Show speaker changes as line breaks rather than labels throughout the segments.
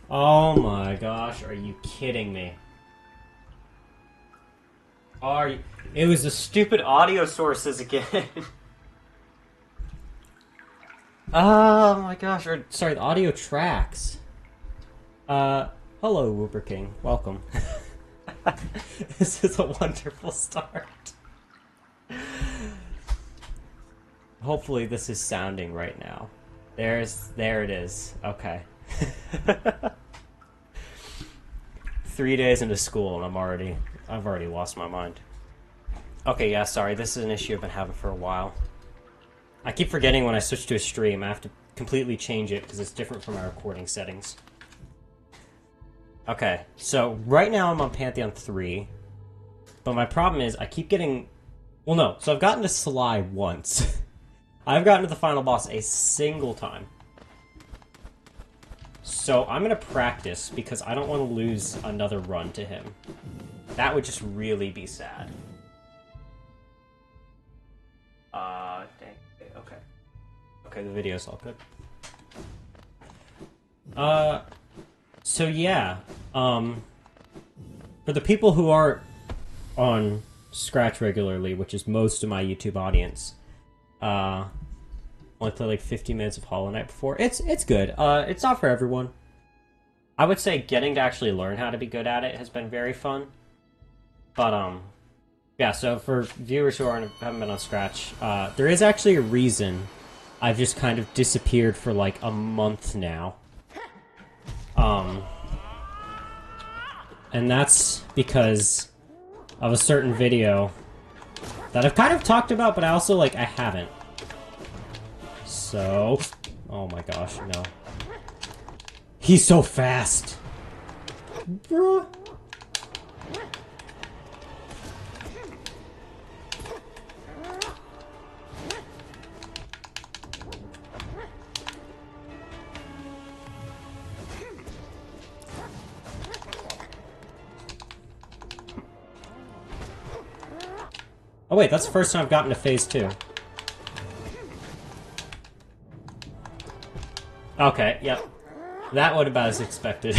Oh my gosh, are you kidding me? Are you... It was the stupid audio sources again. Oh my gosh, or sorry, the audio tracks. Hello, Whooper King. Welcome. This is a wonderful start. Hopefully this is sounding right now. There it is. Okay. 3 days into school and I've already lost my mind. Okay, yeah, sorry, this is an issue I've been having for a while. I keep forgetting when I switch to a stream, I have to completely change it because it's different from my recording settings. Okay, so right now I'm on Pantheon 3, but my problem is I keep getting... Well, no, so I've gotten to Sly once. I've gotten to the final boss a single time. So I'm going to practice because I don't want to lose another run to him. That would just really be sad. Dang. Okay. Okay, the video's all good. So yeah. For the people who are on Scratch regularly, which is most of my YouTube audience, only played like 50 minutes of Hollow Knight before. It's good. It's not for everyone. I would say getting to actually learn how to be good at it has been very fun. But yeah. So for viewers who haven't been on Scratch, there is actually a reason I've just kind of disappeared for like a month now. And that's because of a certain video that I've kind of talked about, but I also I haven't. So, oh my gosh, no. He's so fast! Bruh. Oh wait, that's the first time I've gotten to phase 2. Okay, yep. That would about as expected.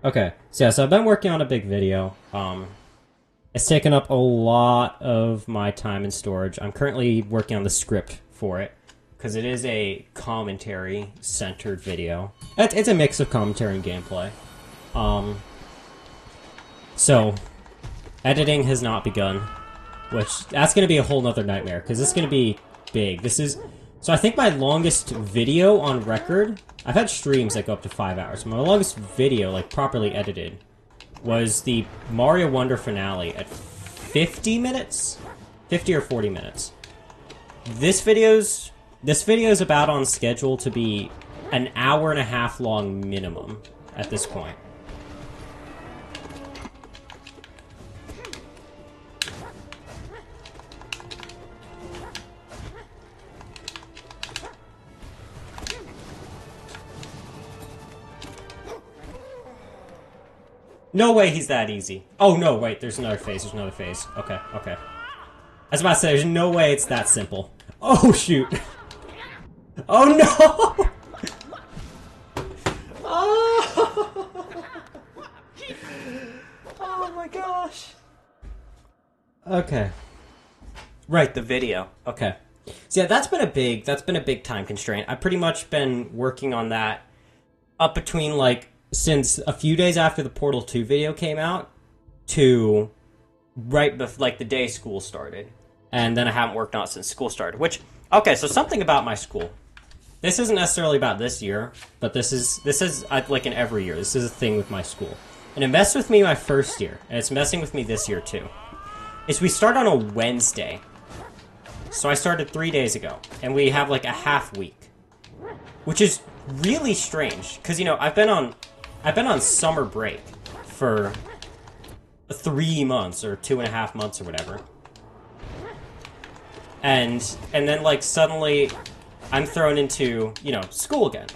Okay, so yeah, so I've been working on a big video. It's taken up a lot of my time and storage. I'm currently working on the script for it, because it is a commentary-centered video. It's a mix of commentary and gameplay. So, editing has not begun, which, that's going to be a whole nother nightmare, because it's going to be big. This is... So I think my longest video on record, I've had streams that go up to 5 hours. My longest video, like properly edited, was the Mario Wonder finale at 50 minutes? 50 or 40 minutes. This video's about on schedule to be an hour and a half long minimum at this point. No way he's that easy. Oh, no, wait, there's another phase, there's another phase. Okay, okay. I was about to say, there's no way it's that simple. Oh, shoot. Oh, no! Oh! Oh, my gosh. Okay. Right, the video. Okay. So, yeah, that's been a big time constraint. I've pretty much been working on that up between, since a few days after the Portal 2 video came out to right before, the day school started. And then I haven't worked on it since school started, which, okay, so something about my school. This isn't necessarily about this year, but this is in every year. This is a thing with my school. And it messed with me my first year, and it's messing with me this year too. Is we start on a Wednesday. So I started 3 days ago, and we have a half week. Which is really strange, because, I've been on summer break for 3 months or 2.5 months or whatever. And then suddenly I'm thrown into, school again.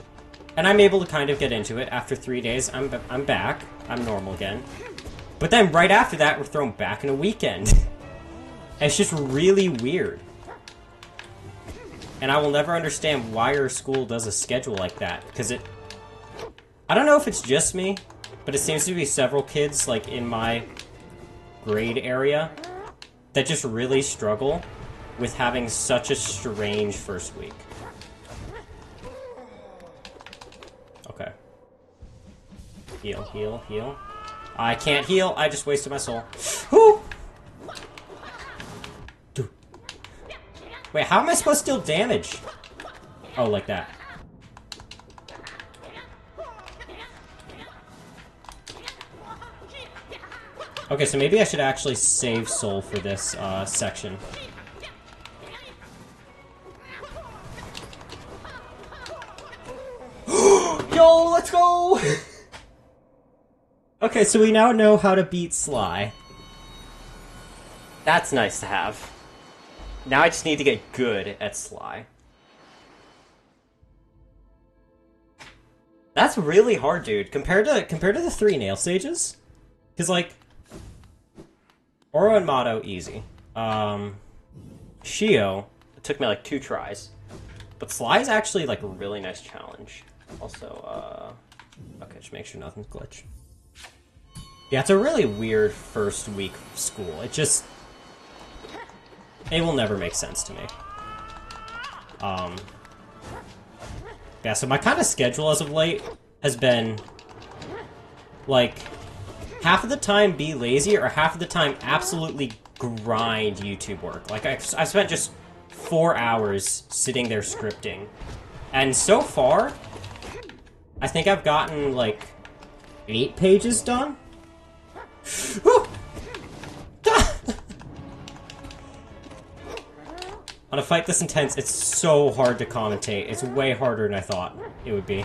And I'm able to kind of get into it. After 3 days, I'm back. I'm normal again. But then right after that, we're thrown back in a weekend. And it's just really weird. And I will never understand why our school does a schedule like that, because I don't know if it's just me, but it seems to be several kids, like, in my grade area that just really struggle with having such a strange first week. Okay. Heal, heal, heal. I can't heal. I just wasted my soul. Whoo! Dude. Wait, how am I supposed to deal damage? Oh, like that. Okay, so maybe I should actually save soul for this section. Yo, let's go! Okay, so we now know how to beat Sly. That's nice to have. Now I just need to get good at Sly. That's really hard, dude. Compared to the 3 nail sages. Because, like, Oro and Mato, easy. Shio, it took me like 2 tries. But Sly is actually like a really nice challenge. Also, okay, just make sure nothing's glitched. Yeah, it's a really weird first week of school. It just... it will never make sense to me. Yeah, so my kind of schedule as of late has been, like, half of the time be lazy, or half of the time absolutely grind YouTube work. Like, I've spent just 4 hours sitting there scripting. And so far, I think I've gotten, like, 8 pages done. On a fight this intense, it's so hard to commentate. It's way harder than I thought it would be.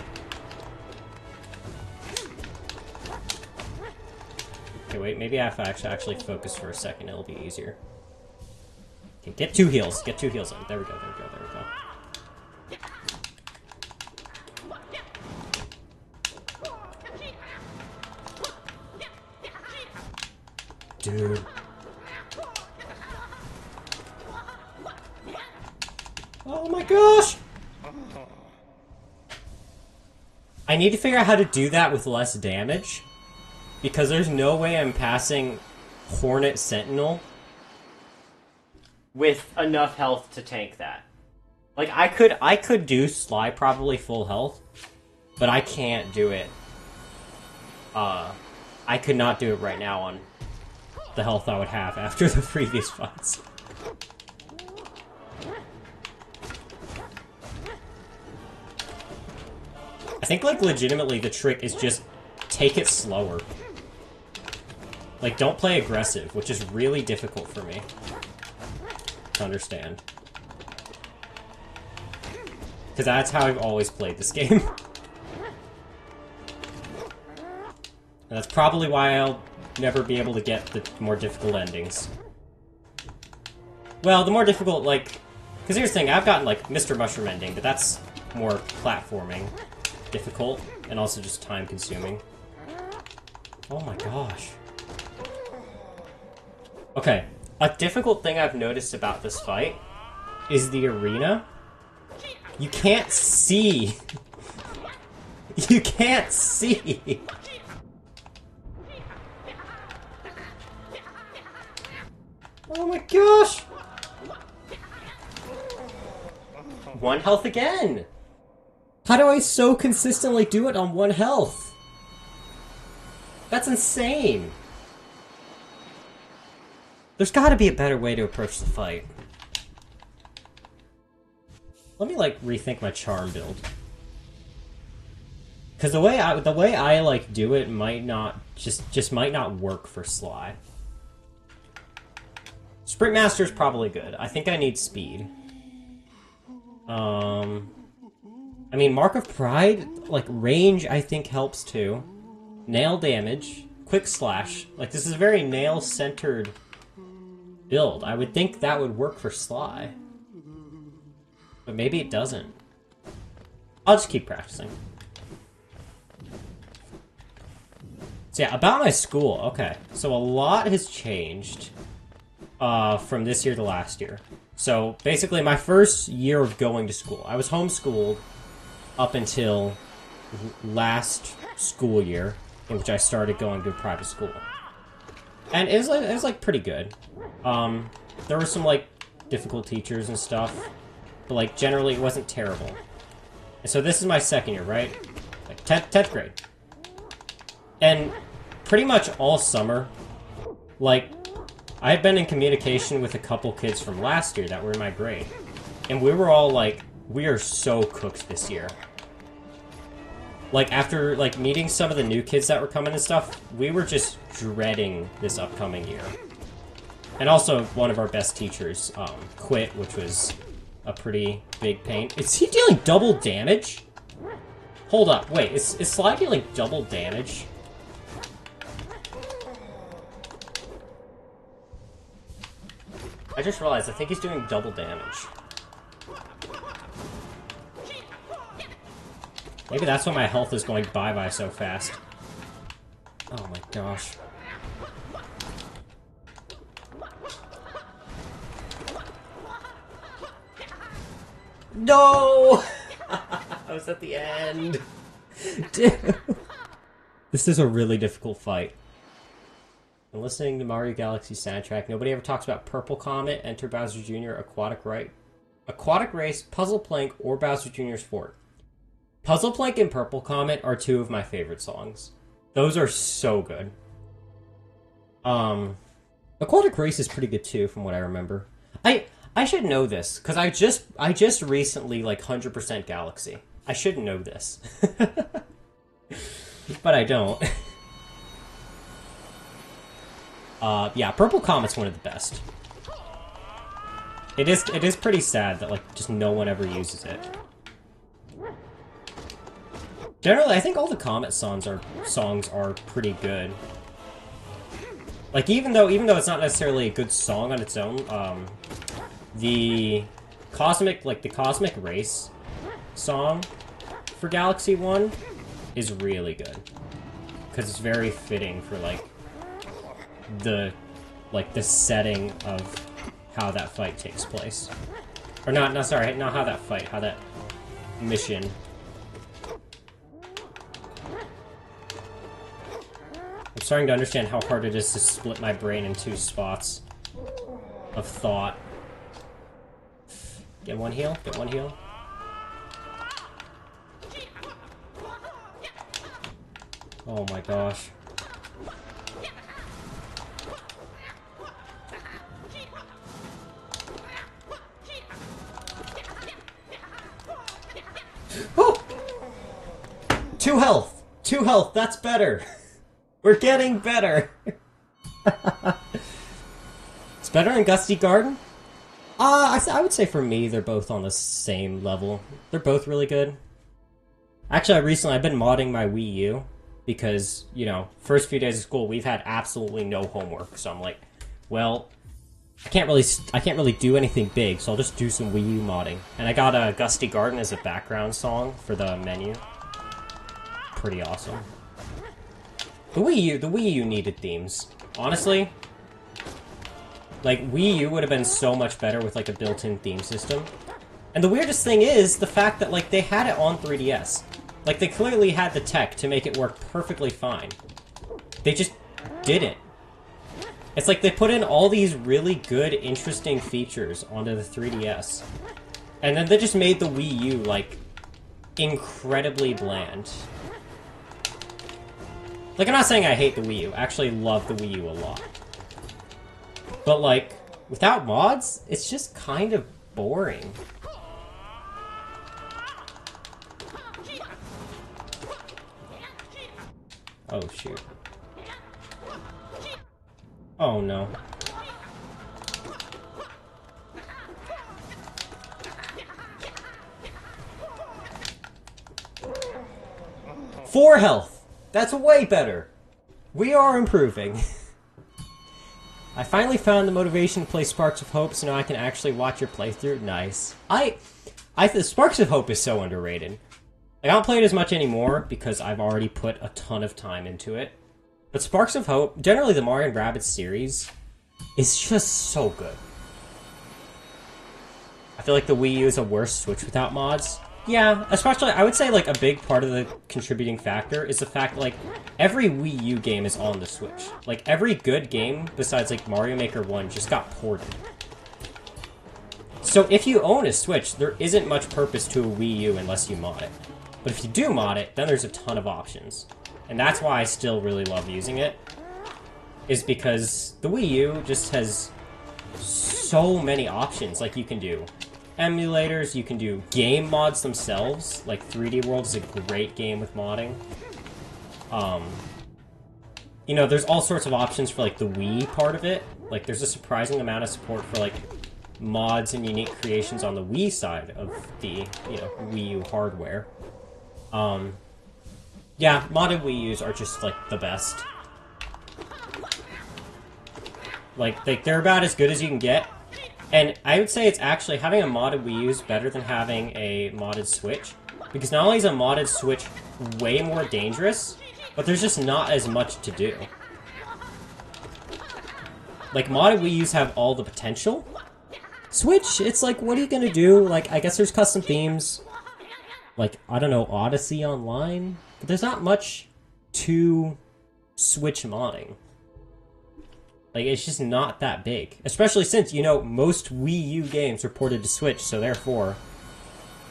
Okay, wait, maybe if I actually focus for a second, it'll be easier. Okay, get 2 heals. Get 2 heals on. There we go, there we go, there we go. Dude. Oh my gosh! I need to figure out how to do that with less damage. Because there's no way I'm passing Hornet Sentinel with enough health to tank that. Like, I could do Sly probably full health, but I can't do it. I could not do it right now on the health I would have after the previous fights. I think, like, legitimately the trick is just take it slower. Like, don't play aggressive, which is really difficult for me to understand. Because that's how I've always played this game. And that's probably why I'll never be able to get the more difficult endings. Well, the more difficult, like... Because here's the thing, I've gotten, like, Mr. Mushroom ending, but that's more platforming. Difficult, and also just time-consuming. Oh my gosh. Okay, a difficult thing I've noticed about this fight is the arena. You can't see. You can't see. Oh my gosh! 1 health again! How do I so consistently do it on 1 health? That's insane! There's gotta be a better way to approach the fight. Let me, like, rethink my charm build. Because the way I like do it might not just might not work for Sly. Sprint Master's probably good. I think I need speed. I mean, Mark of Pride, like, range, I think helps too. Nail damage, quick slash. Like, this is a very nail-centered build. I would think that would work for Sly. But maybe it doesn't. I'll just keep practicing. So yeah, about my school. Okay, so a lot has changed from this year to last year. So basically my first year of going to school, I was homeschooled up until last school year, in which I started going to a private school. And it was like pretty good. There were some like difficult teachers and stuff, but like generally it wasn't terrible. And so this is my second year, right? Like 10th grade. And pretty much all summer, like, I had been in communication with a couple kids from last year that were in my grade. And we were all like, we are so cooked this year. Like, after, like, meeting some of the new kids that were coming and stuff, we were just dreading this upcoming year. And also, one of our best teachers quit, which was a pretty big pain. Is he dealing double damage? Hold up, wait, is Sly dealing double damage? I just realized, I think he's doing double damage. Maybe that's why my health is going bye-bye so fast. Oh my gosh. No! I was at the end. Dude. This is a really difficult fight. I'm listening to Mario Galaxy soundtrack. Nobody ever talks about Purple Comet, Enter Bowser Jr., Aquatic Race, Puzzle Plank, or Bowser Jr.'s Fort. Puzzle Plank and Purple Comet are two of my favorite songs. Those are so good. Aquatic Race is pretty good too, from what I remember. I should know this, because I just recently, like, 100% Galaxy. I should know this. But I don't. Yeah, Purple Comet's one of the best. It is pretty sad that, like, just no one ever uses it. Generally, I think all the Comet songs are pretty good. Like, even though it's not necessarily a good song on its own, the Cosmic Race song for Galaxy 1 is really good. Because it's very fitting for, like, the setting of how that fight takes place. Or not how that fight, how that mission. I'm starting to understand how hard it is to split my brain in two spots of thought. Get one heal, get one heal. Oh my gosh. Oh! 2 health! 2 health, that's better! We're getting better! It's better than Gusty Garden? I would say for me, they're both on the same level. They're both really good. Actually, I've been modding my Wii U, because, you know, first few days of school, we've had absolutely no homework, so I'm like, well, I can't really do anything big, so I'll just do some Wii U modding. And I got a Gusty Garden as a background song for the menu. Pretty awesome. The Wii U needed themes. Honestly, like, Wii U would have been so much better with, like, a built-in theme system. And the weirdest thing is the fact that, like, they had it on 3DS. Like, they clearly had the tech to make it work perfectly fine. They just didn't. It's like they put in all these really good, interesting features onto the 3DS. And then they just made the Wii U, like, incredibly bland. Like, I'm not saying I hate the Wii U. I actually love the Wii U a lot. But, like, without mods, it's just kind of boring. Oh, shoot. Oh, no. Four health! That's way better! We are improving. I finally found the motivation to play Sparks of Hope, so now I can actually watch your playthrough. Nice. Sparks of Hope is so underrated. Like, I don't play it as much anymore, because I've already put a ton of time into it. But Sparks of Hope, generally the Mario & Rabbids series, is just so good. I feel like the Wii U is a worse Switch without mods. Yeah, especially, I would say, like, a big part of the contributing factor is the fact, like, every Wii U game is on the Switch. Like, every good game, besides, like, Mario Maker 1, just got ported. So if you own a Switch, there isn't much purpose to a Wii U unless you mod it. But if you do mod it, then there's a ton of options. And that's why I still really love using it, is because the Wii U just has so many options. Like, you can do emulators, you can do game mods themselves. Like, 3D World is a great game with modding. You know, there's all sorts of options for, like, the Wii part of it. Like, there's a surprising amount of support for, like, mods and unique creations on the Wii side of the, you know, Wii U hardware. Yeah, modded Wii U's are just, like, the best. Like, they're about as good as you can get. And I would say it's actually, having a modded Wii U is better than having a modded Switch. Because not only is a modded Switch way more dangerous, but there's just not as much to do. Like, modded Wii U's have all the potential. Switch, it's like, what are you gonna do? Like, I guess there's custom themes. Like, I don't know, Odyssey Online? But there's not much to Switch modding. Like, it's just not that big. Especially since, you know, most Wii U games are ported to Switch, so therefore,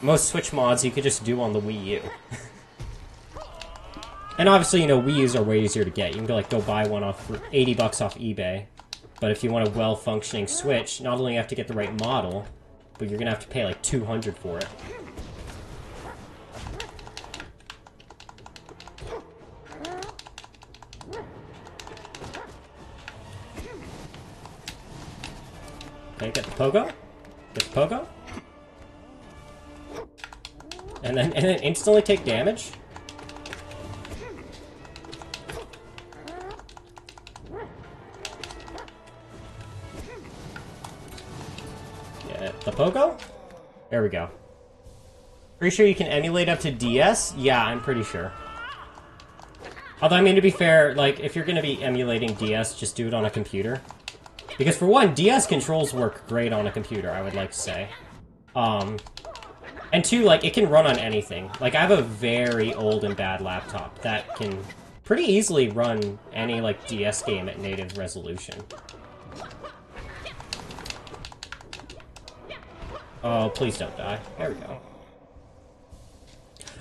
most Switch mods you could just do on the Wii U. And obviously, you know, Wii U's are way easier to get. You can go buy one off for 80 bucks off eBay. But if you want a well-functioning Switch, not only you have to get the right model, but you're gonna have to pay like $200 for it. Okay, get the pogo. Get the pogo. And then instantly take damage. Get the pogo. There we go. Pretty sure you can emulate up to DS? Yeah, I'm pretty sure. Although, I mean, to be fair, like, if you're gonna be emulating DS, just do it on a computer. Because for one, DS controls work great on a computer, I would like to say. And two, like, it can run on anything. Like, I have a very old and bad laptop that can pretty easily run any, like, DS game at native resolution. Oh, please don't die. There we go.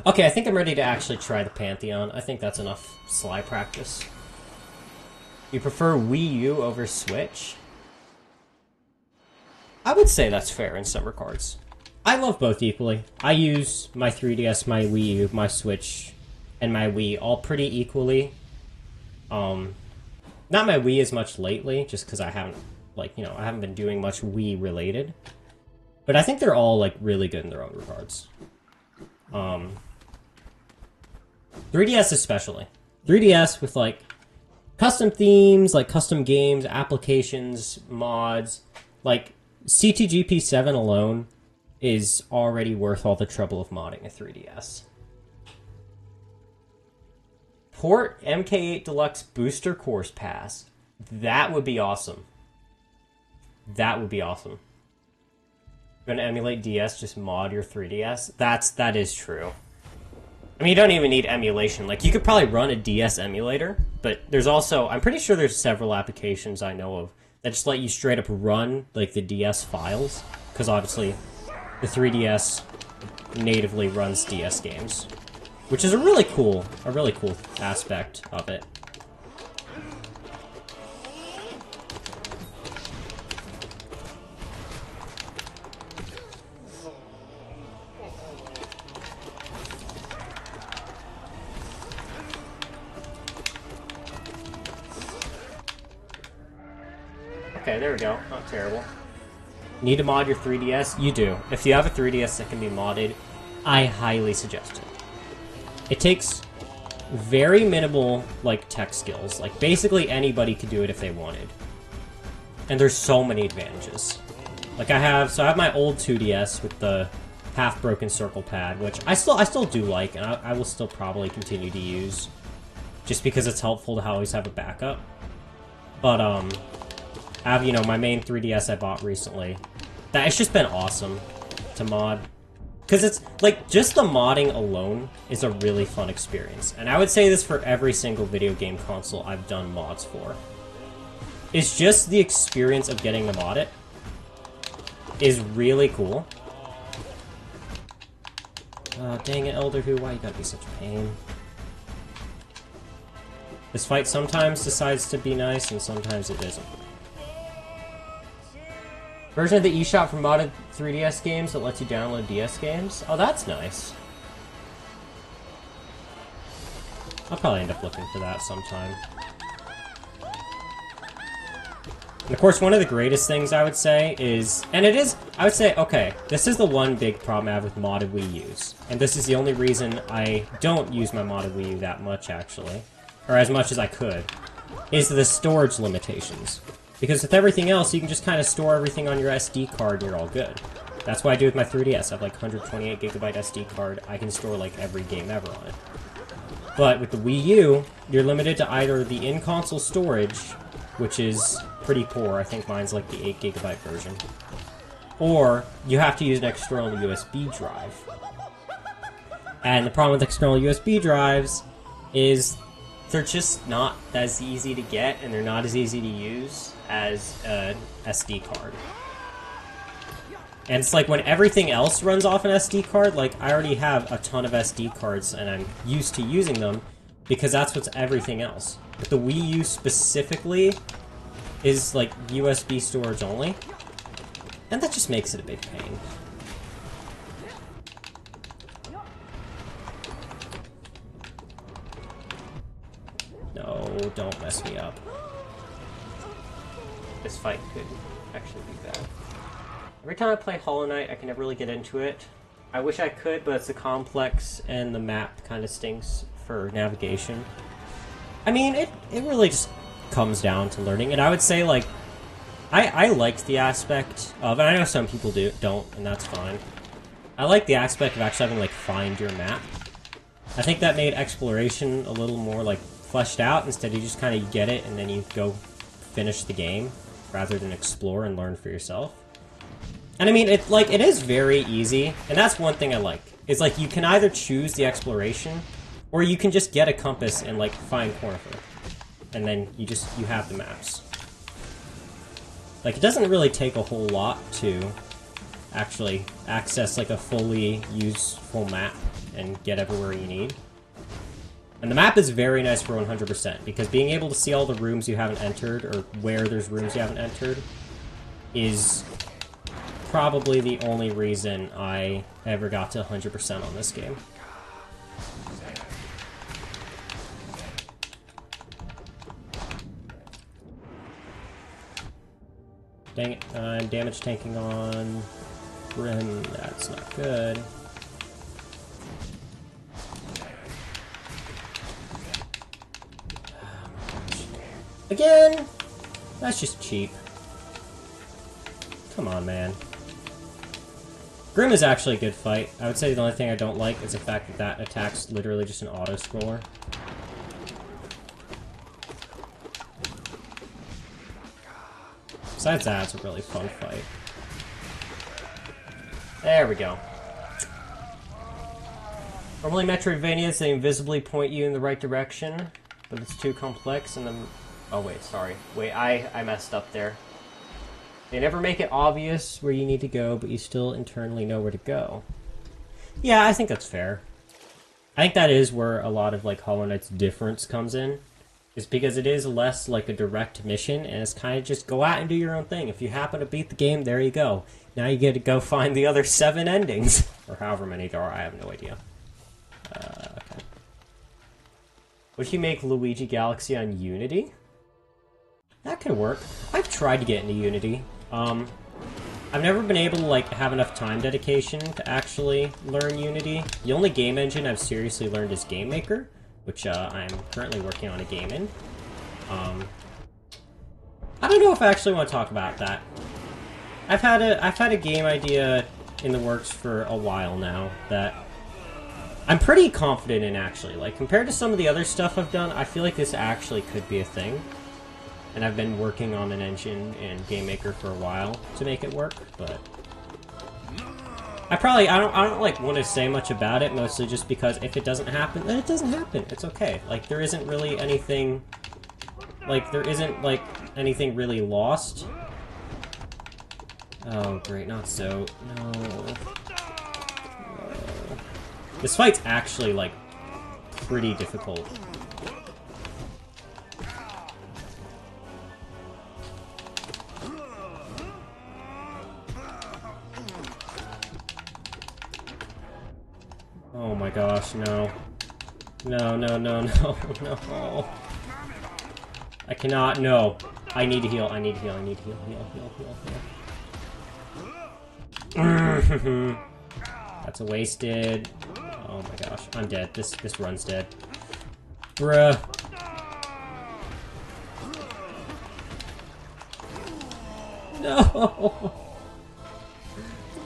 Okay, I think I'm ready to actually try the Pantheon. I think that's enough Sly practice. You prefer Wii U over Switch? I would say that's fair in some regards. I love both equally. I use my 3DS, my Wii U, my Switch, and my Wii all pretty equally. Not my Wii as much lately, just because I haven't, like, you know, I haven't been doing much Wii related. But I think they're all, like, really good in their own regards. 3DS especially. 3DS with, like, custom themes, like, custom games, applications, mods. Like, CTGP7 alone is already worth all the trouble of modding a 3DS. Port MK8 Deluxe Booster Course Pass. That would be awesome. That would be awesome. You're gonna emulate DS, just mod your 3DS? That is true. I mean, you don't even need emulation. Like, you could probably run a DS emulator, but there's also, I'm pretty sure there's several applications I know of that just let you straight up run, like, the DS files, because obviously the 3DS natively runs DS games, which is a really cool aspect of it. Okay, there we go. Not terrible. Need to mod your 3DS? You do. If you have a 3DS that can be modded, I highly suggest it. It takes very minimal, like, tech skills. Like, basically anybody could do it if they wanted. And there's so many advantages. Like, I have my old 2DS with the half-broken circle pad, which I still do like, and I will still probably continue to use, just because it's helpful to always have a backup. But, I have, you know, my main 3DS I bought recently. It's just been awesome to mod. Because it's, like, just the modding alone is a really fun experience. And I would say this for every single video game console I've done mods for. It's just the experience of getting to mod it is really cool. Oh, dang it, Elder Who, why you gotta be such a pain? This fight sometimes decides to be nice, and sometimes it isn't. Version of the eShop for modded 3DS games that lets you download DS games? Oh, that's nice. I'll probably end up looking for that sometime. And of course, one of the greatest things I would say is, and it is, I would say, okay, this is the one big problem I have with modded Wii U's. And this is the only reason I don't use my modded Wii U that much, actually. Or as much as I could. Is the storage limitations. Because with everything else, you can just kind of store everything on your SD card and you're all good. That's what I do with my 3DS. I have like 128 gigabyte SD card. I can store like every game ever on it. But with the Wii U, you're limited to either the in-console storage, which is pretty poor. I think mine's like the 8 gigabyte version. Or you have to use an external USB drive. And the problem with external USB drives is they're just not as easy to get, and they're not as easy to use as an SD card. And it's like when everything else runs off an SD card, like I already have a ton of SD cards and I'm used to using them because that's what's everything else. But the Wii U specifically is like USB storage only, and that just makes it a big pain. No, don't mess me up. This fight could actually be bad. Every time I play Hollow Knight, I can never really get into it. I wish I could, but it's a complex and the map kind of stinks for navigation. I mean, it really just comes down to learning. And I would say, like, I liked the aspect of, and I know some people don't, and that's fine. I like the aspect of actually having, like, find your map. I think that made exploration a little more, like, fleshed out. Instead, you just kind of get it, and then you go finish the game, rather than explore and learn for yourself. And I mean, it is very easy, and that's one thing I like. It's like, you can either choose the exploration, or you can just get a compass and, like, find Cornifer. And then you have the maps. Like, it doesn't really take a whole lot to actually access, like, a fully useful map and get everywhere you need. And the map is very nice for 100%, because being able to see all the rooms you haven't entered, or where there's rooms you haven't entered, is probably the only reason I ever got to 100% on this game. Dang it, I'm damage tanking on Grim, that's not good. Again? That's just cheap. Come on, man. Grim is actually a good fight. I would say the only thing I don't like is the fact that that attack's literally just an auto-scroller. Besides that, it's a really fun fight. There we go. Normally Metroidvanias, they invisibly point you in the right direction, but it's too complex and then... Oh wait, sorry. Wait, I messed up there. They never make it obvious where you need to go, but you still internally know where to go. Yeah, I think that's fair. I think that is where a lot of, like, Hollow Knight's difference comes in. Is because it is less like a direct mission, and it's kind of just go out and do your own thing. If you happen to beat the game, there you go. Now you get to go find the other 7 endings. Or however many there are, I have no idea. Okay. Would you make Luigi Galaxy on Unity? That could work. I've tried to get into Unity. I've never been able to, like, have enough time dedication to actually learn Unity. The only game engine I've seriously learned is Game Maker, which I'm currently working on a game in. I don't know if I actually want to talk about that. I've had a game idea in the works for a while now that I'm pretty confident in, actually. Like, compared to some of the other stuff I've done, I feel like this actually could be a thing. And I've been working on an engine in Game Maker for a while to make it work, but I don't like want to say much about it, mostly just because if it doesn't happen, then it doesn't happen. It's okay. Like, there isn't really anything, like, there isn't, like, anything really lost. Oh, great, not so. No. This fight's actually, like, pretty difficult. Oh my gosh, no. No, no, no, no, no. I cannot, no. I need to heal, I need to heal, I need to heal, heal. That's a wasted. Oh my gosh, I'm dead. This run's dead. Bruh. No!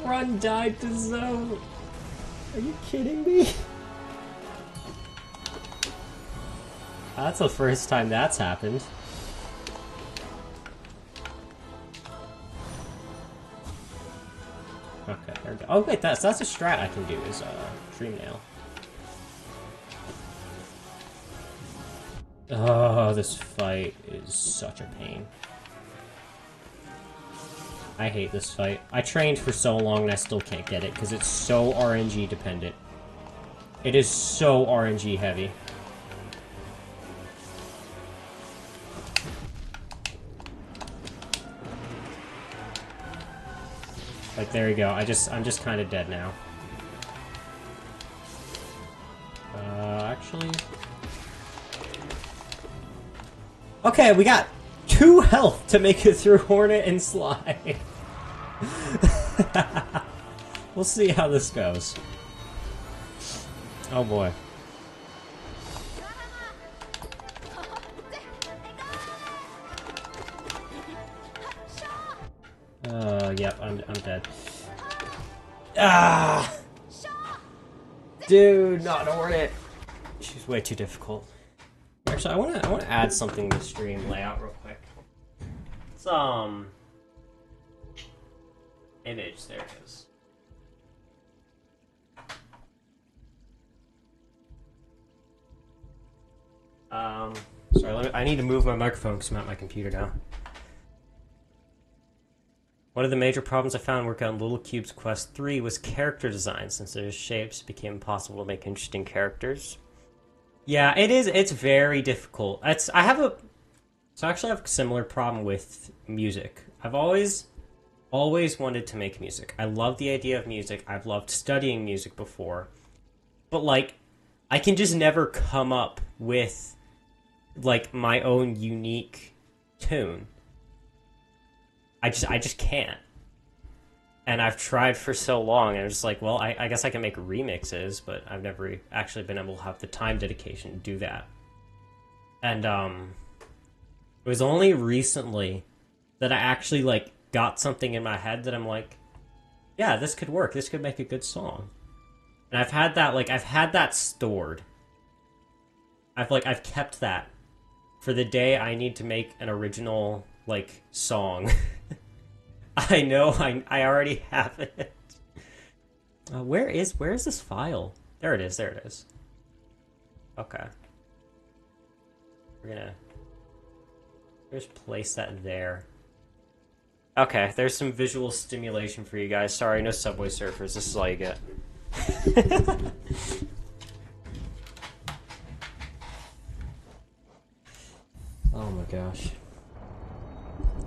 Run died to Zoe. Are you kidding me? That's the first time that's happened. Okay, there we go. Oh wait, that's a strat I can do is Dream Nail. Oh, this fight is such a pain. I hate this fight. I trained for so long and I still can't get it because it's so RNG dependent. It is so RNG heavy. Like, there you go. I'm just kind of dead now. Actually... Okay, we got 2 health to make it through Hornet and Sly. We'll see how this goes. Oh boy. Yep, I'm dead. Ah! Dude, not Hornet. She's way too difficult. Actually, I wanna add something to the stream layout real quick. It's image, there it is. Sorry, I need to move my microphone because I'm at my computer now. One of the major problems I found working on Little Cube's Quest 3 was character design, since their shapes became impossible to make interesting characters. Yeah, it is. It's very difficult. I actually have a similar problem with music. I've always wanted to make music. I love the idea of music. I've loved studying music before. But, like, I can just never come up with, like, my own unique tune. I just can't. And I've tried for so long, and I'm just like, well, I guess I can make remixes, but I've never actually been able to have the time dedication to do that. And, it was only recently that I actually, like, got something in my head that I'm like, yeah, this could work. This could make a good song. And I've had that stored. I've kept that for the day I need to make an original, like, song. I know, I already have it. Where is this file? There it is, there it is. Okay. We're gonna just place that there. Okay, there's some visual stimulation for you guys. Sorry, no Subway Surfers, this is all you get. Oh my gosh.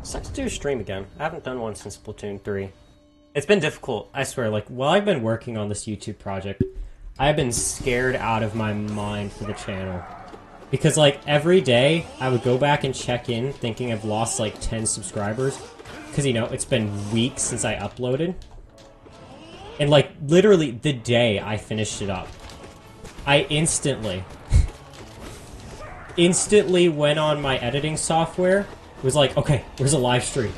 Sucks to do a stream again. I haven't done one since Splatoon 3. It's been difficult, I swear. Like, while I've been working on this YouTube project, I've been scared out of my mind for the channel. Because, like, every day, I would go back and check in, thinking I've lost, like, 10 subscribers. Because, you know, it's been weeks since I uploaded. And, like, literally, the day I finished it up, I instantly went on my editing software, was like, okay, where's a live stream?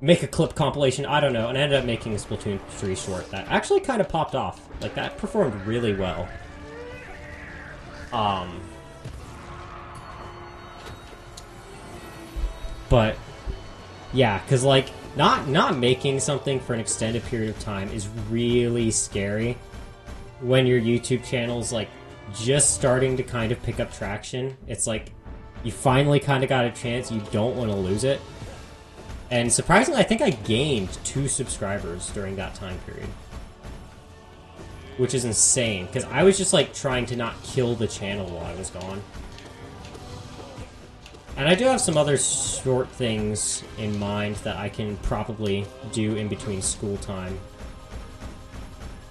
Make a clip compilation, I don't know, and I ended up making a Splatoon 3 short that actually kind of popped off. Like, that performed really well. But, yeah, because, like, Not making something for an extended period of time is really scary when your YouTube channel's like just starting to kind of pick up traction. It's like you finally kind of got a chance, you don't want to lose it. And surprisingly, I think I gained 2 subscribers during that time period. Which is insane, because I was just like trying to not kill the channel while I was gone. And I do have some other short things in mind that I can probably do in between school time.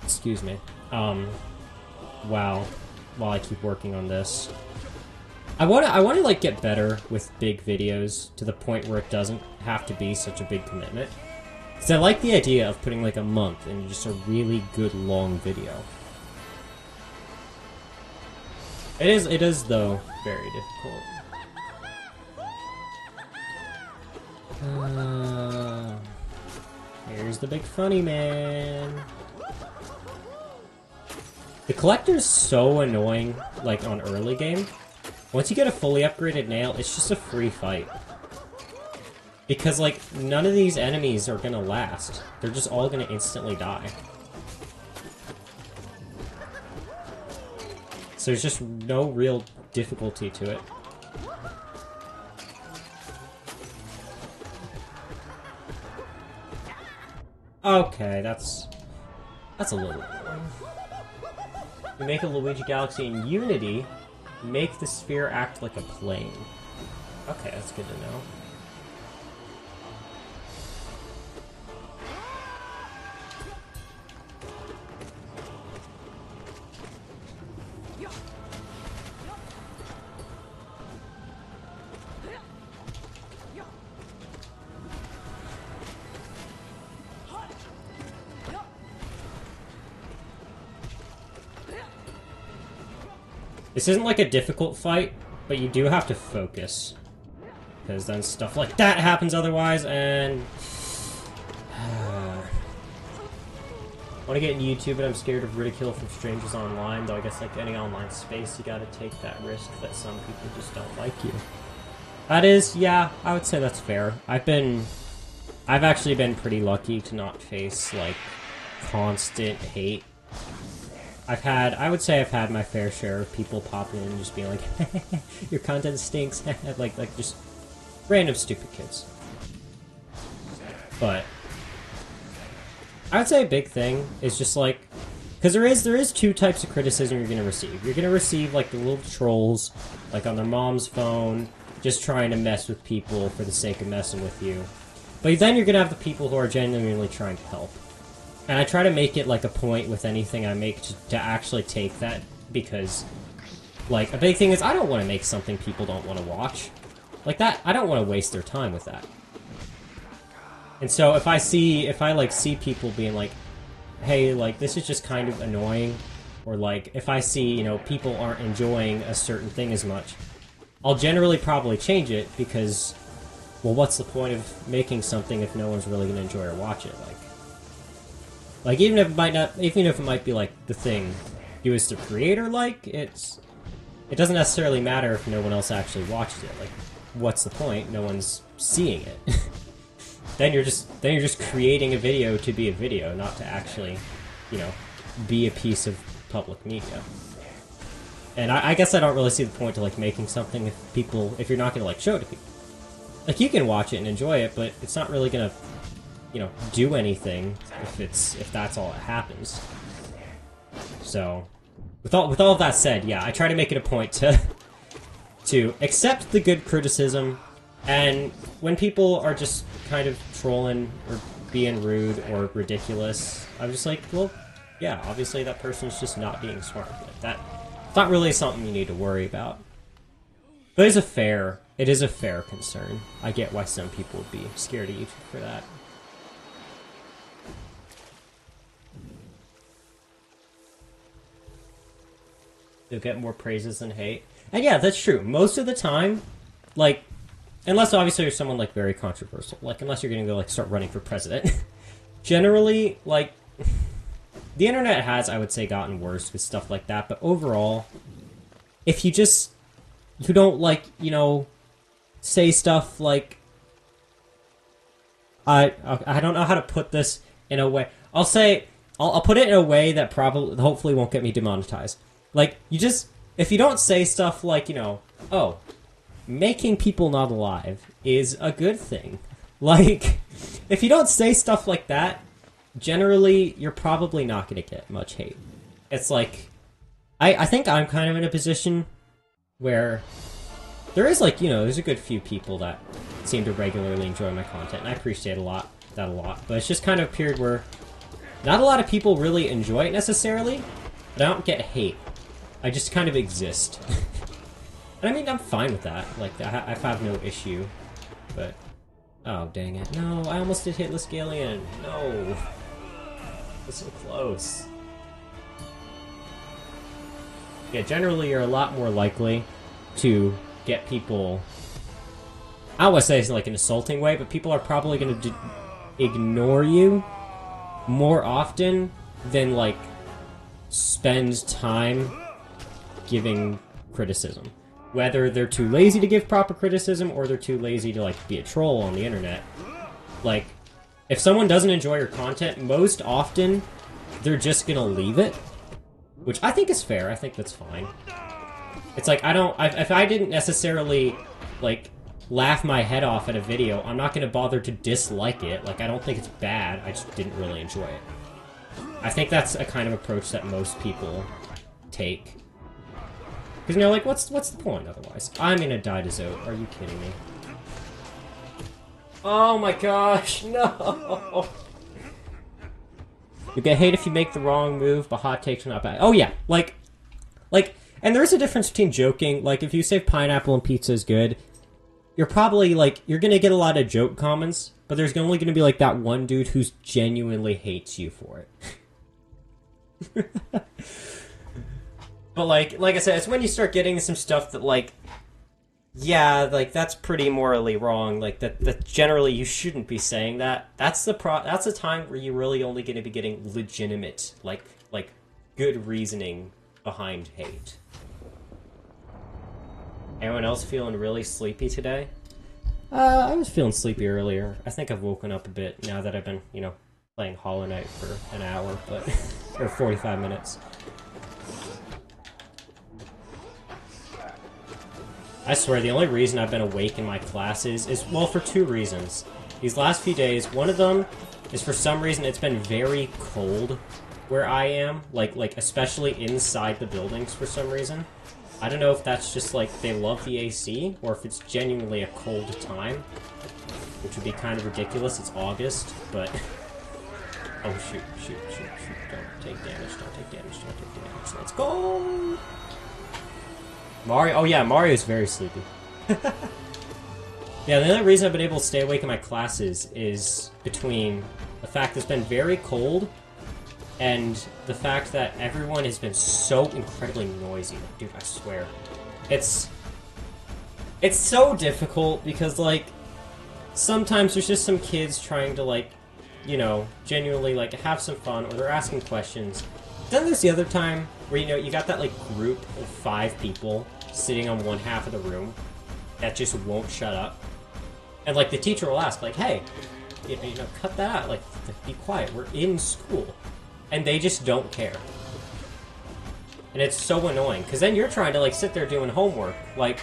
Excuse me. While I keep working on this. I wanna like get better with big videos to the point where it doesn't have to be such a big commitment. Because I like the idea of putting like a month in just a really good long video. It is though very difficult. Here's the big funny man. The collector's so annoying, like on early game. Once you get a fully upgraded nail, it's just a free fight. Because like none of these enemies are gonna last. They're just all gonna instantly die. So there's just no real difficulty to it. Okay, that's a little annoying. You make a Luigi Galaxy in Unity, make the sphere act like a plane. Okay, that's good to know. This isn't like a difficult fight, but you do have to focus. Because then stuff like that happens otherwise, and... I want to get in YouTube, but I'm scared of ridicule from strangers online, though I guess like any online space, you gotta take that risk that some people just don't like you. That is, yeah, I would say that's fair. I've actually been pretty lucky to not face, like, constant hate. I would say I've had my fair share of people popping in and just being like, your content stinks, like just random stupid kids. But I would say a big thing is just like, because there is 2 types of criticism you're gonna receive. You're gonna receive like the little trolls, like on their mom's phone, just trying to mess with people for the sake of messing with you. But then you're gonna have the people who are genuinely trying to help. And I try to make it like a point with anything I make to actually take that, because like a big thing is I don't want to make something people don't want to watch. Like that, I don't want to waste their time with that. And so if I see people being like, hey, like this is just kind of annoying, or like if I see, you know, people aren't enjoying a certain thing as much, I'll generally probably change it, because, well, what's the point of making something if no one's really going to enjoy or watch it? Like even if it might be like the thing you as the creator like, it doesn't necessarily matter if no one else actually watched it. Like, what's the point? No one's seeing it. Then you're just creating a video to be a video, not to actually, you know, be a piece of public media. And I guess I don't really see the point to like making something if you're not gonna like show it to people. Like you can watch it and enjoy it, but it's not really gonna, you know, do anything if that's all that happens. So, with all of that said, yeah, I try to make it a point to accept the good criticism, and when people are just kind of trolling or being rude or ridiculous, I'm just like, well, yeah, obviously that person's just not being smart. It's not really something you need to worry about. But it is a fair concern. I get why some people would be scared of YouTube for that. You'll get more praises than hate. And yeah, that's true. Most of the time, like, unless obviously you're someone like very controversial, like unless you're gonna go like start running for president, generally, like, the internet has, I would say, gotten worse with stuff like that, but overall, if you don't like, you know, say stuff like, I don't know how to put this in a way. I'll say I'll put it in a way that probably hopefully won't get me demonetized. Like, if you don't say stuff like, oh, making people not alive is a good thing. Like, if you don't say stuff like that, generally you're probably not going to get much hate. It's like, I think I'm kind of in a position where there is there's a good few people that seem to regularly enjoy my content, and I appreciate that a lot. But it's just kind of a period where not a lot of people really enjoy it necessarily, but I don't get hate. I just kind of exist. And I mean, I'm fine with that. Like, I have no issue. But, oh, dang it. No, I almost did hit Liscalion. No. It's so close. Yeah, generally you're a lot more likely to get people... I don't want to say it's like an insulting way, but people are probably going to ignore you more often than, like, spend time giving criticism. Whether they're too lazy to give proper criticism or they're too lazy to, like, be a troll on the internet. Like, if someone doesn't enjoy your content, most often they're just gonna leave it. Which I think is fair. I think that's fine. It's like, if I didn't necessarily, like, laugh my head off at a video, I'm not gonna bother to dislike it. Like, I don't think it's bad, I just didn't really enjoy it. I think that's a kind of approach that most people take. Because, like, what's the point otherwise? I'm gonna die to Zote. Are you kidding me? Oh my gosh, no! You get hate if you make the wrong move, but hot takes are not bad. Oh yeah, like, and there's a difference between joking. Like, if you say pineapple and pizza is good, you're probably, like, you're gonna get a lot of joke comments, but there's only gonna be, like, that one dude who genuinely hates you for it. But, like I said, it's when you start getting some stuff that, like, yeah, like, that's pretty morally wrong. Like, that generally you shouldn't be saying that. That's the time where you're really only going to be getting legitimate, like, good reasoning behind hate. Anyone else feeling really sleepy today? I was feeling sleepy earlier. I think I've woken up a bit now that I've been, playing Hollow Knight for an hour, but or 45 minutes. I swear, the only reason I've been awake in my classes is, well, for two reasons. These last few days, one of them is for some reason it's been very cold where I am, like especially inside the buildings for some reason. I don't know if that's just, like, they love the AC, or if it's genuinely a cold time, which would be kind of ridiculous. It's August, but... Oh, shoot. Don't take damage, don't take damage. Let's go! Mario, oh yeah, Mario's very sleepy. Yeah, the only reason I've been able to stay awake in my classes is between the fact that it's been very cold and the fact that everyone has been so incredibly noisy. Dude, I swear. It's so difficult because, like, sometimes there's just some kids trying to, like, genuinely, like, have some fun, or they're asking questions. Then there's the other time where, you got that, like, group of 5 people sitting on one half of the room that just won't shut up. And, like, the teacher will ask, like, hey, cut that out. Like, be quiet. We're in school. And they just don't care. And it's so annoying, because then you're trying to, like, sit there doing homework. Like,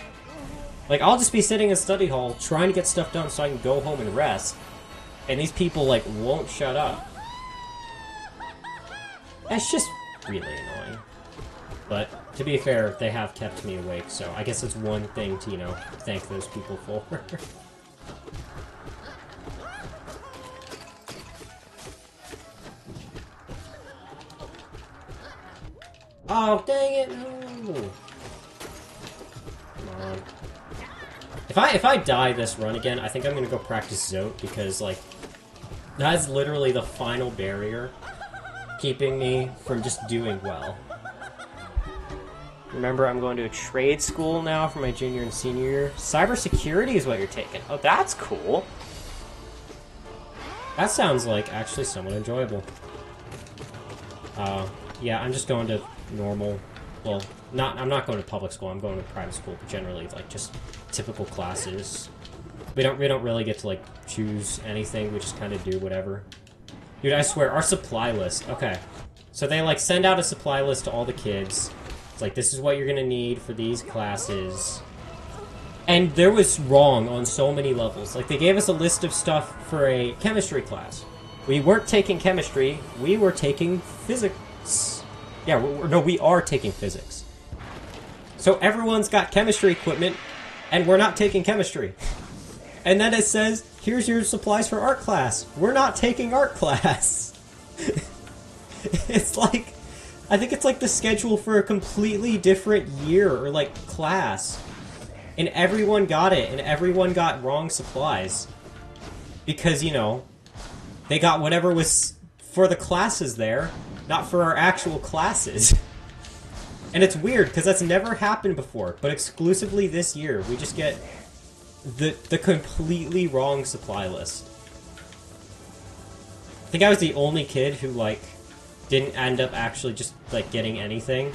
I'll just be sitting in study hall trying to get stuff done so I can go home and rest. And these people, like, won't shut up. It's just really annoying. But, to be fair, they have kept me awake, so I guess it's one thing to, thank those people for. Oh, dang it, no! Come on. If I die this run again, I think I'm gonna go practice Zote, because, like, that's literally the final barrier keeping me from just doing well. Remember, I'm going to a trade school now for my junior and senior year. Cybersecurity is what you're taking. Oh, that's cool. That sounds like actually somewhat enjoyable. Yeah, I'm just going to normal, well, I'm not going to public school, I'm going to private school, but generally, like, just typical classes. We don't really get to, like, choose anything. We just kind of do whatever. Dude, I swear, our supply list. Okay. So they, like, send out a supply list to all the kids. It's like, this is what you're gonna need for these classes. And there was wrong on so many levels. Like, they gave us a list of stuff for a chemistry class. We weren't taking chemistry. We were taking physics. Yeah, no, we are taking physics. So everyone's got chemistry equipment, and we're not taking chemistry. And then it says, here's your supplies for art class. We're not taking art class. It's like, I think it's like the schedule for a completely different year or like class. And everyone got it, and everyone got wrong supplies. Because, you know, they got whatever was for the classes there, not for our actual classes. And it's weird, because that's never happened before, but exclusively this year, we just get the completely wrong supply list. I think I was the only kid who, like, didn't end up actually just, like, getting anything.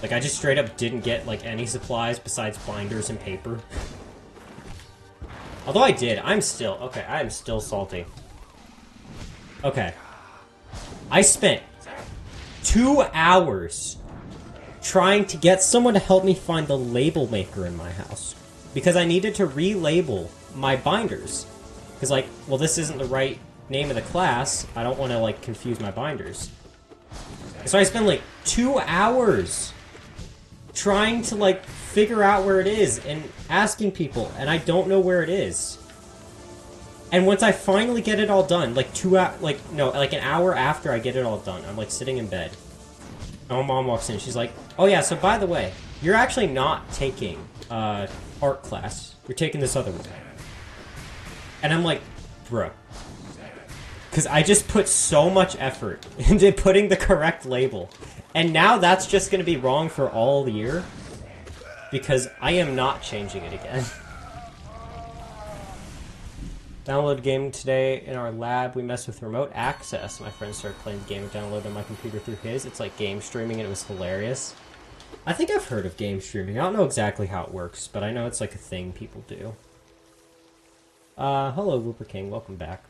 Like, I just straight up didn't get, like, any supplies besides binders and paper. Although I did, I'm still salty. Okay. I spent 2 hours trying to get someone to help me find the label maker in my house. Because I needed to relabel my binders. Because, like, well, this isn't the right name of the class. I don't want to, like, confuse my binders. So I spent, like, 2 hours trying to, like, figure out where it is and asking people, and I don't know where it is. And once I finally get it all done, like an hour after I get it all done, I'm like sitting in bed. And my mom walks in, she's like, oh yeah, so by the way, you're actually not taking art class. You're taking this other one. And I'm like, bro. Because I just put so much effort into putting the correct label. And now that's just going to be wrong for all year. Because I am not changing it again. Download a game today in our lab. We messed with remote access. My friend started playing the game and downloaded on my computer through his. It's like game streaming and it was hilarious. I think I've heard of game streaming. I don't know exactly how it works, but I know it's like a thing people do. Hello, Whooper King. Welcome back.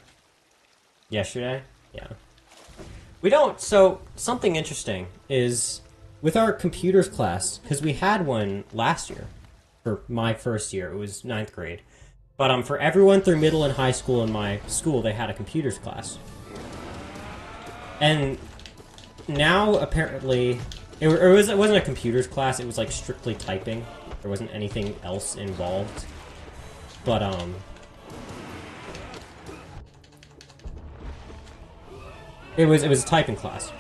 Yesterday? Yeah. We don't... So, something interesting is with our computers class, because we had one last year, for my first year. It was 9th grade. But for everyone through middle and high school in my school, they had a computers class. And now, apparently, it wasn't a computers class, it was like strictly typing. There wasn't anything else involved. But, it was a typing class.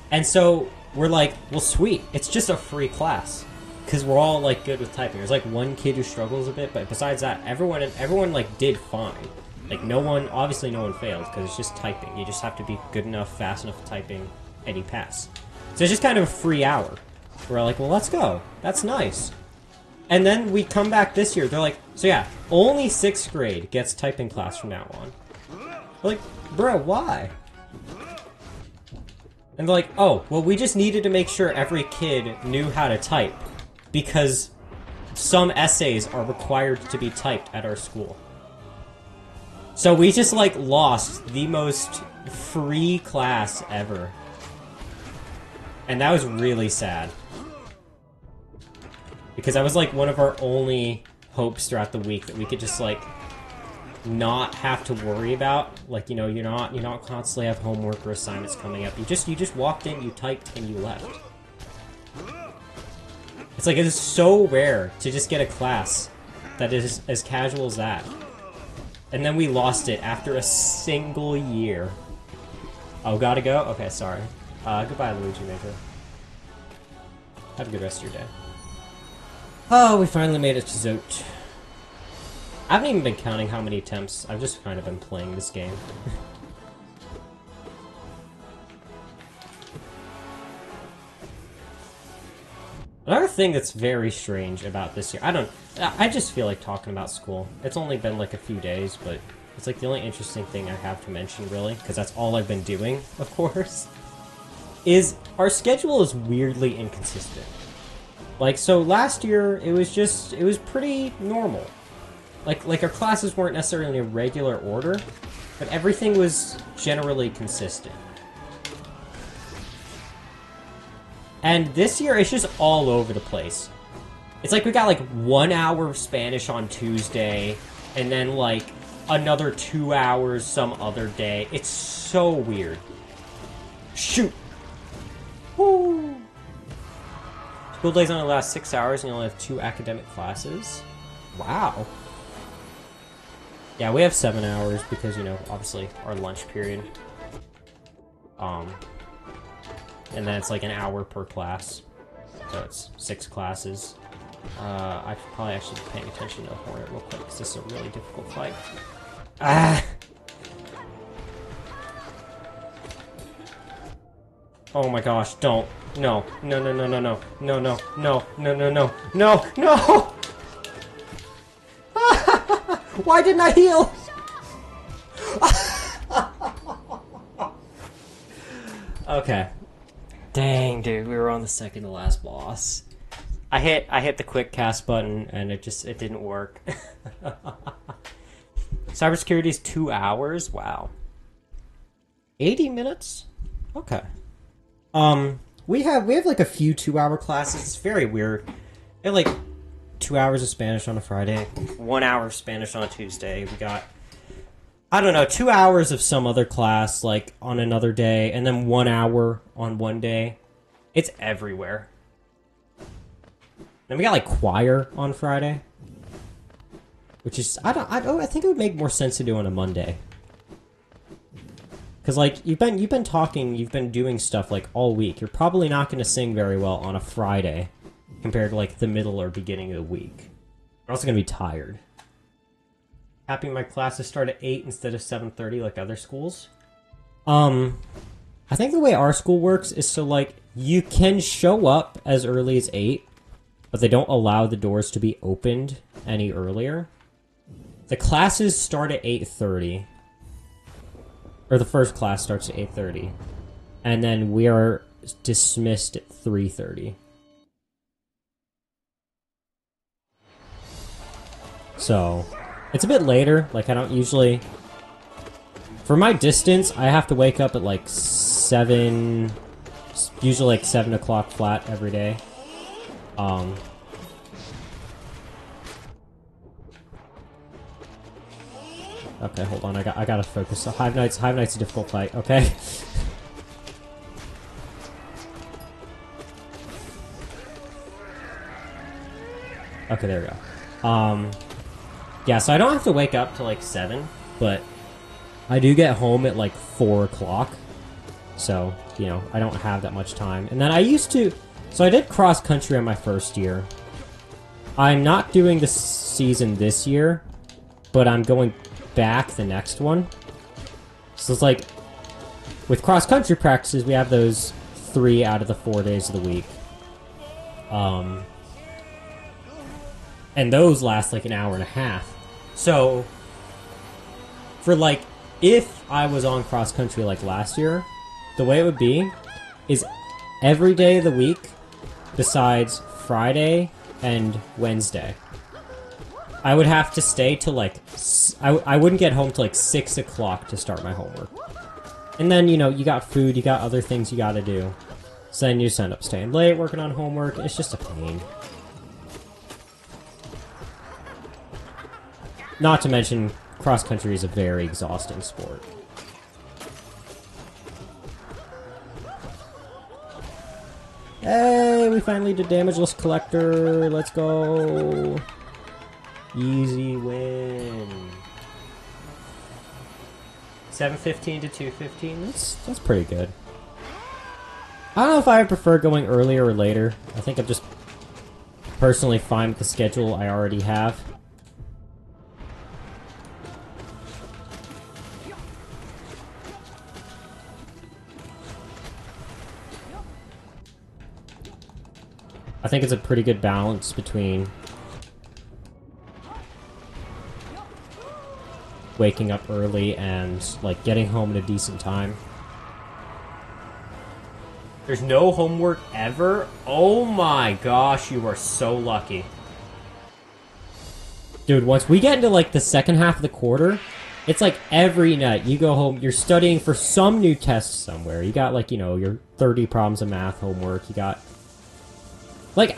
And so, we're like, well, sweet, it's just a free class. Because we're all, like, good with typing. There's, like, one kid who struggles a bit, but besides that, everyone like, did fine. Like, obviously no one failed, because it's just typing. You just have to be good enough, fast enough typing, and you pass. So it's just kind of a free hour. We're like, well, let's go. That's nice. And then we come back this year, they're like, so yeah, only 6th grade gets typing class from now on. We're like, bro, why? And they're like, oh, well, we just needed to make sure every kid knew how to type. Because some essays are required to be typed at our school. So we just, like, lost the most free class ever. And that was really sad. Because that was, like, one of our only hopes throughout the week that we could just, like, not have to worry about. Like, you know, you're not constantly have homework or assignments coming up. You just walked in, you typed, and you left. It's like, it is so rare to just get a class that is as casual as that. And then we lost it after a single year. Oh, gotta go? Okay, sorry. Goodbye, Luigi Major. Have a good rest of your day. Oh, we finally made it to Zote. I haven't even been counting how many attempts. I've just kind of been playing this game. Another thing that's very strange about this year, I just feel like talking about school. It's only been like a few days, but it's like the only interesting thing I have to mention, really, because that's all I've been doing, of course, is our schedule is weirdly inconsistent. Like, so last year, it was pretty normal. Like our classes weren't necessarily in a regular order, but everything was generally consistent. And this year, it's just all over the place. It's like we got like 1 hour of Spanish on Tuesday, and then like another 2 hours some other day. It's so weird. Shoot! Woo! School days only last 6 hours, and you only have 2 academic classes. Wow. Yeah, we have 7 hours because, you know, obviously our lunch period. And then it's like an hour per class. So it's 6 classes. I should probably actually be paying attention to Hornet real quick because this is a really difficult fight. Ah! Oh my gosh, don't. No. No, no, no, no, no. No, no, no, no, no, no. No, no! Why didn't I heal? Okay. Dang, dude, we were on the second to last boss. I hit the quick cast button and it didn't work. Cybersecurity is 2 hours? Wow. 80 minutes? Okay. We have like a few 2-hour classes. It's very weird. We have like 2 hours of Spanish on a Friday, 1 hour of Spanish on a Tuesday. We got, I don't know, 2 hours of some other class like on another day, and then 1 hour on one day. It's everywhere. Then we got like choir on Friday, which is I think it would make more sense to do on a Monday. Cause like you've been talking, you've been doing stuff like all week. You're probably not going to sing very well on a Friday compared to like the middle or beginning of the week. You're also going to be tired. Happy my classes start at 8 instead of 7:30 like other schools. I think the way our school works is so like you can show up as early as 8, but they don't allow the doors to be opened any earlier. The classes start at 8:30. Or the first class starts at 8:30. And then we are dismissed at 3:30. So, it's a bit later. Like, I don't usually... For my distance, I have to wake up at like 7... Usually like 7 o'clock flat every day. Okay, hold on. I gotta focus. So Hive Knight's a difficult fight. Okay. Okay, there we go. Yeah. So I don't have to wake up till like 7, but I do get home at like 4 o'clock. So you know, I don't have that much time. And then I used to. So I did cross country on my first year. I'm not doing the season this year, but I'm going back the next one. So it's like with cross country practices we have those 3 out of the 4 days of the week, and those last like an hour and a half. So for like if I was on cross country like last year, the way it would be is every day of the week besides Friday and Wednesday I would have to stay till like... I wouldn't get home till like 6 o'clock to start my homework. And then, you know, you got food, you got other things you gotta do. So then you just end up staying late, working on homework. It's just a pain. Not to mention, cross-country is a very exhausting sport. Hey, we finally did Damageless Collector. Let's go. Easy win. 7:15 to 2:15. That's pretty good. I don't know if I would prefer going earlier or later. I think I'm just personally fine with the schedule I already have. I think it's a pretty good balance between waking up early and like getting home at a decent time. There's no homework ever? Oh my gosh, you are so lucky. Dude, once we get into, like, the second half of the quarter, it's like every night you go home, you're studying for some new test somewhere. You got, like, you know, your 30 problems of math homework. You got... Like,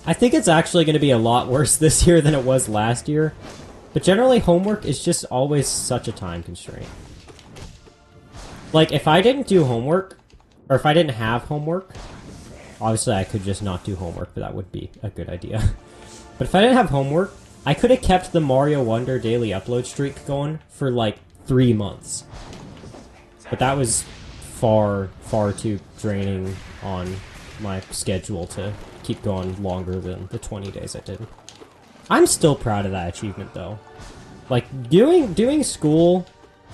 I think it's actually going to be a lot worse this year than it was last year. But generally, homework is just always such a time constraint. Like, if I didn't do homework, or if I didn't have homework, obviously I could just not do homework, but that would be a good idea. But if I didn't have homework, I could have kept the Mario Wonder daily upload streak going for like 3 months. But that was far, far too draining on my schedule to keep going longer than the 20 days I did. I'm still proud of that achievement though. Like doing school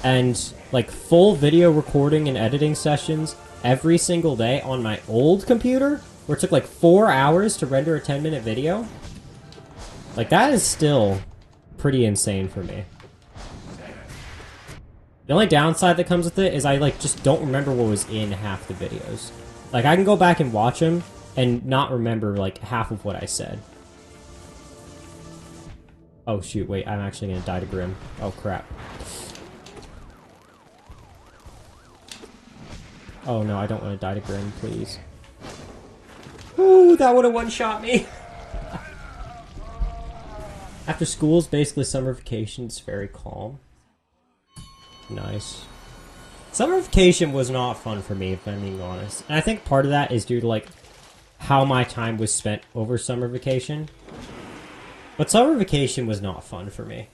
and like full video recording and editing sessions every single day on my old computer, where it took like 4 hours to render a 10-minute video. Like, that is still pretty insane for me. The only downside that comes with it is I, like, just don't remember what was in half the videos. Like, I can go back and watch them and not remember, like, half of what I said. Oh, shoot, wait, I'm actually gonna die to Grim. Oh, crap. Oh, no, I don't want to die to Grim, please. Ooh, that would have one-shot me! After school's basically summer vacation, it's very calm. Nice. Summer vacation was not fun for me, if I'm being honest. And I think part of that is due to, like, how my time was spent over summer vacation. But summer vacation was not fun for me.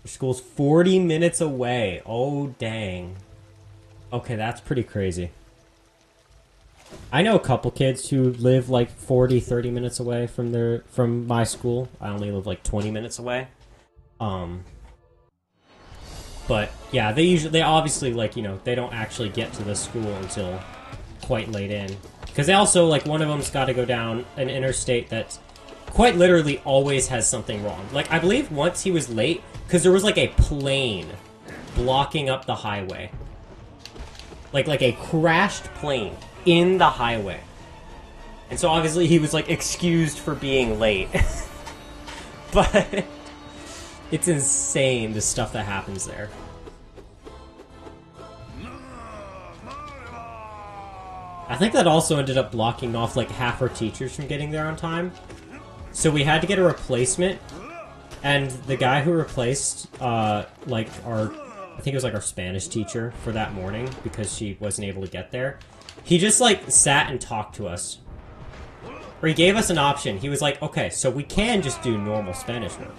School's 40 minutes away. Oh, dang. Okay, that's pretty crazy. I know a couple kids who live like 40, 30 minutes away from my school. I only live like 20 minutes away. But yeah, they obviously, like, you know, they don't actually get to the school until quite late in. Because they also, like, one of them's got to go down an interstate that quite literally always has something wrong. Like, I believe once he was late because there was like a plane blocking up the highway. Like a crashed plane in the highway. And so obviously he was like excused for being late. But it's insane, the stuff that happens there. I think that also ended up blocking off like half our teachers from getting there on time. So we had to get a replacement, and the guy who replaced like I think it was like our Spanish teacher for that morning, because she wasn't able to get there. He just, like, sat and talked to us. Or he gave us an option. He was like, okay, so we can just do normal Spanish work.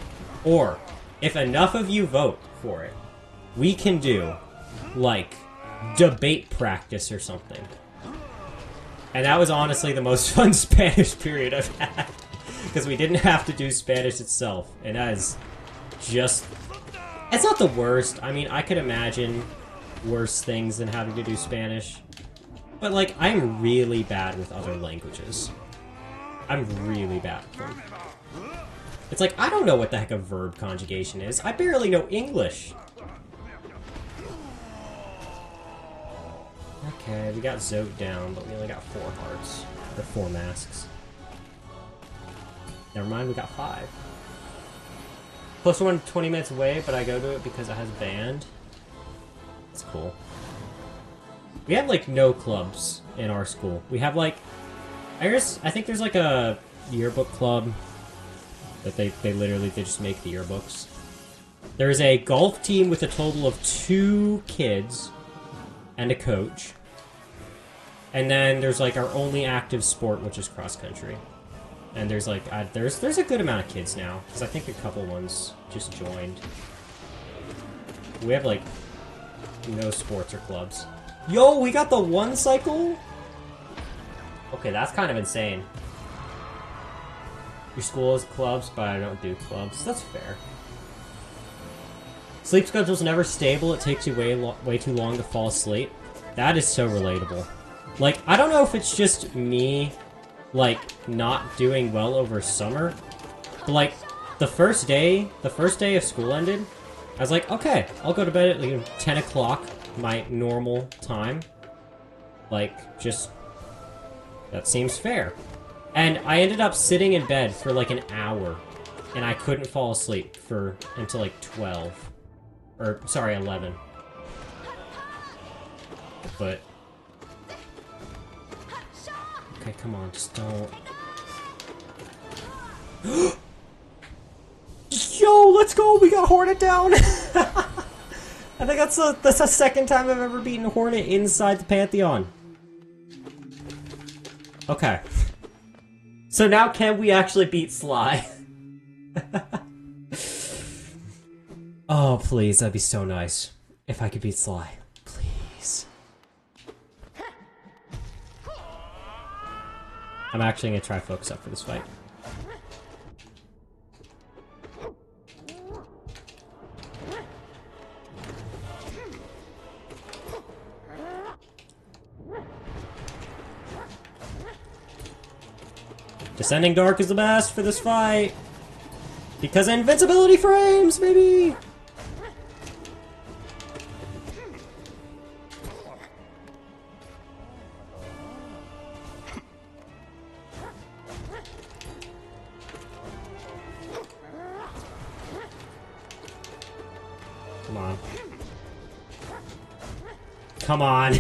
Or, if enough of you vote for it, we can do, like, debate practice or something. And that was honestly the most fun Spanish period I've had. Because we didn't have to do Spanish itself. And that is just... It's not the worst. I mean, I could imagine worse things than having to do Spanish. But, like, I'm really bad with other languages. I'm really bad with them. It's like, I don't know what the heck a verb conjugation is. I barely know English. Okay, we got Zote down, but we only got 4 hearts. Or 4 masks. Never mind, we got 5. Plus one 20 minutes away, but I go to it because it has band. It's cool. We have, like, no clubs in our school. We have, like... I think there's, like, a yearbook club that they just make the yearbooks. There's a golf team with a total of 2 kids and a coach. And then there's, like, our only active sport, which is cross-country. And there's, like, there's a good amount of kids now, because I think a couple ones just joined. We have, like, no sports or clubs. Yo, we got the 1 cycle? Okay, that's kind of insane. Your school has clubs, but I don't do clubs. That's fair. Sleep schedule's never stable. It takes you way too long to fall asleep. That is so relatable. Like, I don't know if it's just me, like, not doing well over summer, but, like, the first day of school ended, I was like, okay, I'll go to bed at, like, 10 o'clock, my normal time. Like, just... that seems fair. And I ended up sitting in bed for like an hour, and I couldn't fall asleep until like 12. Or, sorry, 11. But... Okay, come on, just don't... Yo, let's go! We got Hornet down! I think that's the second time I've ever beaten Hornet inside the Pantheon. Okay. So now can we actually beat Sly? Oh, please, that'd be so nice. If I could beat Sly. Please. I'm actually gonna try to focus up for this fight. Descending Dark is the best for this fight! Because invincibility frames, baby! Come on. Come on!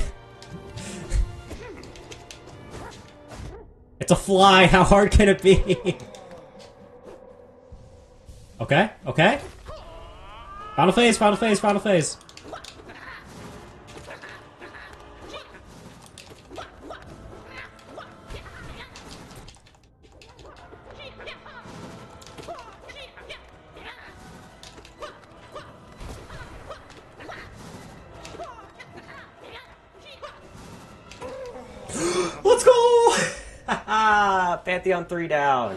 It's a fly, how hard can it be? Okay, okay. Final phase, final phase, final phase. Let's go! Pantheon 3 down.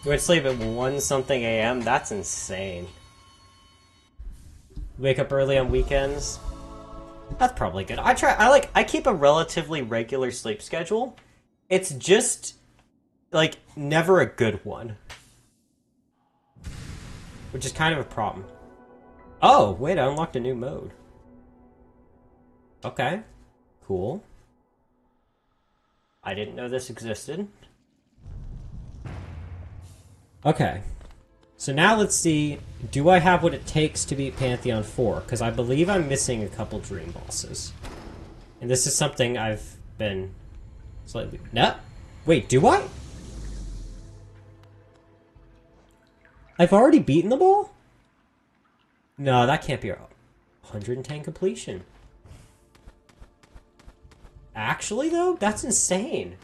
You went to sleep at 1 something a.m.? That's insane. Wake up early on weekends? That's probably good. I keep a relatively regular sleep schedule. It's just, like, never a good one. Which is kind of a problem. Oh, wait, I unlocked a new mode. Okay. Cool. I didn't know this existed. Okay. So now let's see, do I have what it takes to beat Pantheon 4? Because I believe I'm missing a couple dream bosses. And this is something I've been slightly... No? Wait, do I? I've already beaten them all? No, that can't be a 110 completion. Actually, though? That's insane.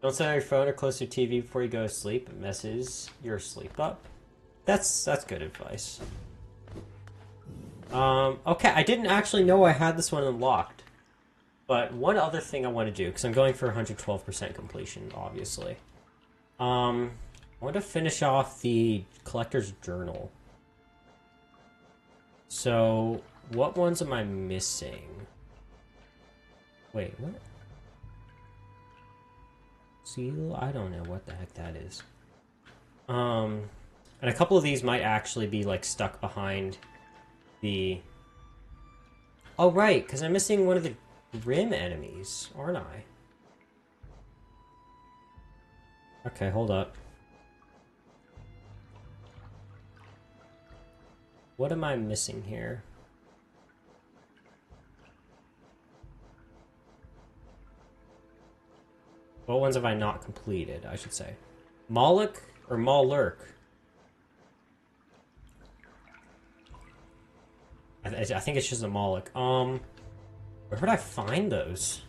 Don't set on your phone or close to your TV before you go to sleep. It messes your sleep up. That's good advice. Okay, I didn't actually know I had this one unlocked. But one other thing I want to do, because I'm going for 112% completion, obviously. I want to finish off the Collector's Journal. So, what ones am I missing? Wait, what? Seal? I don't know what the heck that is. And a couple of these might actually be, like, stuck behind the... Oh, right, because I'm missing one of the Grim enemies, aren't I? Okay, hold up. What am I missing here? What ones have I not completed, I should say? Moloch or Malurk? I think it's just a Moloch. Where would I find those?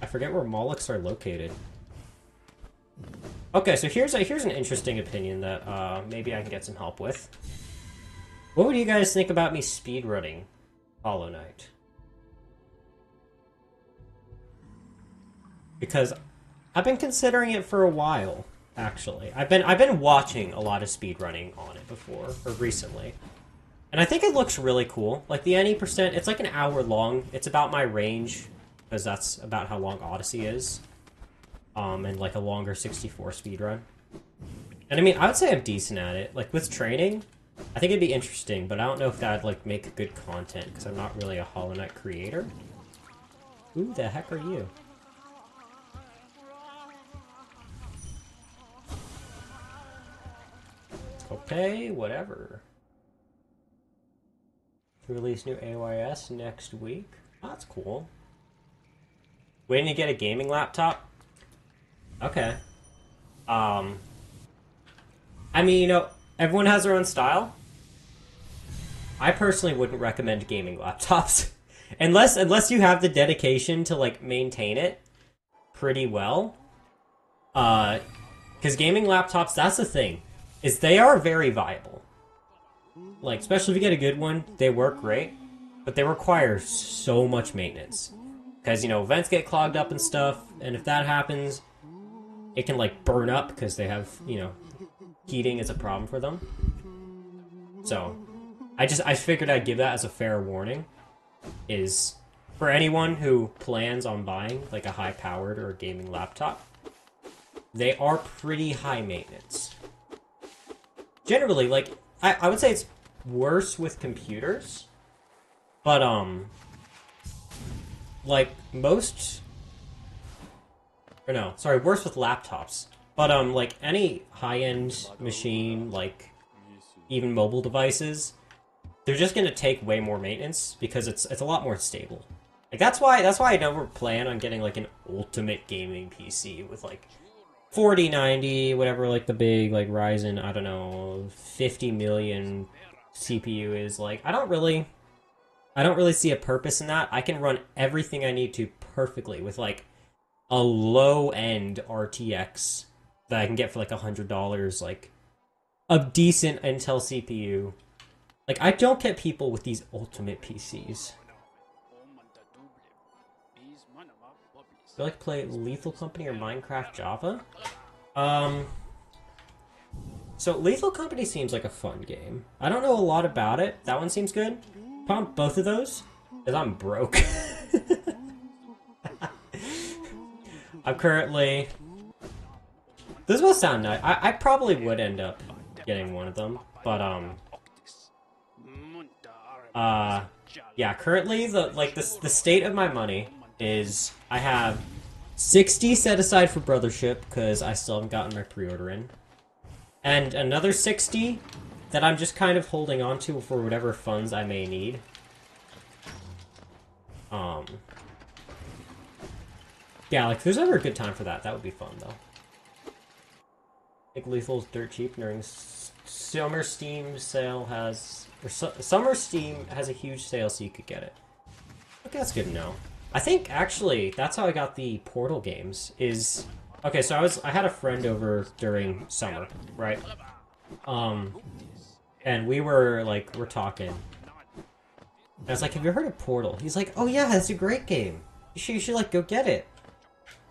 I forget where Molochs are located. Okay, so here's an interesting opinion that maybe I can get some help with. What would you guys think about me speedrunning Hollow Knight? Because I've been considering it for a while, actually. I've been watching a lot of speedrunning on it before, or recently. And I think it looks really cool. Like, the 90%, it's like an hour long. It's about my range, because that's about how long Odyssey is. And like a longer 64 speedrun. And I mean, I would say I'm decent at it. Like, with training, I think it'd be interesting, but I don't know if that'd like make good content because I'm not really a Hollow Knight creator. Who the heck are you? Okay, whatever. Release new AYS next week. Oh, that's cool. Waiting to get a gaming laptop? Okay. I mean, you know, everyone has their own style. I personally wouldn't recommend gaming laptops. unless you have the dedication to, like, maintain it pretty well. Because gaming laptops, that's the thing. Is they are very viable. Like, especially if you get a good one, they work great. But they require so much maintenance. Because, you know, vents get clogged up and stuff. And if that happens, it can, like, burn up because they have, you know, heating is a problem for them. So, I figured I'd give that as a fair warning. Is for anyone who plans on buying, like, a high-powered or a gaming laptop, they are pretty high maintenance. Generally, like, I would say it's worse with computers. But, like, most... Or no, sorry, worse with laptops. But, like, any high-end machine, like, even mobile devices, they're just gonna take way more maintenance because it's a lot more stable. Like, that's why I never plan on getting, like, an ultimate gaming PC with, like, 4090, whatever, like, the big, like, Ryzen, I don't know, 50 million CPU is. Like, I don't really see a purpose in that. I can run everything I need to perfectly with, like, a low-end RTX that I can get for, like, $100, like, a decent Intel CPU. Like, I don't get people with these ultimate PCs. Do you like to play Lethal Company or Minecraft Java? So Lethal Company seems like a fun game. I don't know a lot about it. That one seems good. Pump both of those, because I'm broke. I'm currently... This will sound nice. I probably would end up getting one of them, but, yeah, currently, the state of my money is I have 60 set aside for Brothership, because I still haven't gotten my pre-order in. And another 60 that I'm just kind of holding on to for whatever funds I may need. Yeah, like, if there's ever a good time for that, that would be fun, though. I think Lethal's dirt cheap during Summer Steam sale has... Or Summer Steam has a huge sale, so you could get it. Okay, that's good to know. I think, actually, that's how I got the Portal games, is... Okay, so I had a friend over during summer, right? And we're talking. And I was like, have you heard of Portal? He's like, oh yeah, it's a great game. You should like, go get it.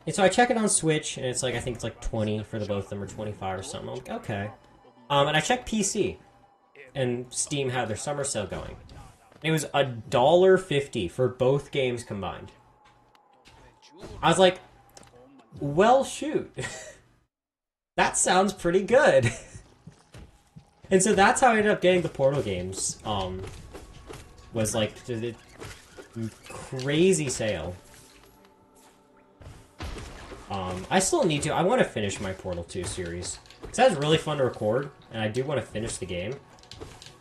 And so I check it on Switch, and it's like, I think it's like 20 for the both of them, or 25 or something. I'm like, okay. And I checked PC, and Steam had their summer sale going. And it was $1.50 for both games combined. I was like, well, shoot. That sounds pretty good. And so that's how I ended up getting the Portal games. Was like the crazy sale. I still need to. I want to finish my Portal 2 series. Because that was really fun to record, and I do want to finish the game.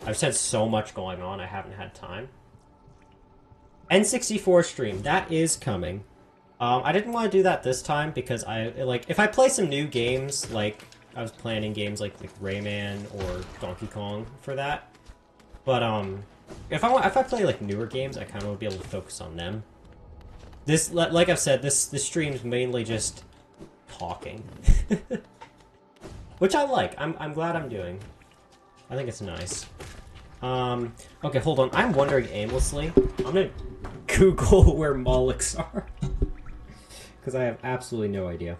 I've just had so much going on, I haven't had time. N64 stream, that is coming. I didn't want to do that this time because if I play some new games, like I was planning games like Rayman or Donkey Kong for that. But if I play like newer games, I kind of would be able to focus on them. This, like I've said, this stream's mainly just talking, which I like. I'm glad I'm doing. I think it's nice. Okay, hold on. I'm wandering aimlessly. I'm gonna Google where Molochs are. Because I have absolutely no idea.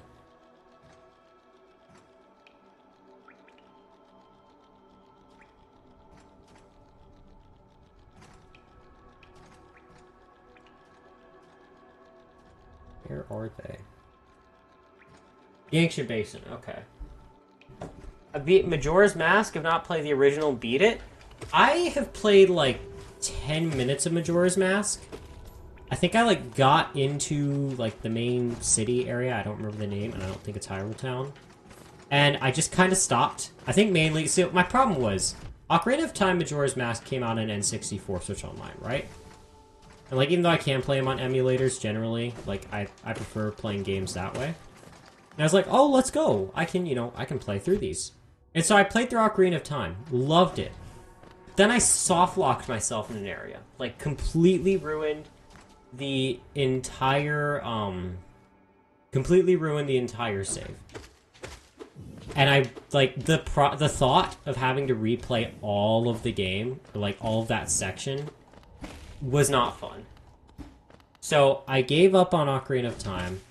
Where are they? The Ancient Basin, okay. I beat Majora's Mask, have not played the original, beat it. I have played like 10 minutes of Majora's Mask. I think I like got into like the main city area. I don't remember the name, and I don't think it's Hyrule Town. And I just kind of stopped. I think mainly... So my problem was, Ocarina of Time Majora's Mask came out on N64 Switch Online, right? And like, even though I can play them on emulators generally, like, I prefer playing games that way. And I was like, oh, let's go. I can, I can play through these. And so I played through Ocarina of Time. Loved it. Then I soft-locked myself in an area. Like, completely ruined the entire, save. And I, like, the thought of having to replay all of the game, like, all of that section, was not fun. So, I gave up on Ocarina of Time,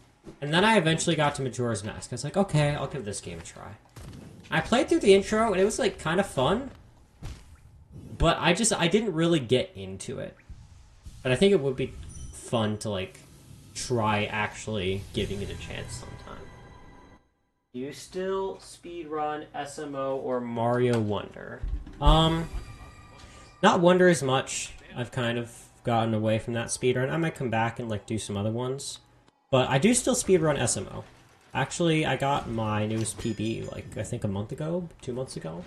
and then I eventually got to Majora's Mask. I was like, okay, I'll give this game a try. I played through the intro, and it was, like, kind of fun, but I didn't really get into it. But I think it would be fun to, like, try actually giving it a chance sometime. Do you still speedrun SMO or Mario Wonder? Not Wonder as much. I've kind of gotten away from that speedrun. I might come back and like do some other ones. But I do still speedrun SMO. Actually, I got my newest PB like I think a month ago, 2 months ago.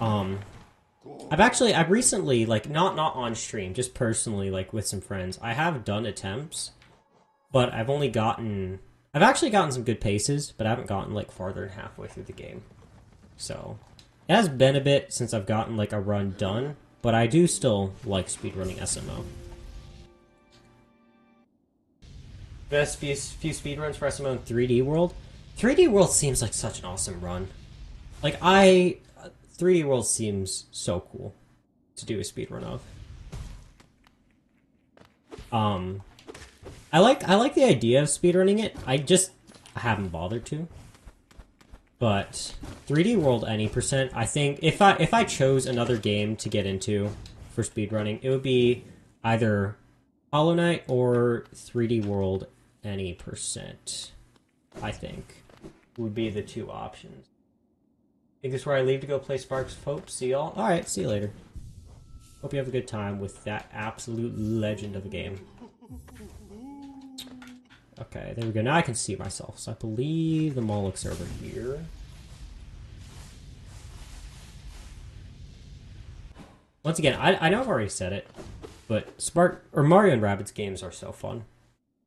I've recently, like not on stream, just personally, like with some friends, I have done attempts, but I've actually gotten some good paces, but I haven't gotten, like, farther than halfway through the game. So, it has been a bit since I've gotten, like, a run done, but I do still like speedrunning SMO. Best few speedruns for SMO in 3D World? 3D World seems like such an awesome run. Like, 3D World seems so cool to do a speedrun of. I like the idea of speedrunning it. I haven't bothered to. But 3D World any percent, I think if I chose another game to get into for speedrunning, it would be either Hollow Knight or 3D World any percent. I think would be the two options. I think this is where I leave to go play Sparks of Hope. See y'all. Alright, see you later. Hope you have a good time with that absolute legend of a game. Okay, there we go. Now I can see myself. So I believe the Molochs are over here. Once again, I know I've already said it, but Mario and Rabbids games are so fun.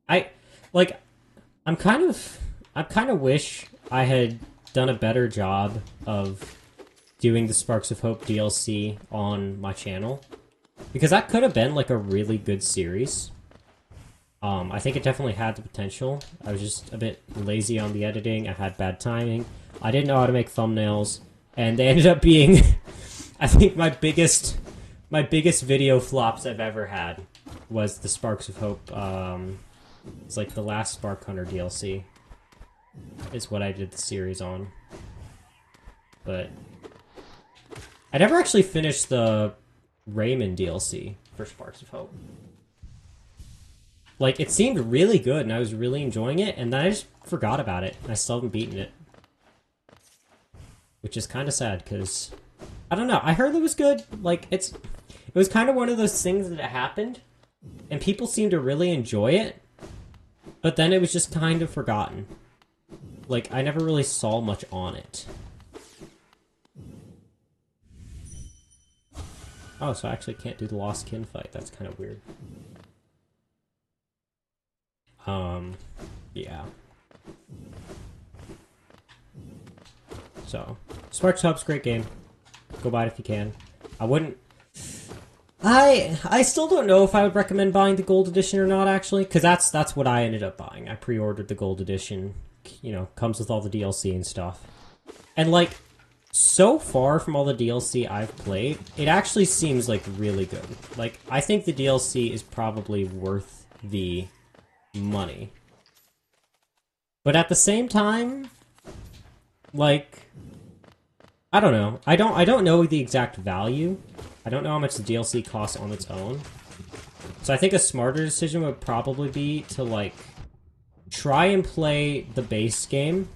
I kind of wish I had done a better job of doing the Sparks of Hope DLC on my channel, because that could have been like a really good series. I think it definitely had the potential. I was just a bit lazy on the editing. I had bad timing. I didn't know how to make thumbnails, and they ended up being, I think, my biggest video flops I've ever had was the Sparks of Hope. It's like the last Spark Hunter DLC is what I did the series on. But I never actually finished the Rayman DLC for Sparks of Hope. Like, it seemed really good, and I was really enjoying it, and then I just forgot about it, and I still haven't beaten it. Which is kind of sad, because, I don't know, I heard it was good. Like, it was kind of one of those things that happened, and people seemed to really enjoy it, but then it was just kind of forgotten. Like, I never really saw much on it. Oh, so I actually can't do the Lost Kin fight. That's kind of weird. Yeah. So, Sparks Hub's great game. Go buy it if you can. I wouldn't... I still don't know if I would recommend buying the Gold Edition or not, actually, because that's what I ended up buying. I pre-ordered the Gold Edition. You know, comes with all the DLC and stuff. And, like, so far from all the DLC I've played, it actually seems, like, really good. Like, I think the DLC is probably worth the money. But at the same time, like, I don't know. I don't know the exact value. I don't know how much the DLC costs on its own. So I think a smarter decision would probably be to, like, try and play the base game,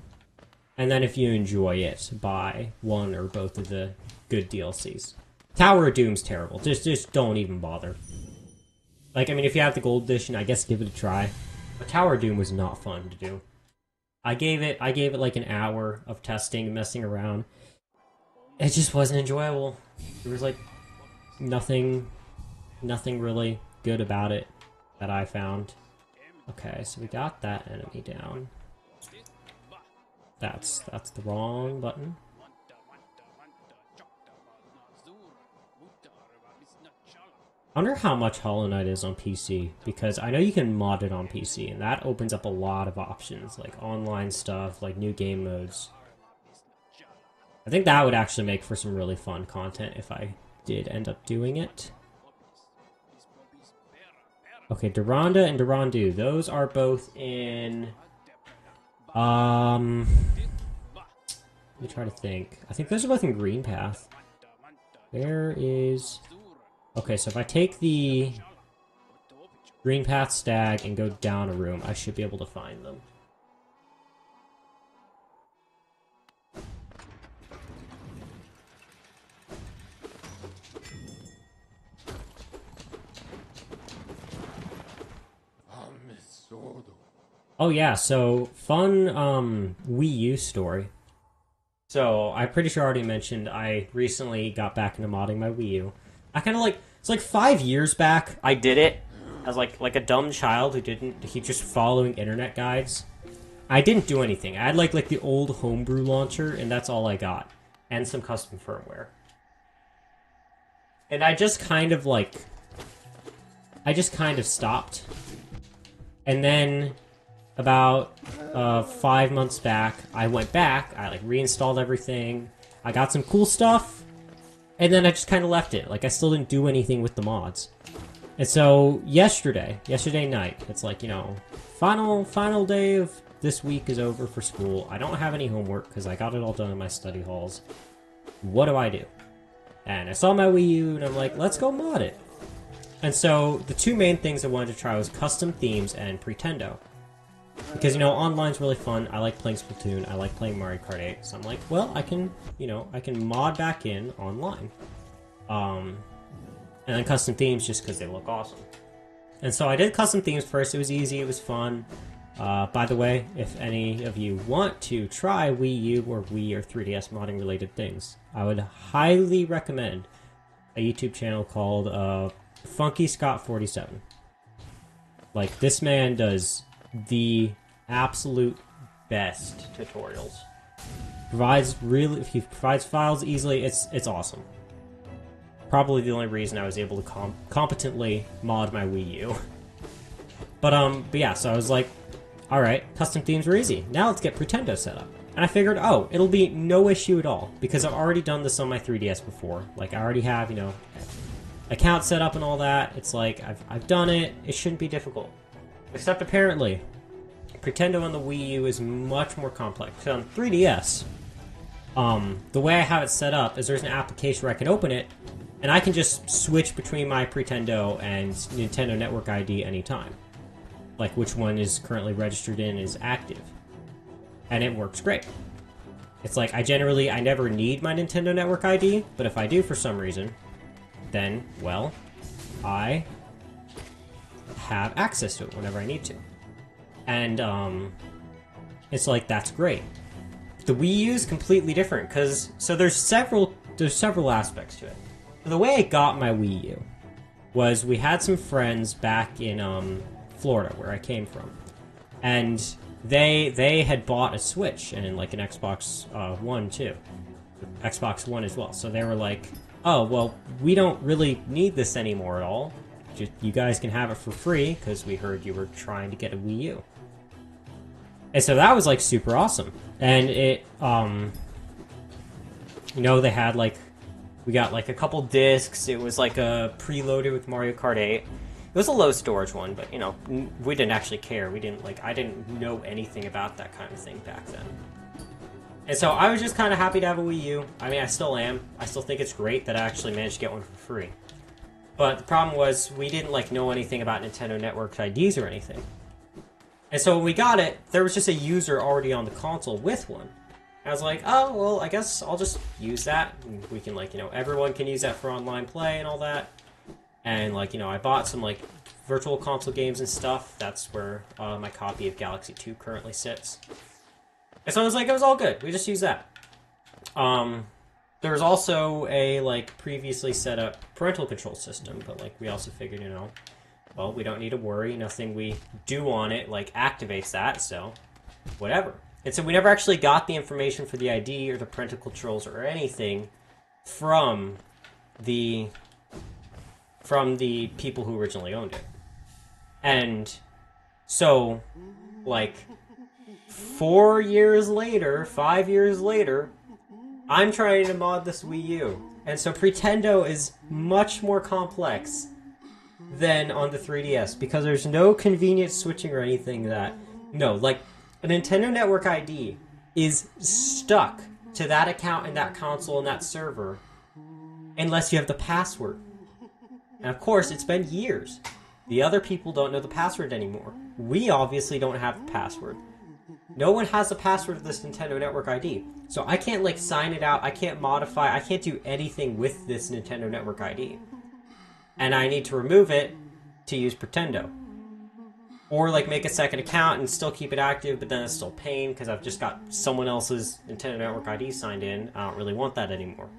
and then if you enjoy it, buy one or both of the good DLCs. Tower of Doom's terrible. Just don't even bother. Like, I mean, if you have the gold edition, I guess give it a try. But Tower of Doom was not fun to do. I gave it like an hour of testing and messing around. It just wasn't enjoyable. There was like nothing really good about it that I found. Okay, so we got that enemy down. That's the wrong button. I wonder how much Hollow Knight is on PC, because I know you can mod it on PC, and that opens up a lot of options, like online stuff, like new game modes. I think that would actually make for some really fun content if I did end up doing it. Okay, Duranda and Durandu, those are both in... Let me try to think. I think those are both in Green Path. Where is... Okay, so if I take the Green Path Stag and go down a room, I should be able to find them. Oh yeah, so fun Wii U story. So I'm pretty sure I already mentioned I recently got back into modding my Wii U. I kind of like, it's like 5 years back, I did it as like a dumb child who didn't, he just following internet guides. I didn't do anything. I had like the old homebrew launcher, and that's all I got. And some custom firmware. And I just kind of stopped. And then about 5 months back, I went back, I like reinstalled everything, I got some cool stuff, and then I just kind of left it. Like, I still didn't do anything with the mods. And so, yesterday night, it's like, you know, final day of this week is over for school. I don't have any homework, because I got it all done in my study halls. What do I do? And I saw my Wii U, and I'm like, let's go mod it. And so, the two main things I wanted to try was custom themes and Pretendo. Because, you know, online's really fun. I like playing Splatoon. I like playing Mario Kart 8. So I'm like, well, I can mod back in online. And then custom themes just because they look awesome. And so I did custom themes first. It was easy. It was fun. By the way, if any of you want to try Wii U or Wii or 3DS modding related things, I would highly recommend a YouTube channel called Funky Scott 47. Like, this man does the absolute best tutorials. He provides files easily. It's awesome. Probably the only reason I was able to competently mod my Wii U. But yeah, so I was like, alright, custom themes were easy. Now let's get Pretendo set up. And I figured, oh, it'll be no issue at all, because I've already done this on my 3DS before. Like, I already have, you know, account set up and all that. It's like, I've done it. It shouldn't be difficult. Except apparently, Pretendo on the Wii U is much more complex. So on 3DS, the way I have it set up is there's an application where I can open it, and I can just switch between my Pretendo and Nintendo Network ID anytime. Like, which one is currently registered in is active. And it works great. It's like, I never need my Nintendo Network ID, but if I do for some reason, then, well, I have access to it whenever I need to. And, it's like, that's great. The Wii U is completely different, because, so there's several aspects to it. The way I got my Wii U was we had some friends back in, Florida, where I came from. And they had bought a Switch, and like an Xbox One, too. Xbox One as well. So they were like, oh, well, we don't really need this anymore at all. Just, you guys can have it for free, because we heard you were trying to get a Wii U. And so that was, like, super awesome. And it, you know, they had, like, we got, like, a couple discs. It was, like, a preloaded with Mario Kart 8. It was a low storage one, but, you know, we didn't actually care. We didn't, like, I didn't know anything about that kind of thing back then. And so I was just kind of happy to have a Wii U. I mean, I still am. I still think it's great that I actually managed to get one for free. But the problem was, we didn't, like, know anything about Nintendo Network IDs or anything. And so when we got it, there was just a user already on the console with one. I was like, oh, well, I guess I'll just use that. And we can, like, you know, everyone can use that for online play and all that. And, like, you know, I bought some, like, virtual console games and stuff. That's where my copy of Galaxy 2 currently sits. And so I was like, it was all good. We just use that. There was also a, like, previously set up parental control system, but, like, we also figured, you know, well, we don't need to worry. Nothing we do on it, like, activates that, so whatever. And so we never actually got the information for the ID or the parental controls or anything from the people who originally owned it. And so, like, 4 years later, 5 years later, I'm trying to mod this Wii U. And so Pretendo is much more complex than on the 3DS, because there's no convenient switching or anything that... No, like, a Nintendo Network ID is stuck to that account and that console and that server unless you have the password. And of course, it's been years. The other people don't know the password anymore. We obviously don't have the password. No one has the password of this Nintendo Network ID. So I can't, like, sign it out. I can't modify. I can't do anything with this Nintendo Network ID. And I need to remove it to use Pretendo. Or, like, make a second account and still keep it active, but then it's still pain because I've just got someone else's Nintendo Network ID signed in. I don't really want that anymore.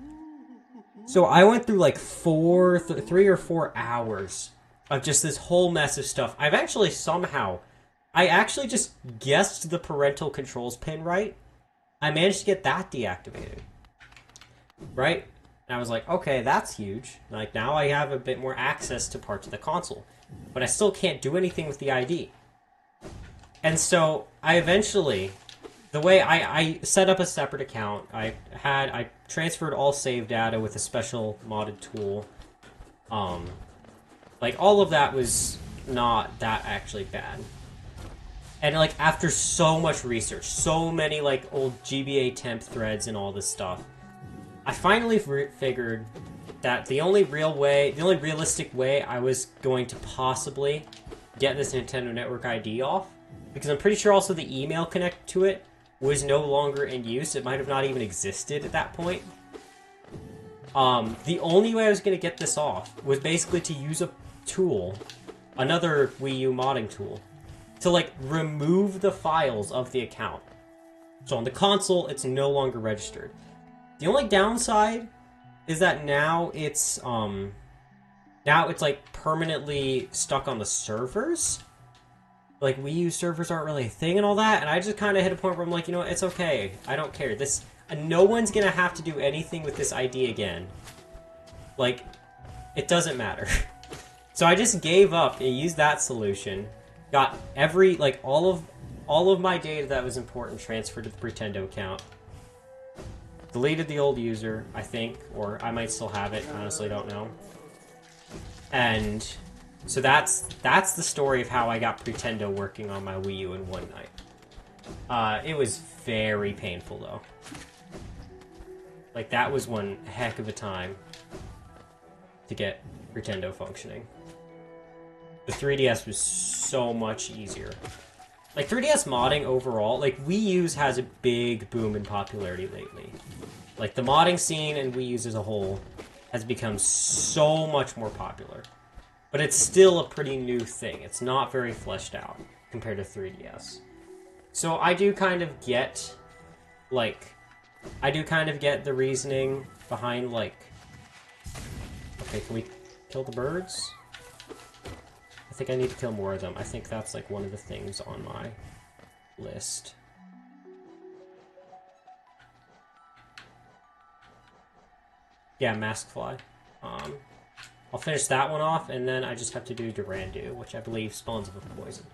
So I went through, like, 3 or 4 hours of just this whole mess of stuff. I've actually somehow... I actually just guessed the parental controls pin right. I managed to get that deactivated. Right? And I was like, okay, that's huge. Like, now I have a bit more access to parts of the console. But I still can't do anything with the ID. And so, I eventually... The way I set up a separate account, I transferred all save data with a special modded tool. Like, all of that was not that actually bad. And, like, after so much research, so many, like, old GBA temp threads and all this stuff, I finally figured that the only realistic way I was going to possibly get this Nintendo Network ID off, because I'm pretty sure also the email connected to it was no longer in use. It might have not even existed at that point. The only way I was going to get this off was basically to use a tool, another Wii U modding tool, to, like, remove the files of the account. So on the console, it's no longer registered. The only downside is that now it's like permanently stuck on the servers. Like, Wii U servers aren't really a thing and all that, and I just kind of hit a point where I'm like, you know what, it's okay. I don't care. No one's gonna have to do anything with this ID again. Like, it doesn't matter. So I just gave up and used that solution. Got all of my data that was important transferred to the Pretendo account. Deleted the old user, I think, or I might still have it. Honestly, don't know. And so that's the story of how I got Pretendo working on my Wii U in one night. It was very painful though. Like, that was one heck of a time to get Pretendo functioning. The 3DS was so much easier. Like, 3DS modding overall, like, Wii U's has a big boom in popularity lately. Like, the modding scene and Wii U's as a whole has become so much more popular. But it's still a pretty new thing. It's not very fleshed out compared to 3DS. So I do kind of get, the reasoning behind, like... Okay, can we kill the birds? I think I need to kill more of them. I think that's, like, one of the things on my list. Yeah, Mask Fly. I'll finish that one off, and then I just have to do Durandu, which I believe spawns with poison.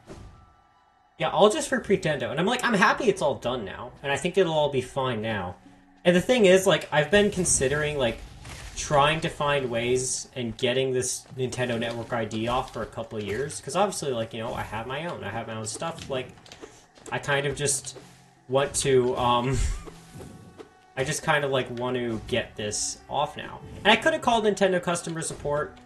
Yeah, all just for Pretendo. And I'm happy it's all done now. And I think it'll all be fine now. And the thing is, like, I've been considering, like, trying to find ways and getting this Nintendo Network ID off for a couple of years. Because obviously, like, you know, I have my own. I have my own stuff. Like, I kind of just want to, I just kind of, like, want to get this off now. And I could have called Nintendo customer support.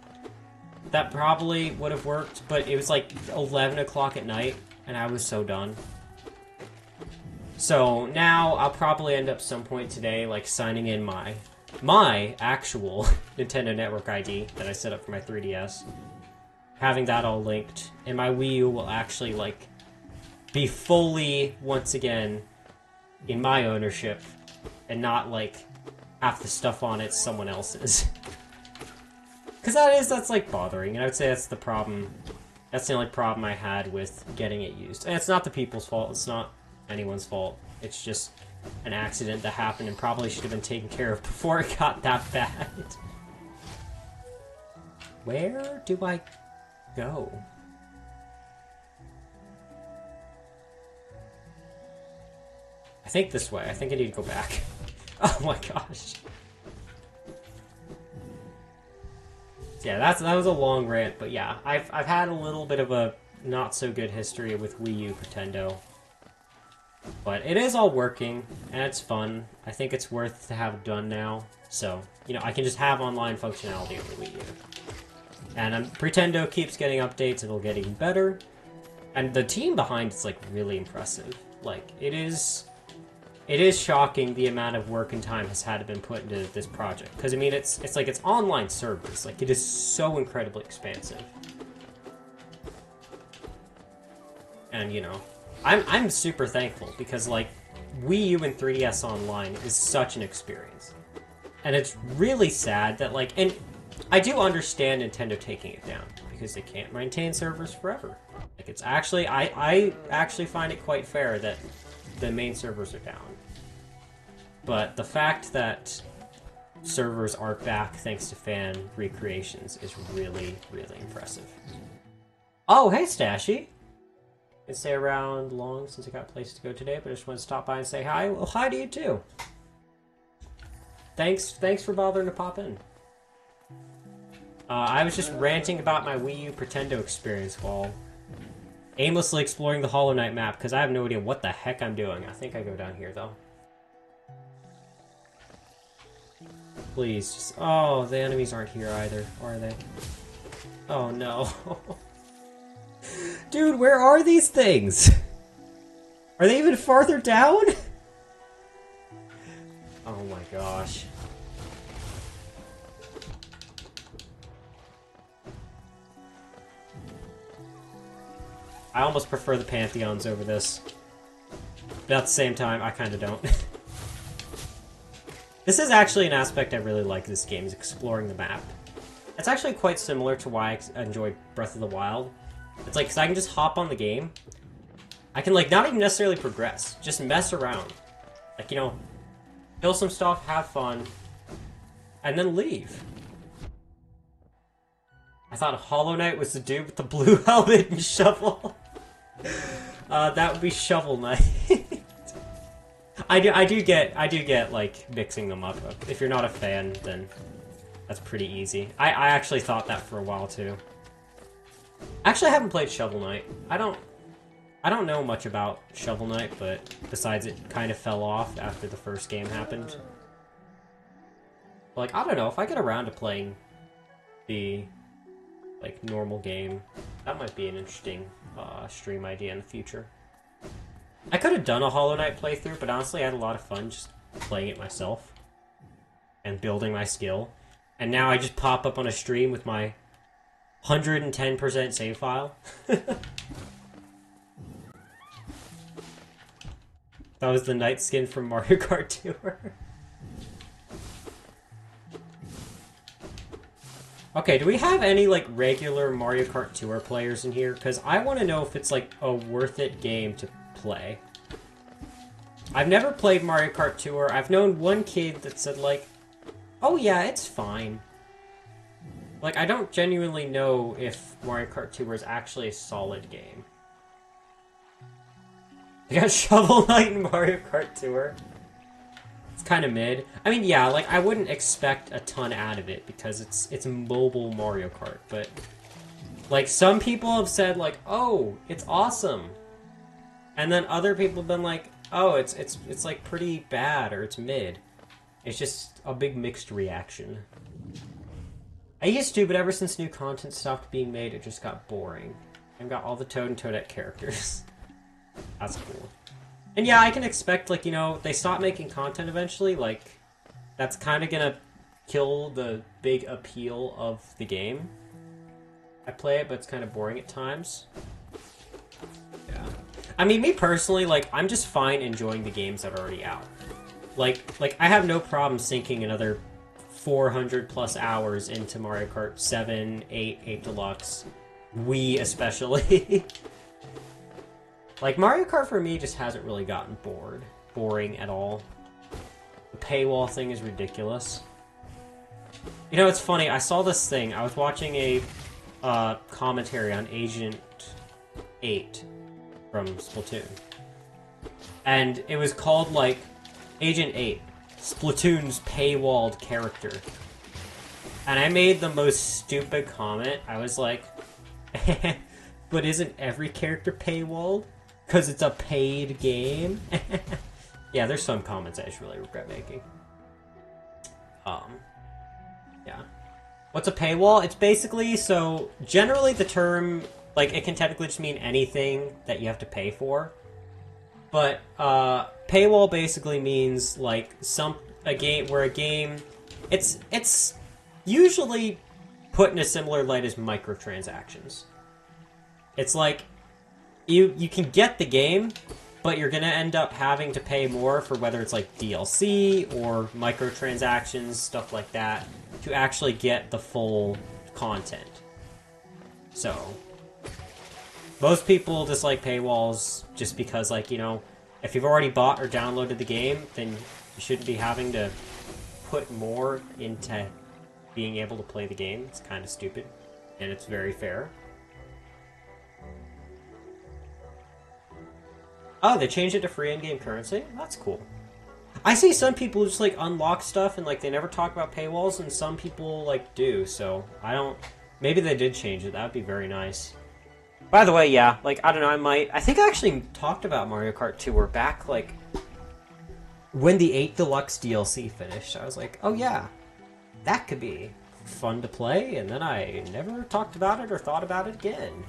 That probably would have worked. But it was, like, 11 o'clock at night. And I was so done. So now I'll probably end up some point today, like, signing in my actual Nintendo Network ID that I set up for my 3DS. Having that all linked, and my Wii U will actually, like, be fully, once again, in my ownership, and not, like, half the stuff on it someone else's. Because that's, like, bothering, and I would say that's the problem. That's the only problem I had with getting it used. And it's not the people's fault, it's not anyone's fault. It's just an accident that happened and probably should have been taken care of before it got that bad. Where do I go? I think this way. I think I need to go back. Oh my gosh. Yeah, that was a long rant, but yeah, I've had a little bit of a not so good history with Wii U Pretendo. But it is all working, and it's fun. I think it's worth to have done now. So, you know, I can just have online functionality over Wii U. And Pretendo keeps getting updates, it'll get even better. And the team behind it's, like, really impressive. Like, it is shocking the amount of work and time has had to been put into this project. Because, I mean, it's online servers. Like, it is so incredibly expansive. And, you know, I'm super thankful because, like, Wii U and 3DS Online is such an experience. And it's really sad that, like, and I do understand Nintendo taking it down because they can't maintain servers forever. Like, it's actually, I actually find it quite fair that the main servers are down. But the fact that servers are back thanks to fan recreations is really, really impressive. Oh, hey, Stashy! Been stay around long since I got a place to go today, but I just want to stop by and say hi. Well, hi to you too. Thanks for bothering to pop in. I was just ranting about my Wii U Pretendo experience while aimlessly exploring the Hollow Knight map, because I have no idea what the heck I'm doing. I think I go down here, though. Please, just... Oh, the enemies aren't here either, are they? Oh, no. Dude, where are these things? Are they even farther down? Oh my gosh. I almost prefer the Pantheons over this. But at the same time, I kind of don't. This is actually an aspect I really like this game, is exploring the map. It's actually quite similar to why I enjoy Breath of the Wild. It's like, because I can just hop on the game. I can, like, not even necessarily progress. Just mess around. Like, you know, kill some stuff, have fun, and then leave. I thought Hollow Knight was the dude with the blue helmet and shovel. That would be Shovel Knight. I do get, like, mixing them up. If you're not a fan, then that's pretty easy. I actually thought that for a while, too. Actually, I haven't played Shovel Knight. I don't know much about Shovel Knight, but besides it kind of fell off after the first game happened. Like, I don't know, if I get around to playing the, like, normal game, that might be an interesting stream idea in the future. I could have done a Hollow Knight playthrough, but honestly I had a lot of fun just playing it myself and building my skill. And now I just pop up on a stream with my 110% save file. That was the Knight skin from Mario Kart Tour. Okay, do we have any, like, regular Mario Kart Tour players in here? Because I want to know if it's, like, a worth it game to play. I've never played Mario Kart Tour. I've known one kid that said, like, oh yeah, it's fine. Like, I don't genuinely know if Mario Kart Tour is actually a solid game. They got Shovel Knight and Mario Kart Tour. It's kind of mid. I mean, yeah, like, I wouldn't expect a ton out of it because it's mobile Mario Kart, but like, some people have said, like, oh, it's awesome. And then other people have been like, oh, it's like pretty bad or it's mid. It's just a big mixed reaction. I used to, but ever since new content stopped being made, it just got boring. I've got all the Toad and Toadette characters. That's cool. And yeah, I can expect, like, you know, they stop making content eventually, like, that's kind of gonna kill the big appeal of the game. I play it, but it's kind of boring at times. Yeah. I mean, me personally, like, I'm just fine enjoying the games that are already out. Like I have no problem sinking another 400 plus hours into Mario Kart 7, 8, 8 Deluxe, Wii especially. Like, Mario Kart for me just hasn't really gotten boring at all. The paywall thing is ridiculous. You know, it's funny, I saw this thing, I was watching a commentary on Agent 8 from Splatoon. And it was called, like, Agent 8, Splatoon's paywalled character. And I made the most stupid comment. I was like, but isn't every character paywalled? Because it's a paid game? Yeah, there's some comments I just really regret making. Yeah. What's a paywall? It's basically, so, generally the term, like, it can technically just mean anything that you have to pay for. But, paywall basically means, like, a game, it's usually put in a similar light as microtransactions. It's like, you can get the game, but you're gonna end up having to pay more for whether it's like DLC or microtransactions, stuff like that, to actually get the full content. So, most people dislike paywalls just because, like, you know, if you've already bought or downloaded the game, then you shouldn't be having to put more into being able to play the game. It's kind of stupid, and it's very fair. Oh, they changed it to free in-game currency? That's cool. I see some people just, like, unlock stuff and, like, they never talk about paywalls, and some people, like, do, so I don't... Maybe they did change it. That would be very nice. By the way, yeah, like, I don't know, I think I actually talked about Mario Kart 2. We're back, like, when the 8 Deluxe DLC finished. I was like, oh yeah, that could be fun to play, and then I never talked about it or thought about it again.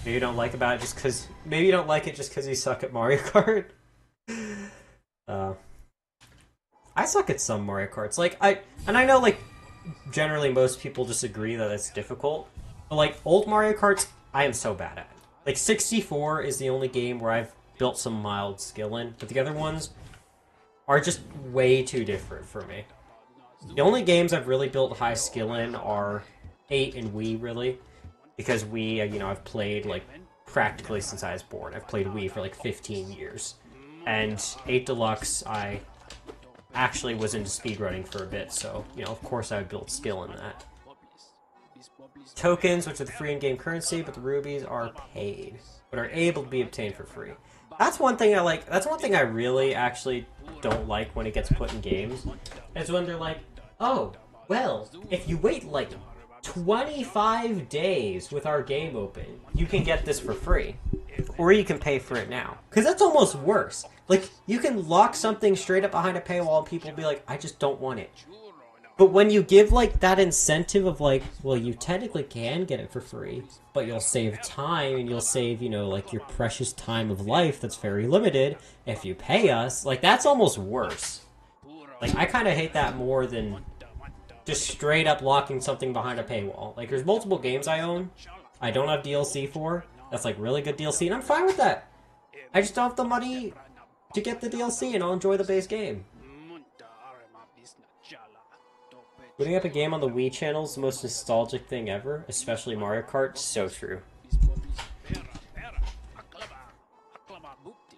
Maybe you don't like about it just because... Maybe you don't like it just because you suck at Mario Kart. I suck at some Mario Karts. Like, and I know, like, generally most people just agree that it's difficult. But, like, old Mario Karts, I am so bad at. Like, 64 is the only game where I've built some mild skill in. But the other ones are just way too different for me. The only games I've really built high skill in are 8 and Wii, really. Because Wii, you know, I've played, like, practically since I was born. I've played Wii for, like, 15 years. And 8 Deluxe, I actually was into speedrunning for a bit, so, you know, of course I would build skill in that. Tokens, which are the free in-game currency, but the rubies are paid, but are able to be obtained for free. That's one thing I like. That's one thing I really actually don't like when it gets put in games. Is when they're like, oh, well, if you wait, like, 25 days with our game open, you can get this for free. Or you can pay for it now. Because that's almost worse. Like, you can lock something straight up behind a paywall and people will be like, I just don't want it. But when you give, like, that incentive of, like, well, you technically can get it for free, but you'll save time and you'll save, you know, like, your precious time of life that's very limited if you pay us, like, that's almost worse. Like, I kind of hate that more than just straight up locking something behind a paywall. Like, there's multiple games I own, I don't have DLC for, that's, like, really good DLC, and I'm fine with that. I just don't have the money to get the DLC, and I'll enjoy the base game. Putting up a game on the Wii channel is the most nostalgic thing ever, especially Mario Kart. So true.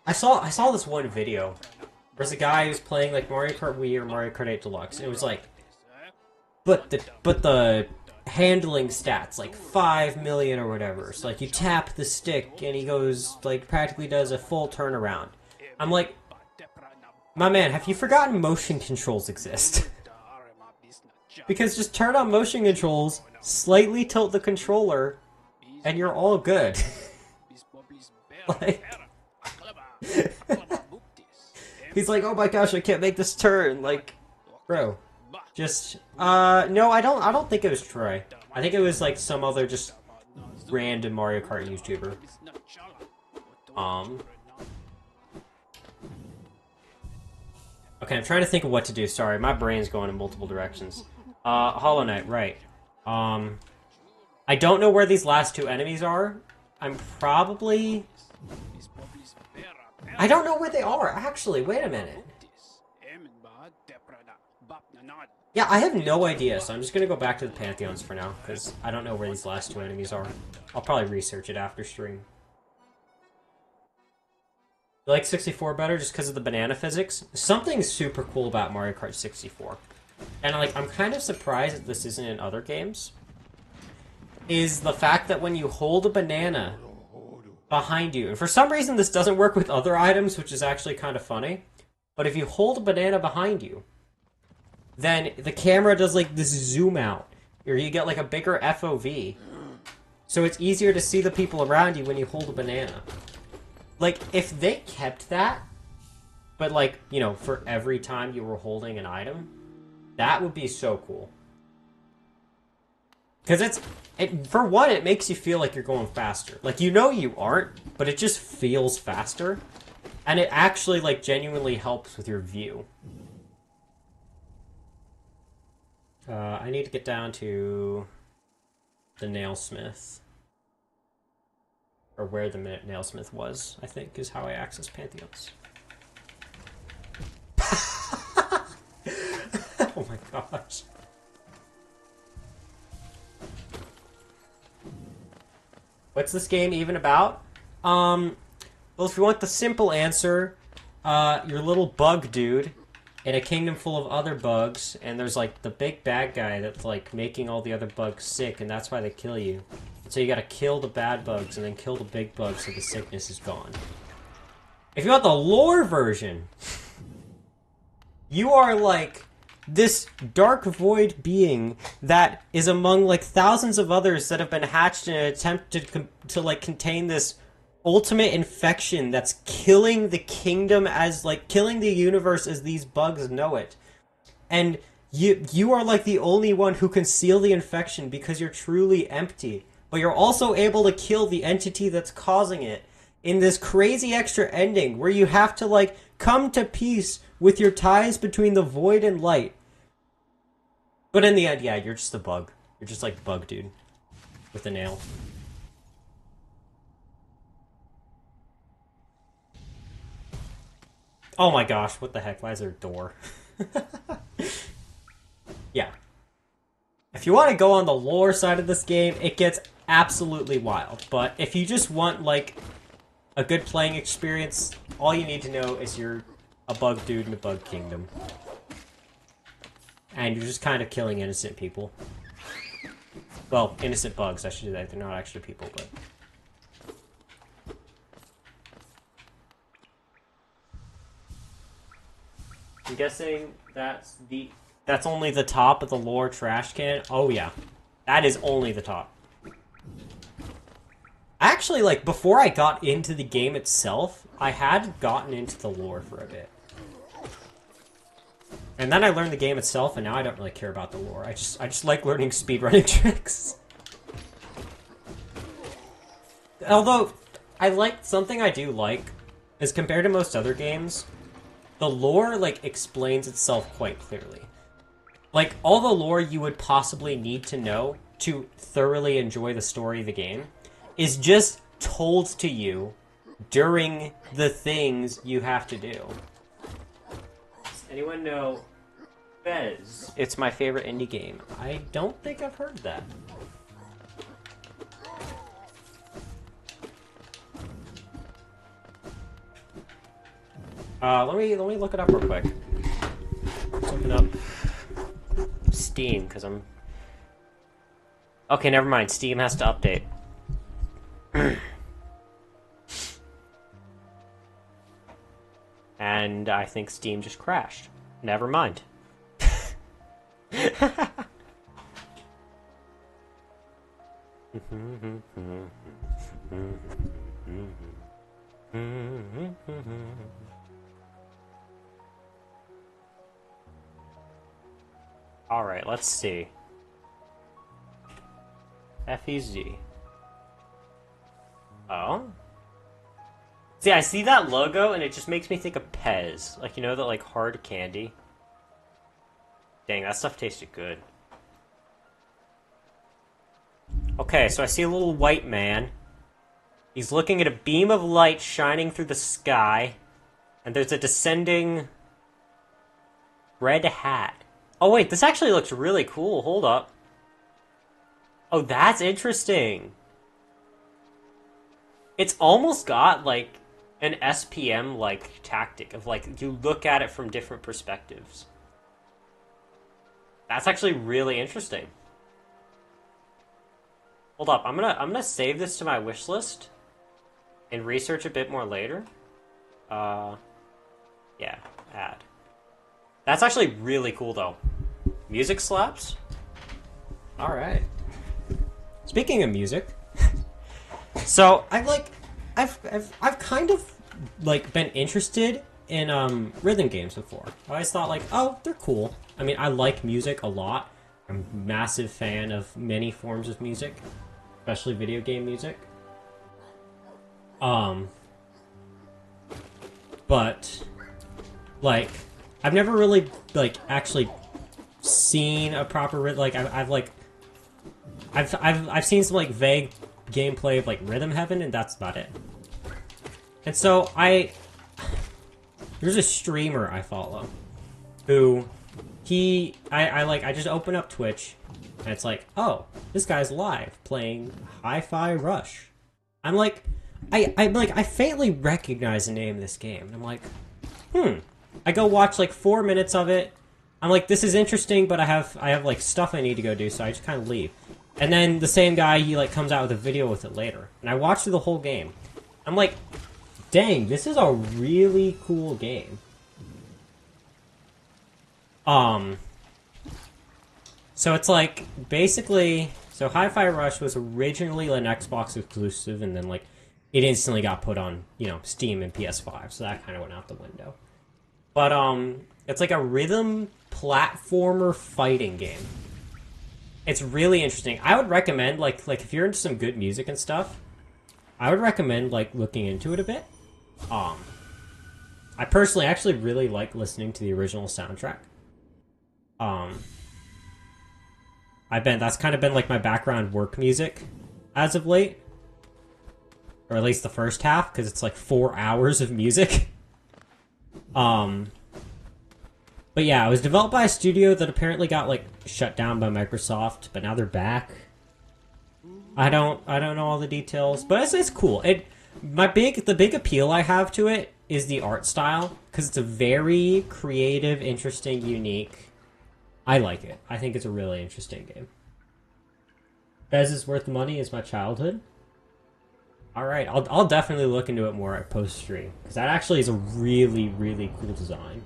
I saw this one video. There's a guy who's playing, like, Mario Kart Wii or Mario Kart 8 Deluxe, and it was like, but the handling stats, like 5 million or whatever. So, like, you tap the stick and he goes, like, practically does a full turnaround. I'm like, my man, have you forgotten motion controls exist? Because just turn on motion controls, slightly tilt the controller, and you're all good. Like, he's like, oh my gosh, I can't make this turn. Like, bro, just, no, I don't think it was Troy. I think it was, like, some other just random Mario Kart YouTuber. Okay, I'm trying to think of what to do. Sorry, my brain's going in multiple directions. Hollow Knight, right. I don't know where these last two enemies are. I'm probably... I don't know where they are, actually. Wait a minute. Yeah, I have no idea, so I'm just gonna go back to the Pantheons for now, because I don't know where these last two enemies are. I'll probably research it after stream. You like 64 better just because of the banana physics? Something super cool about Mario Kart 64. And like, I'm kind of surprised that this isn't in other games. Is the fact that when you hold a banana behind you, and for some reason this doesn't work with other items, which is actually kind of funny, but if you hold a banana behind you, then the camera does like this zoom out, or you get like a bigger FOV. So it's easier to see the people around you when you hold a banana. Like, if they kept that, but like, you know, for every time you were holding an item, that would be so cool. Because for one, it makes you feel like you're going faster. Like, you know you aren't, but it just feels faster. And it actually, like, genuinely helps with your view. I need to get down to the nailsmith. Or where the nailsmith was, I think, is how I access Pantheons. Oh my gosh. What's this game even about? Well, if you want the simple answer, you're a little bug dude in a kingdom full of other bugs, and there's like the big bad guy that's like making all the other bugs sick, and that's why they kill you. So you gotta kill the bad bugs and then kill the big bugs so the sickness is gone. If you want the lore version, you are like this dark void being that is among like thousands of others that have been hatched in an attempt to like contain this ultimate infection that's killing the kingdom, as like killing the universe as these bugs know it. And you are like the only one who can seal the infection because you're truly empty. But you're also able to kill the entity that's causing it in this crazy extra ending where you have to, like, come to peace with your ties between the void and light. But in the end, yeah, you're just a bug. You're just, like, bug dude with a nail. Oh my gosh, what the heck? Why is there a door? Yeah. If you want to go on the lore side of this game, it gets absolutely wild. But if you just want, like, a good playing experience, all you need to know is you're a bug dude in a bug kingdom. And you're just kind of killing innocent people. Well, innocent bugs, I should say. They're not actually people, but... I'm guessing that's only the top of the lore trash can. Oh yeah, that is only the top. Actually, like, before I got into the game itself, I had gotten into the lore for a bit. And then I learned the game itself, and now I don't really care about the lore. I just like learning speedrunning tricks. Although, something I do like, is compared to most other games, the lore, like, explains itself quite clearly. Like, all the lore you would possibly need to know to thoroughly enjoy the story of the game is just told to you during the things you have to do. Does anyone know Fez? It's my favorite indie game. I don't think I've heard that. Let me look it up real quick. Let's open up Steam, because I'm... Okay, never mind. Steam has to update. And I think Steam just crashed. Never mind. Alright, let's see. FEZ. Oh? See, I see that logo and it just makes me think of Pez. Like, you know, that like hard candy? Dang, that stuff tasted good. Okay, so I see a little white man. He's looking at a beam of light shining through the sky. And there's a descending red hat. Oh wait, this actually looks really cool. Hold up. Oh, that's interesting. It's almost got like an SPM like tactic of like you look at it from different perspectives. That's actually really interesting. Hold up, I'm gonna save this to my wish list and research a bit more later. Yeah, add. That's actually really cool though. Music slaps. All right. Speaking of music, so I've kind of like been interested in rhythm games before. I always thought like, oh, they're cool. I mean, I like music a lot. I'm a massive fan of many forms of music, especially video game music. But like I've never really like actually seen a proper like I've seen some like vague gameplay of like Rhythm Heaven, and that's about it. And so there's a streamer I follow who I just open up Twitch and it's like, oh, this guy's live playing Hi-Fi Rush. I'm like I faintly recognize the name of this game, and I'm like, I go watch like 4 minutes of it. I'm like, this is interesting, but I have like stuff I need to go do, so I just kind of leave. And then the same guy, he like comes out with a video with it later, and I watched through the whole game. I'm like, dang, this is a really cool game. So it's like basically, so Hi-Fi Rush was originally an Xbox exclusive, and then like it instantly got put on, you know, Steam and PS5, so that kind of went out the window. But it's like a rhythm platformer fighting game. It's really interesting. I would recommend like if you're into some good music and stuff, I would recommend like looking into it a bit. I personally actually really like listening to the original soundtrack. That's kind of been like my background work music as of late. Or at least the first half, because it's like 4 hours of music. But yeah, it was developed by a studio that apparently got like shut down by Microsoft, but now they're back. I don't know all the details, but it's cool. The big appeal I have to it is the art style, because it's a very creative, interesting, unique. I like it. I think it's a really interesting game. Bez is Worth the Money is my childhood. All right, I'll definitely look into it more at post stream, because that actually is a really, really cool design.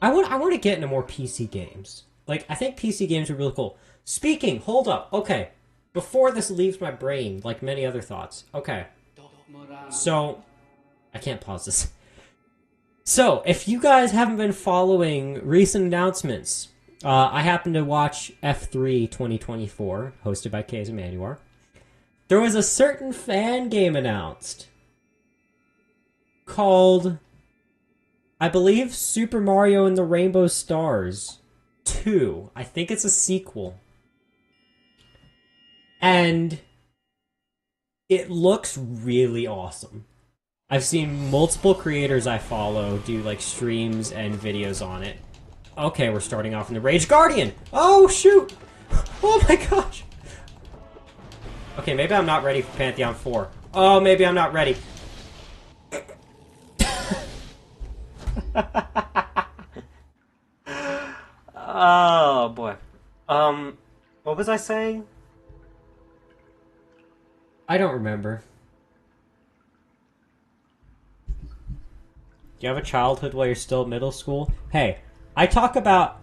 I want to get into more PC games. Like, I think PC games are really cool. Speaking, hold up, okay. Before this leaves my brain, like many other thoughts. Okay. So, I can't pause this. So, if you guys haven't been following recent announcements, I happened to watch F3 2024, hosted by Kaz Emanuar. There was a certain fan game announced called, I believe, Super Mario and the Rainbow Stars 2. I think it's a sequel. And it looks really awesome. I've seen multiple creators I follow do like streams and videos on it. Okay, we're starting off in the Rage Guardian. Oh, shoot. Oh my gosh. Okay, maybe I'm not ready for Pantheon 4. Oh, maybe I'm not ready. Oh, boy. What was I saying? I don't remember. Do you have a childhood while you're still at middle school? Hey, I talk about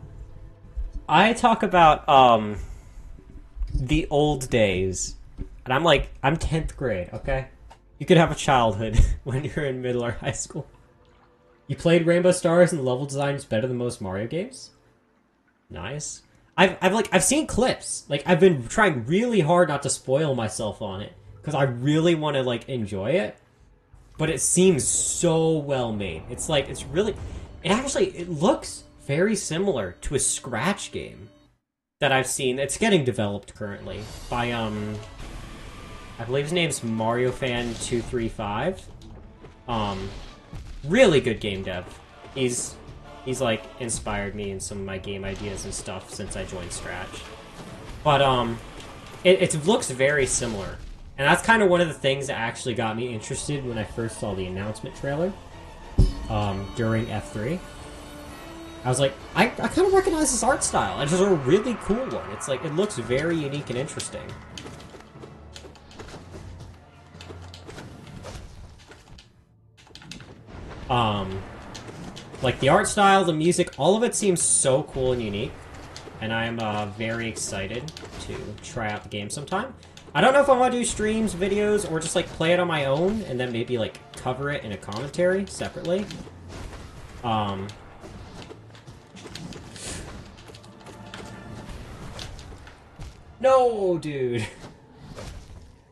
the old days. And I'm 10th grade, okay? You could have a childhood when you're in middle or high school. You played Rainbow Stars and the level design is better than most Mario games? Nice. I've seen clips. Like, I've been trying really hard not to spoil myself on it, because I really want to, like, enjoy it. but it seems so well made. It's like, it's really, it looks very similar to a Scratch game that I've seen. It's getting developed currently by, I believe his name's Mario Fan 235. Really good game dev. He's like inspired me in some of my game ideas and stuff since I joined Scratch. But it looks very similar. And that's kind of one of the things that actually got me interested when I first saw the announcement trailer during F3. I was like, I kind of recognize this art style. It's just a really cool one. It's like, it looks very unique and interesting. Like the art style, the music, all of it seems so cool and unique. And I'm very excited to try out the game sometime. I don't know if I want to do streams, videos, or just like play it on my own and then maybe like cover it in a commentary separately. No, dude.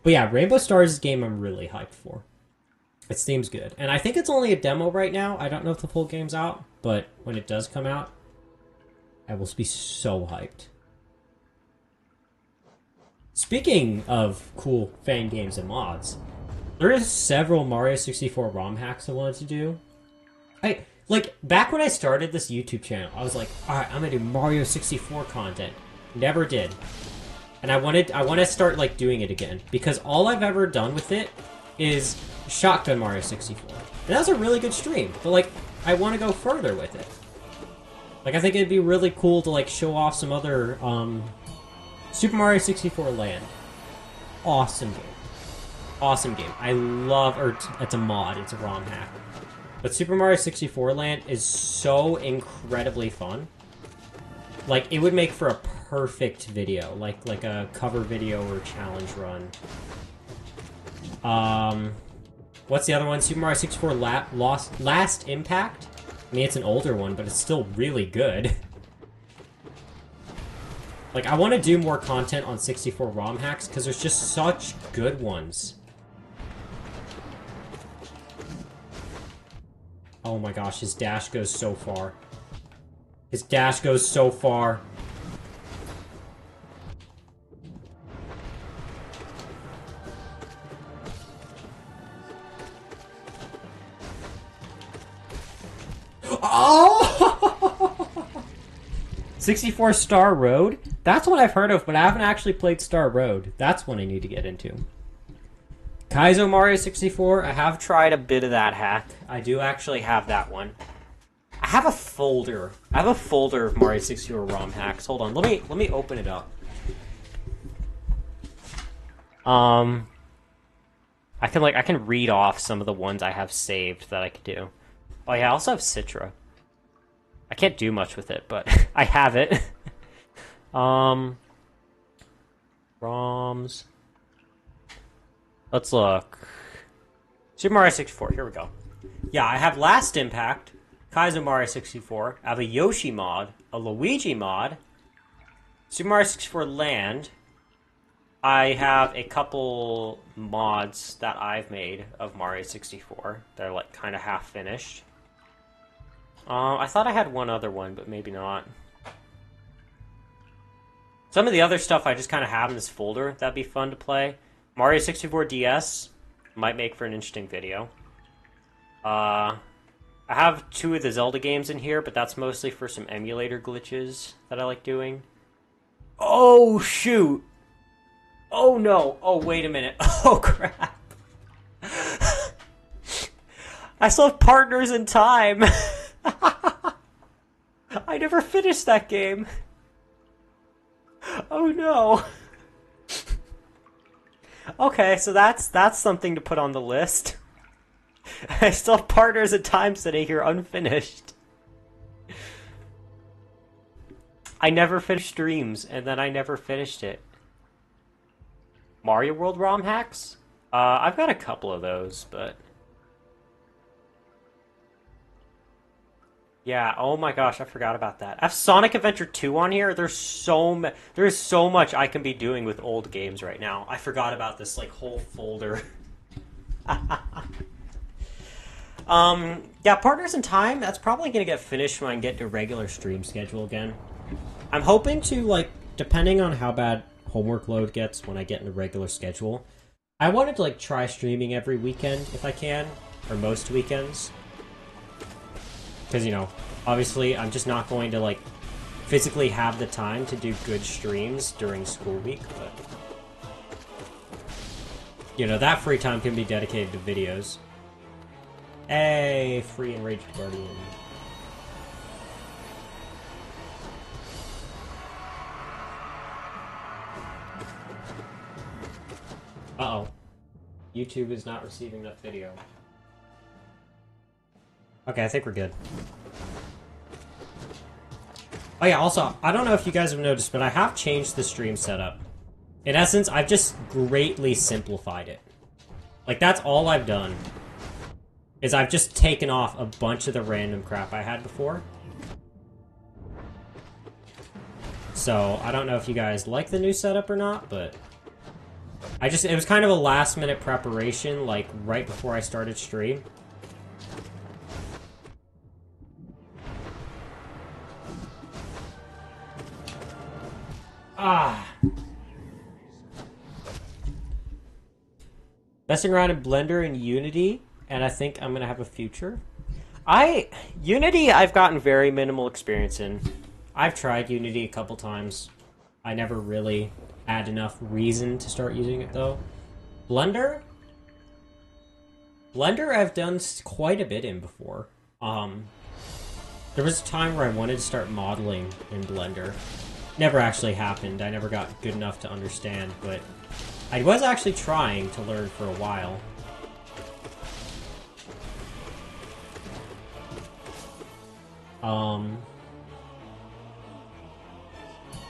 But yeah, Rainbow Stars is a game I'm really hyped for. It seems good. And I think it's only a demo right now. I don't know if the full game's out, but when it does come out, I will be so hyped. Speaking of cool fan games and mods, there is several Mario 64 ROM hacks I wanted to do. Like, back when I started this YouTube channel, I was like, alright, I'm gonna do Mario 64 content. Never did. And I want to start, like, doing it again. Because all I've ever done with it is Shotgun Mario 64. And that was a really good stream. But, like, I want to go further with it. Like, I think it'd be really cool to, like, show off some other, Super Mario 64 Land. Awesome game. Awesome game. I love, or it's a mod, it's a ROM hack. But Super Mario 64 Land is so incredibly fun. Like, it would make for a perfect video. Like a cover video or challenge run. What's the other one? Super Mario 64 Last Impact? I mean, it's an older one, but it's still really good. Like, I want to do more content on 64 ROM hacks, because there's just such good ones. Oh my gosh, his dash goes so far. His dash goes so far. Oh! 64 Star Road? That's one I've heard of, but I haven't actually played Star Road. That's one I need to get into. Kaizo Mario 64, I have tried a bit of that hack. I do actually have that one. I have a folder. I have a folder of Mario 64 ROM hacks. Hold on, let me open it up. I can read off some of the ones I have saved that I could do. Oh yeah, I also have Citra. I can't do much with it, but I have it. ROMs. Let's look. Super Mario 64, here we go. Yeah, I have Last Impact, Kaizo Mario 64, I have a Yoshi mod, a Luigi mod, Super Mario 64 Land. I have a couple mods that I've made of Mario 64. They're like kind of half finished. I thought I had one other one, but maybe not. Some of the other stuff I just kind of have in this folder that'd be fun to play. Mario 64 DS might make for an interesting video. I have 2 of the Zelda games in here, but that's mostly for some emulator glitches that I like doing. Oh, shoot! Oh, no! Oh, wait a minute. Oh, crap! I still have Partners in Time! I never finished that game! Oh, no! Okay, so that's something to put on the list. I still have Partners in Time sitting here unfinished. I never finished Dreams, and then I never finished it. Mario World ROM hacks? I've got a couple of those, but... Yeah, oh my gosh, I forgot about that. I have Sonic Adventure 2 on here. There's so much I can be doing with old games right now. I forgot about this, like, whole folder. Yeah, Partners in Time, that's probably gonna get finished when I get to regular stream schedule again. I'm hoping to, like, depending on how bad homework load gets when I get into regular schedule, I wanted to, like, try streaming every weekend if I can, or most weekends. Because, you know, obviously I'm just not going to, like, physically have the time to do good streams during school week, but... You know, that free time can be dedicated to videos. Hey, free Enraged Guardian. Uh-oh. YouTube is not receiving enough video. Okay, I think we're good. Oh yeah, also, I don't know if you guys have noticed, but I have changed the stream setup. In essence, I've just greatly simplified it. Like, that's all I've done. Is I've just taken off a bunch of the random crap I had before. So, I don't know if you guys like the new setup or not, but... it was kind of a last-minute preparation, like, right before I started stream. Ah! Messing around in Blender and Unity, and I think I'm gonna have a future. Unity, I've gotten very minimal experience in. I've tried Unity a couple times. I never really had enough reason to start using it, though. Blender I've done quite a bit in before. There was a time where I wanted to start modeling in Blender. Never actually happened. I never got good enough to understand, but I was actually trying to learn for a while.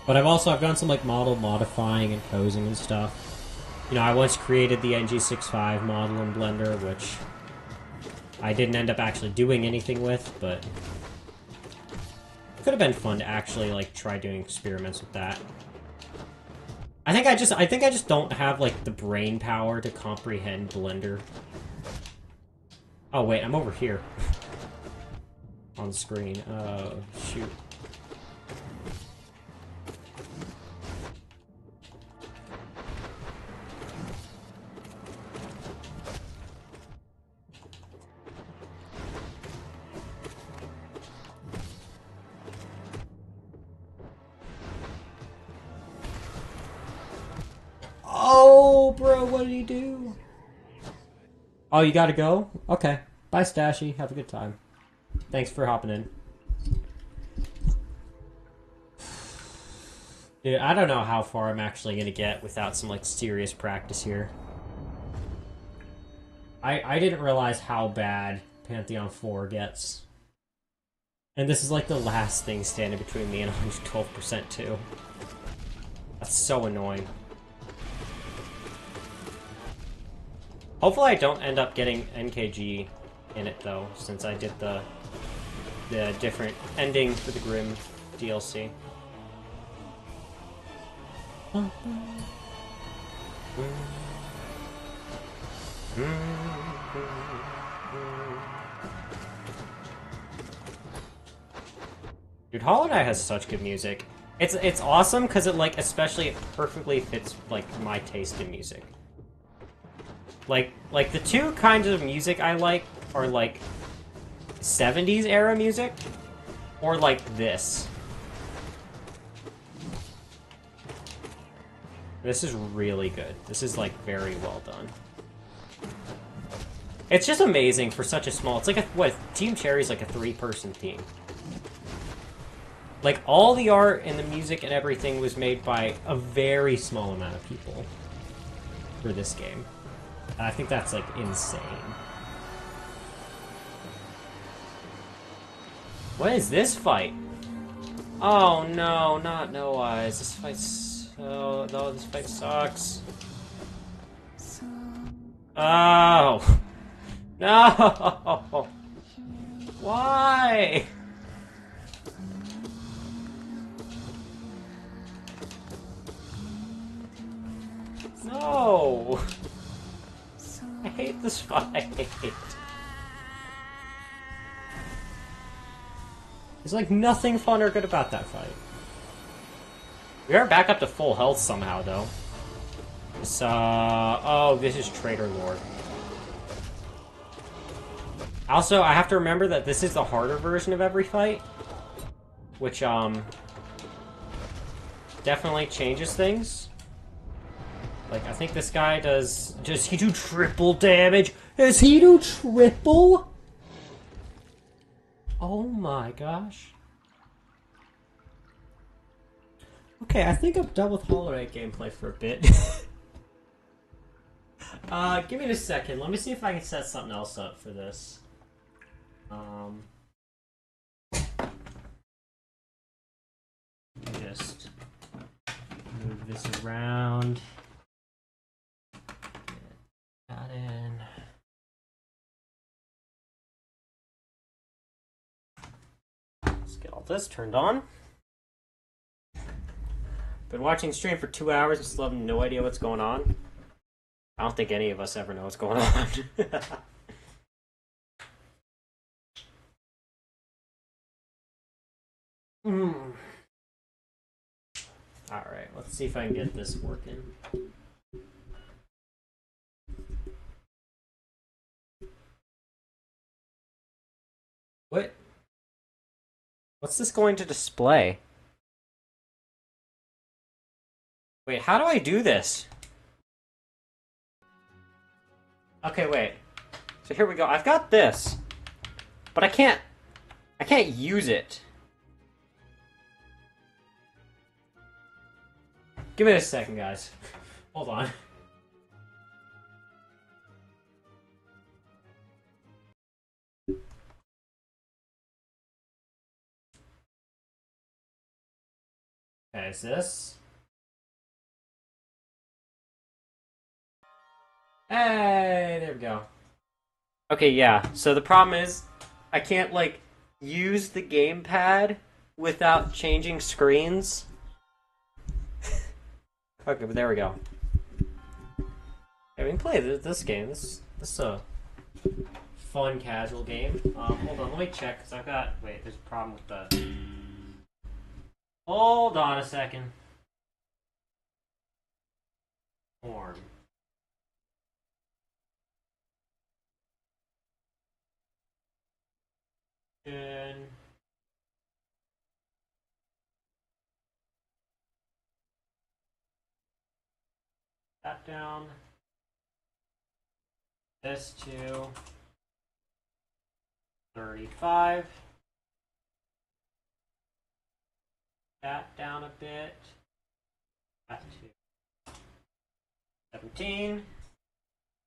But I've done some, like, model modifying and posing and stuff. You know, I once created the NG65 model in Blender, which I didn't end up actually doing anything with, but it could have been fun to actually, like, try doing experiments with that. I think I just don't have, like, the brain power to comprehend Blender. Oh, wait, I'm over here. On the screen. Shoot. Oh, bro, what did he do? Oh, you gotta go? Okay. Bye, Stashy. Have a good time. Thanks for hopping in. Dude, I don't know how far I'm actually gonna get without some, like, serious practice here. I didn't realize how bad Pantheon 4 gets. And this is, like, the last thing standing between me and 112% too. That's so annoying. Hopefully I don't end up getting NKG in it, though, since I did the different ending for the Grim DLC. Dude, Hollow Knight has such good music. It's awesome because it, like, especially it perfectly fits, like, my taste in music. Like the two kinds of music I like are, like, 70s era music or, like, this. This is really good. This is, like, very well done. It's just amazing for such a small... It's like Team Cherry's like a 3-person team. Like, all the art and the music and everything was made by a very small amount of people for this game. And I think that's, like, insane. What is this fight? Oh, no, not No Eyes. This fight's... Oh, no, this fight sucks. Oh! No! Why? No! I hate this fight. There's like nothing fun or good about that fight. We are back up to full health somehow, though. This, oh, this is Traitor Lord. Also, I have to remember that this is the harder version of every fight. Which, definitely changes things. Like, I think this guy does he do triple damage? Does he do triple? Oh my gosh. Okay, I think I'm done with Hollow Knight gameplay for a bit. Give me a second. Let me see if I can set something else up for this. Just move this around. Get that in. Let's get all this turned on. Been watching stream for 2 hours and still have no idea what's going on. I don't think any of us ever know what's going on. Alright, let's see if I can get this working. What? What's this going to display? Wait, how do I do this? Okay, wait. So here we go. I've got this. But I can't use it. Give me a second, guys. Hold on. Okay, is this? Hey, there we go. Okay, yeah. So the problem is, I can't, like, use the gamepad without changing screens. Okay, but there we go. Yeah, we can play this game. This is a fun, casual game. Hold on, let me check, because I've got... Wait, there's a problem with the... Hold on a second. Horn. And... that down. This to 35. That down a bit. That to 17.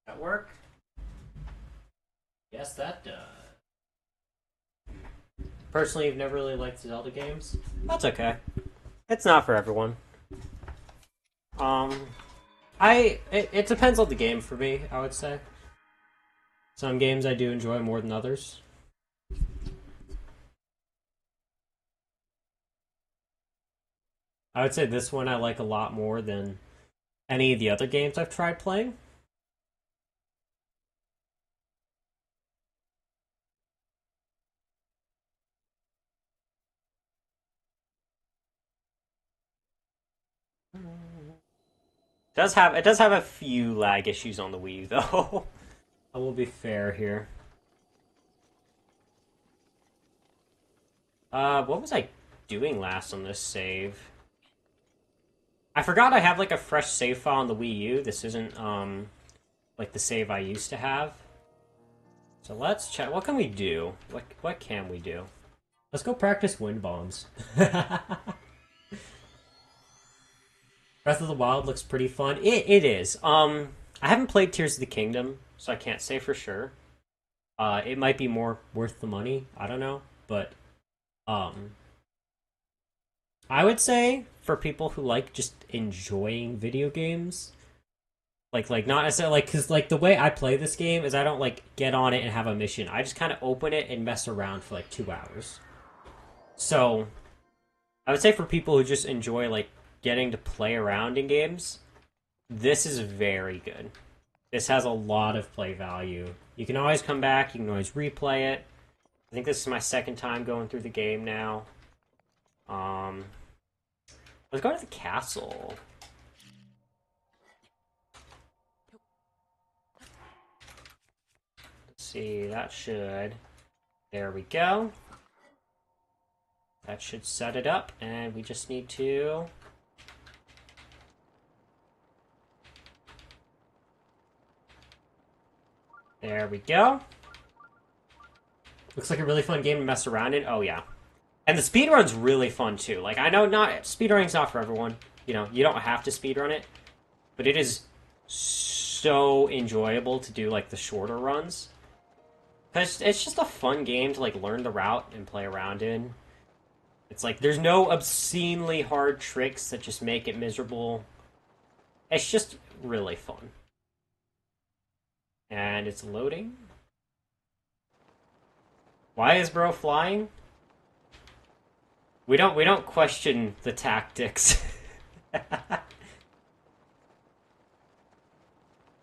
That work? Yes, that does. Personally, you've never really liked Zelda games. That's okay. It's not for everyone. It depends on the game for me, I would say. Some games I do enjoy more than others. I would say this one I like a lot more than any of the other games I've tried playing. It does have a few lag issues on the Wii U, though. I will be fair here. What was I doing last on this save? I forgot I have, like, a fresh save file on the Wii U. This isn't, like, the save I used to have. So let's check. What can we do? What can we do? Let's go practice wind bombs. Breath of the Wild looks pretty fun. It is. I haven't played Tears of the Kingdom, so I can't say for sure. It might be more worth the money. I don't know, but I would say for people who like just enjoying video games, like not necessarily because like the way I play this game is I don't like get on it and have a mission. I just kind of open it and mess around for like 2 hours. So I would say for people who just enjoy like getting to play around in games, this is very good. This has a lot of play value. You can always come back, you can always replay it. I think this is my second time going through the game now. Let's go to the castle. Let's see, that should... There we go. That should set it up, and we just need to... There we go. Looks like a really fun game to mess around in. Oh, yeah. And the speedrun's really fun, too. Like, I know speedrunning's not for everyone. You know, you don't have to speedrun it. But it is so enjoyable to do, like, the shorter runs. Because it's just a fun game to, like, learn the route and play around in. It's like, there's no obscenely hard tricks that just make it miserable. It's just really fun. And it's loading. Why is bro flying? We don't question the tactics.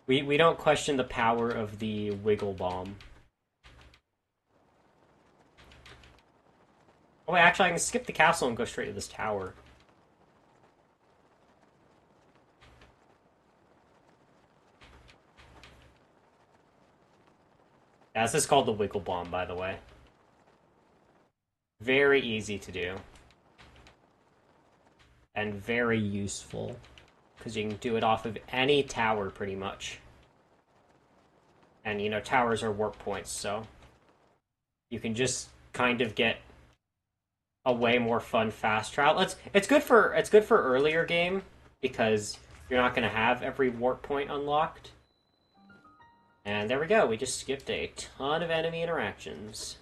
we don't question the power of the wiggle bomb. Oh wait, actually I can skip the castle and go straight to this tower. Yeah, this is called the wiggle bomb, by the way. Very easy to do. And very useful. Because you can do it off of any tower, pretty much. And, you know, towers are warp points, so... You can just kind of get a way more fun fast travel. It's good for earlier game, because you're not going to have every warp point unlocked. And there we go, we just skipped a ton of enemy interactions.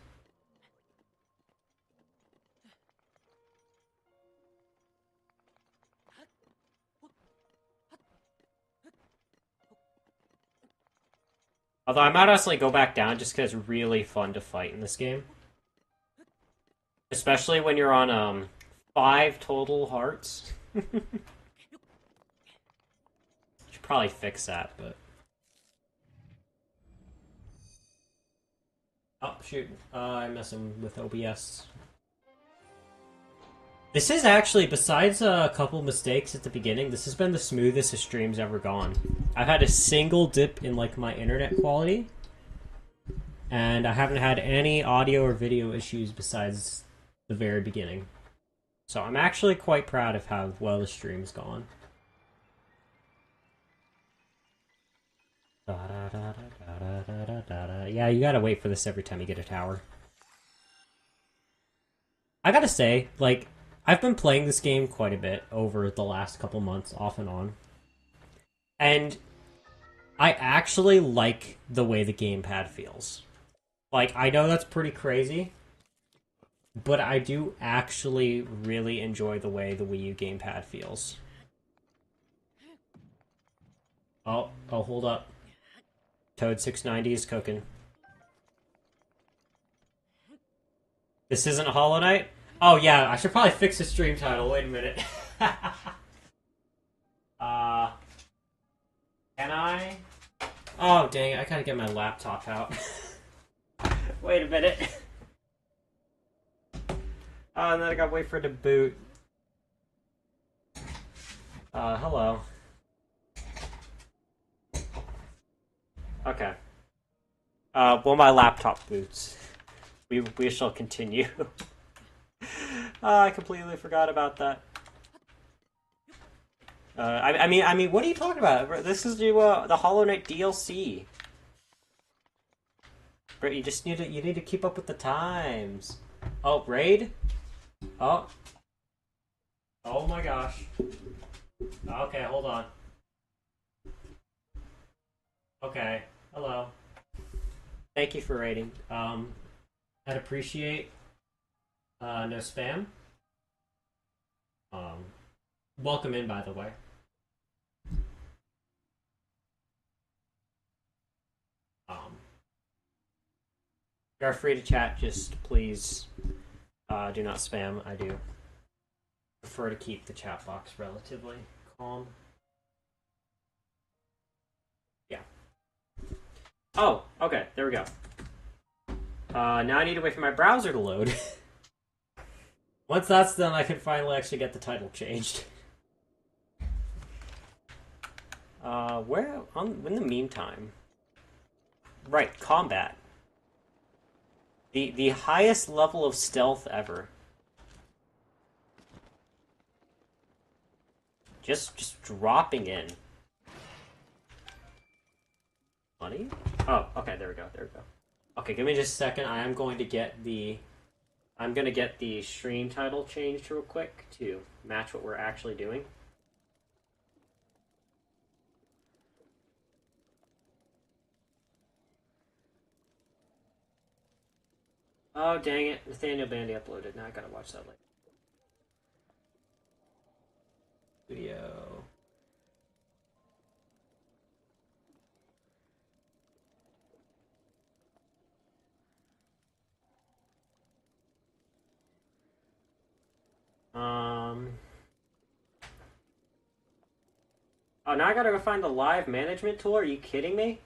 Although I might honestly go back down just because it's really fun to fight in this game. Especially when you're on 5 total hearts. Should probably fix that, but... Oh, shoot. I'm messing with OBS. This is actually, besides a couple mistakes at the beginning, this has been the smoothest a stream's ever gone. I've had a single dip in, like, my internet quality. And I haven't had any audio or video issues besides the very beginning. So I'm actually quite proud of how well the stream's gone. Yeah, you gotta wait for this every time you get a tower. I gotta say, like, I've been playing this game quite a bit over the last couple months, off and on. And I actually like the way the gamepad feels. Like, I know that's pretty crazy, but I do actually really enjoy the way the Wii U gamepad feels. Oh, hold up. Toad 690 is cooking. This isn't Hollow Knight? Oh yeah, I should probably fix the stream title. Wait a minute. Can I? Oh dang it, I gotta get my laptop out. Wait a minute. Oh, and then I gotta wait for it to boot. Hello. Okay. Well, my laptop boots. We shall continue. I completely forgot about that. I mean, what are you talking about? This is the Hollow Knight DLC. But you just need to keep up with the times. Oh, raid? Oh. Oh my gosh. Okay, hold on. Okay. Hello. Thank you for raiding. I'd appreciate no spam. Welcome in, by the way. You are free to chat, just please do not spam. I do prefer to keep the chat box relatively calm. Yeah. Oh, okay, there we go. Now I need to wait for my browser to load. Once that's done, I can finally actually get the title changed. In the meantime? Right, combat. The highest level of stealth ever. Just dropping in. Money? Oh, okay, there we go, there we go. Okay, give me just a second. I'm gonna get the stream title changed real quick to match what we're actually doing. Oh, dang it. Nathaniel Bandy uploaded. Now I gotta watch that later. Video. Oh, now I gotta go find the live management tool? Are you kidding me?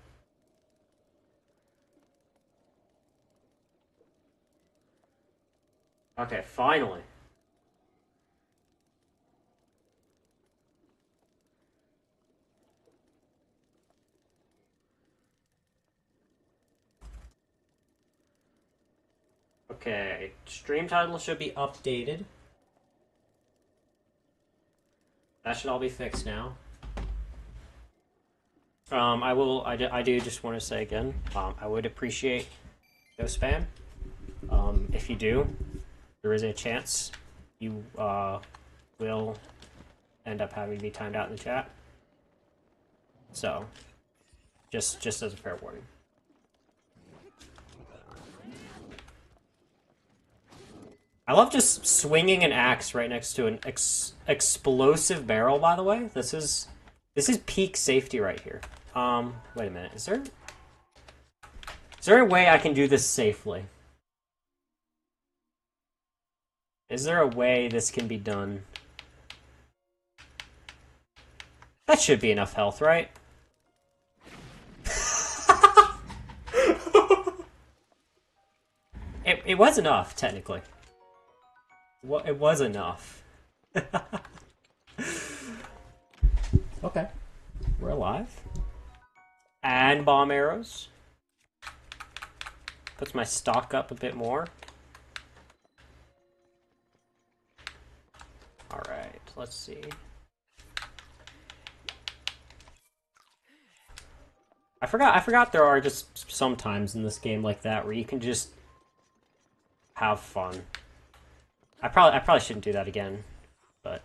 Okay, finally. Okay, stream title should be updated. That should all be fixed now. I do just want to say again, I would appreciate no spam. If you do, there is a chance you will end up having to be timed out in the chat. So, just as a fair warning. I love just swinging an axe right next to an explosive barrel, by the way. This is peak safety right here. Wait a minute. Is there a way I can do this safely? Is there a way this can be done? That should be enough health, right? It was enough, technically. Well, it was enough. Okay. We're alive. And bomb arrows. Puts my stock up a bit more. Alright, let's see. I forgot there are just some times in this game like that where you can just have fun. I probably shouldn't do that again, but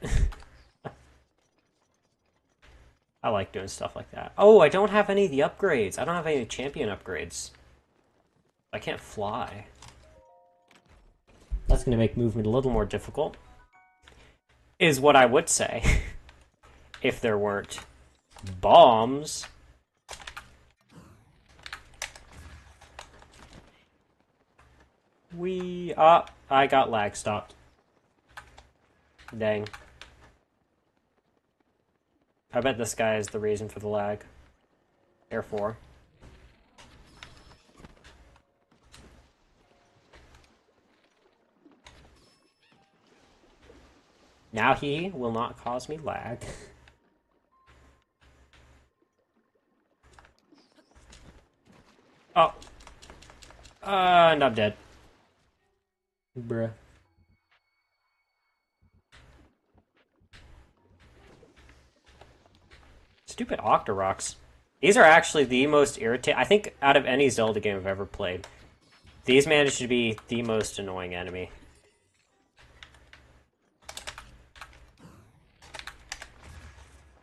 I like doing stuff like that. Oh, I don't have any of the upgrades. I don't have any champion upgrades. I can't fly. That's going to make movement a little more difficult. Is what I would say. If there weren't bombs. I got lag stopped. Dang. I bet this guy is the reason for the lag. Therefore. Now he will not cause me lag. Oh. And I'm dead. Bruh. Stupid Octoroks. These are actually the most irritating. I think out of any Zelda game I've ever played, these managed to be the most annoying enemy.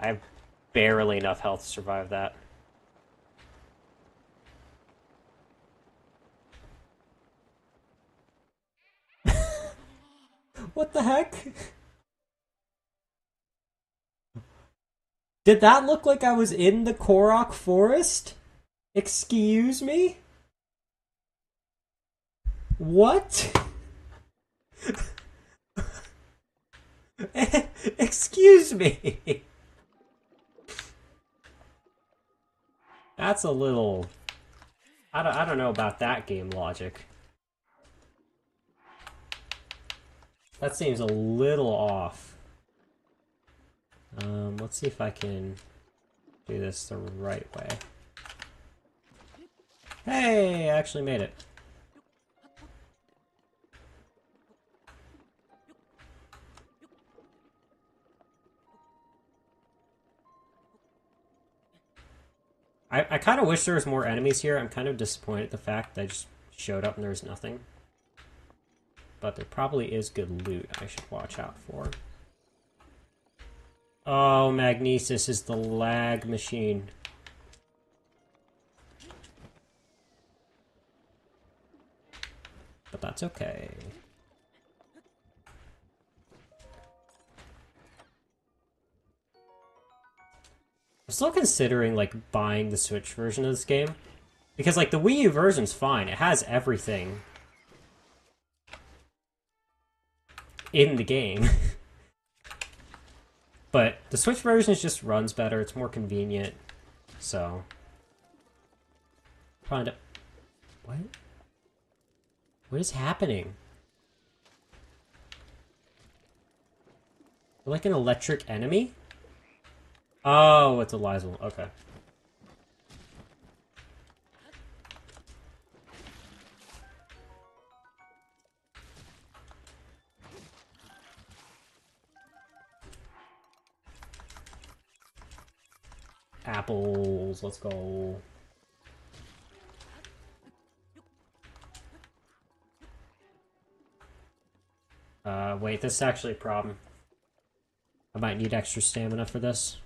I have barely enough health to survive that. What the heck? Did that look like I was in the Korok forest? Excuse me? What? Excuse me. That's a little... I don't know about that game logic. That seems a little off. Let's see if I can do this the right way. Hey, I actually made it. I kind of wish there was more enemies here. I'm kind of disappointed at the fact that I just showed up and there's nothing. But there probably is good loot I should watch out for. Oh, Magnesis is the lag machine. But that's okay. I'm still considering, like, buying the Switch version of this game. Because, like, the Wii U version's fine. It has everything in the game. But the Switch version just runs better. It's more convenient. So. Find it. What? What is happening? Like an electric enemy? Oh, it's a Lizel. Okay. Apples. Let's go. Wait, this is actually a problem. I might need extra stamina for this.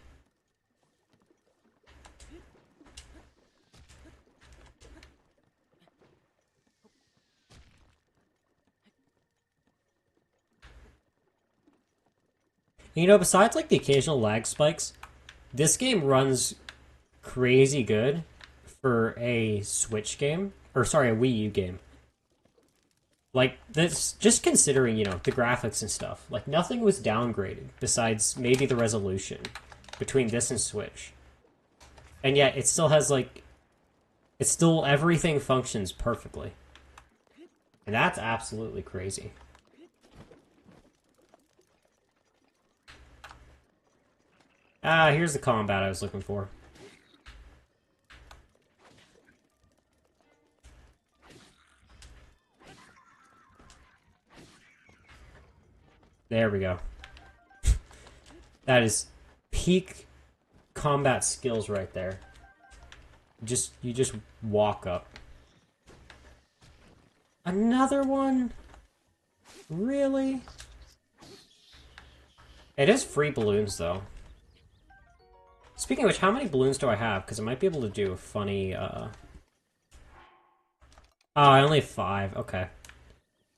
You know, besides like the occasional lag spikes, this game runs crazy good for a Switch game. Or sorry, a Wii U game. Like, this, just considering, you know, the graphics and stuff. Like, nothing was downgraded besides maybe the resolution between this and Switch. And yet, it still has, like, it's still, everything functions perfectly. And that's absolutely crazy. Ah, here's the combat I was looking for. There we go. That is peak combat skills right there. You just walk up. Another one? Really? It is free balloons, though. Speaking of which, how many balloons do I have? Because I might be able to do a funny, Oh, I only have 5. Okay.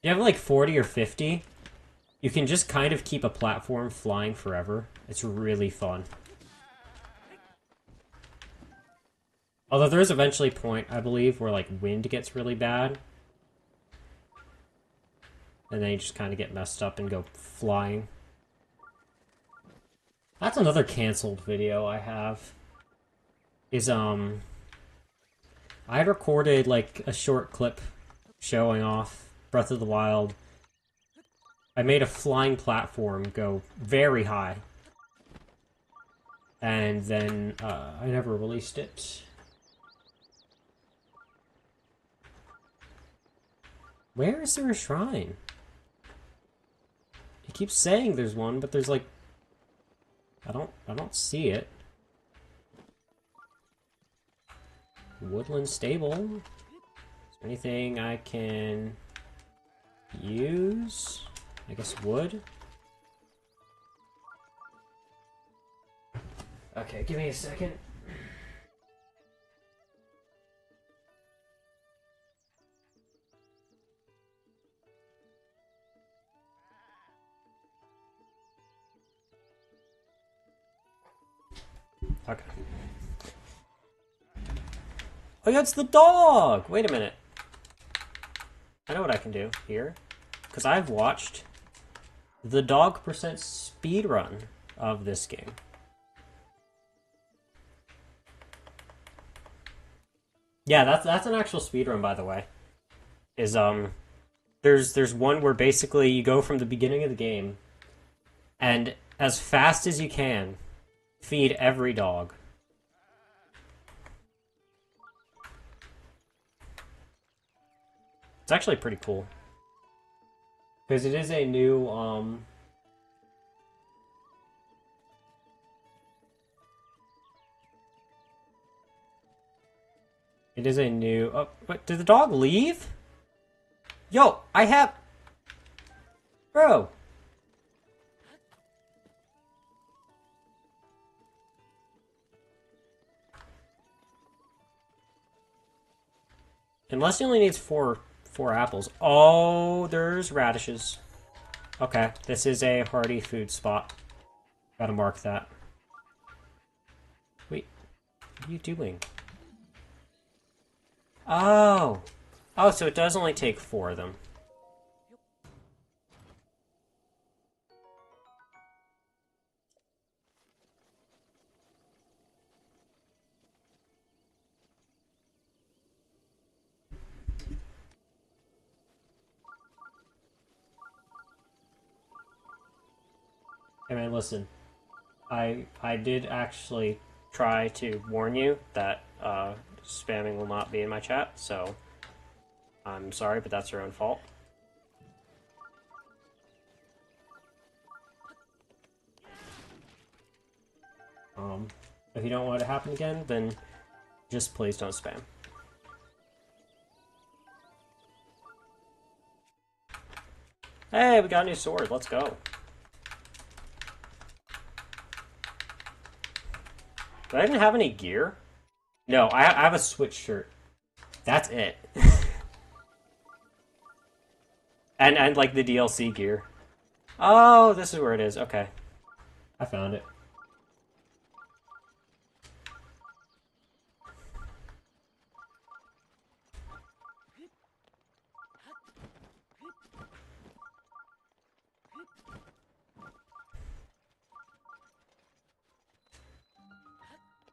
You have, like, 40 or 50? You can just kind of keep a platform flying forever. It's really fun. Although there is eventually a point, I believe, where, like, wind gets really bad. And then you just kind of get messed up and go flying. That's another canceled video I have. Is, I had recorded, like, a short clip showing off Breath of the Wild. I made a flying platform go very high. And then, I never released it. Where is there a shrine? He keeps saying there's one, but there's like... I don't see it. Woodland Stable. Is there anything I can use? I guess wood? Okay, give me a second. Okay. Oh yeah, it's the dog! Wait a minute. I know what I can do here. Because I've watched the dog percent speedrun of this game. Yeah, that's an actual speedrun, by the way. Is There's one where basically you go from the beginning of the game and as fast as you can feed every dog. It's actually pretty cool. Because it is a new, it is a new... Oh, what, did the dog leave? Yo, I have... Bro. Unless he only needs four apples. Oh, there's radishes. Okay, this is a hearty food spot. Gotta mark that. Wait, what are you doing? Oh! Oh, so it does only take 4 of them. Hey man, listen. I did actually try to warn you that spamming will not be in my chat, so I'm sorry, but that's your own fault. If you don't want it to happen again, then just please don't spam. Hey, we got a new sword. Let's go. Do I even have any gear? No, I have a Switch shirt. That's it. and like the DLC gear. Oh, this is where it is. Okay. I found it.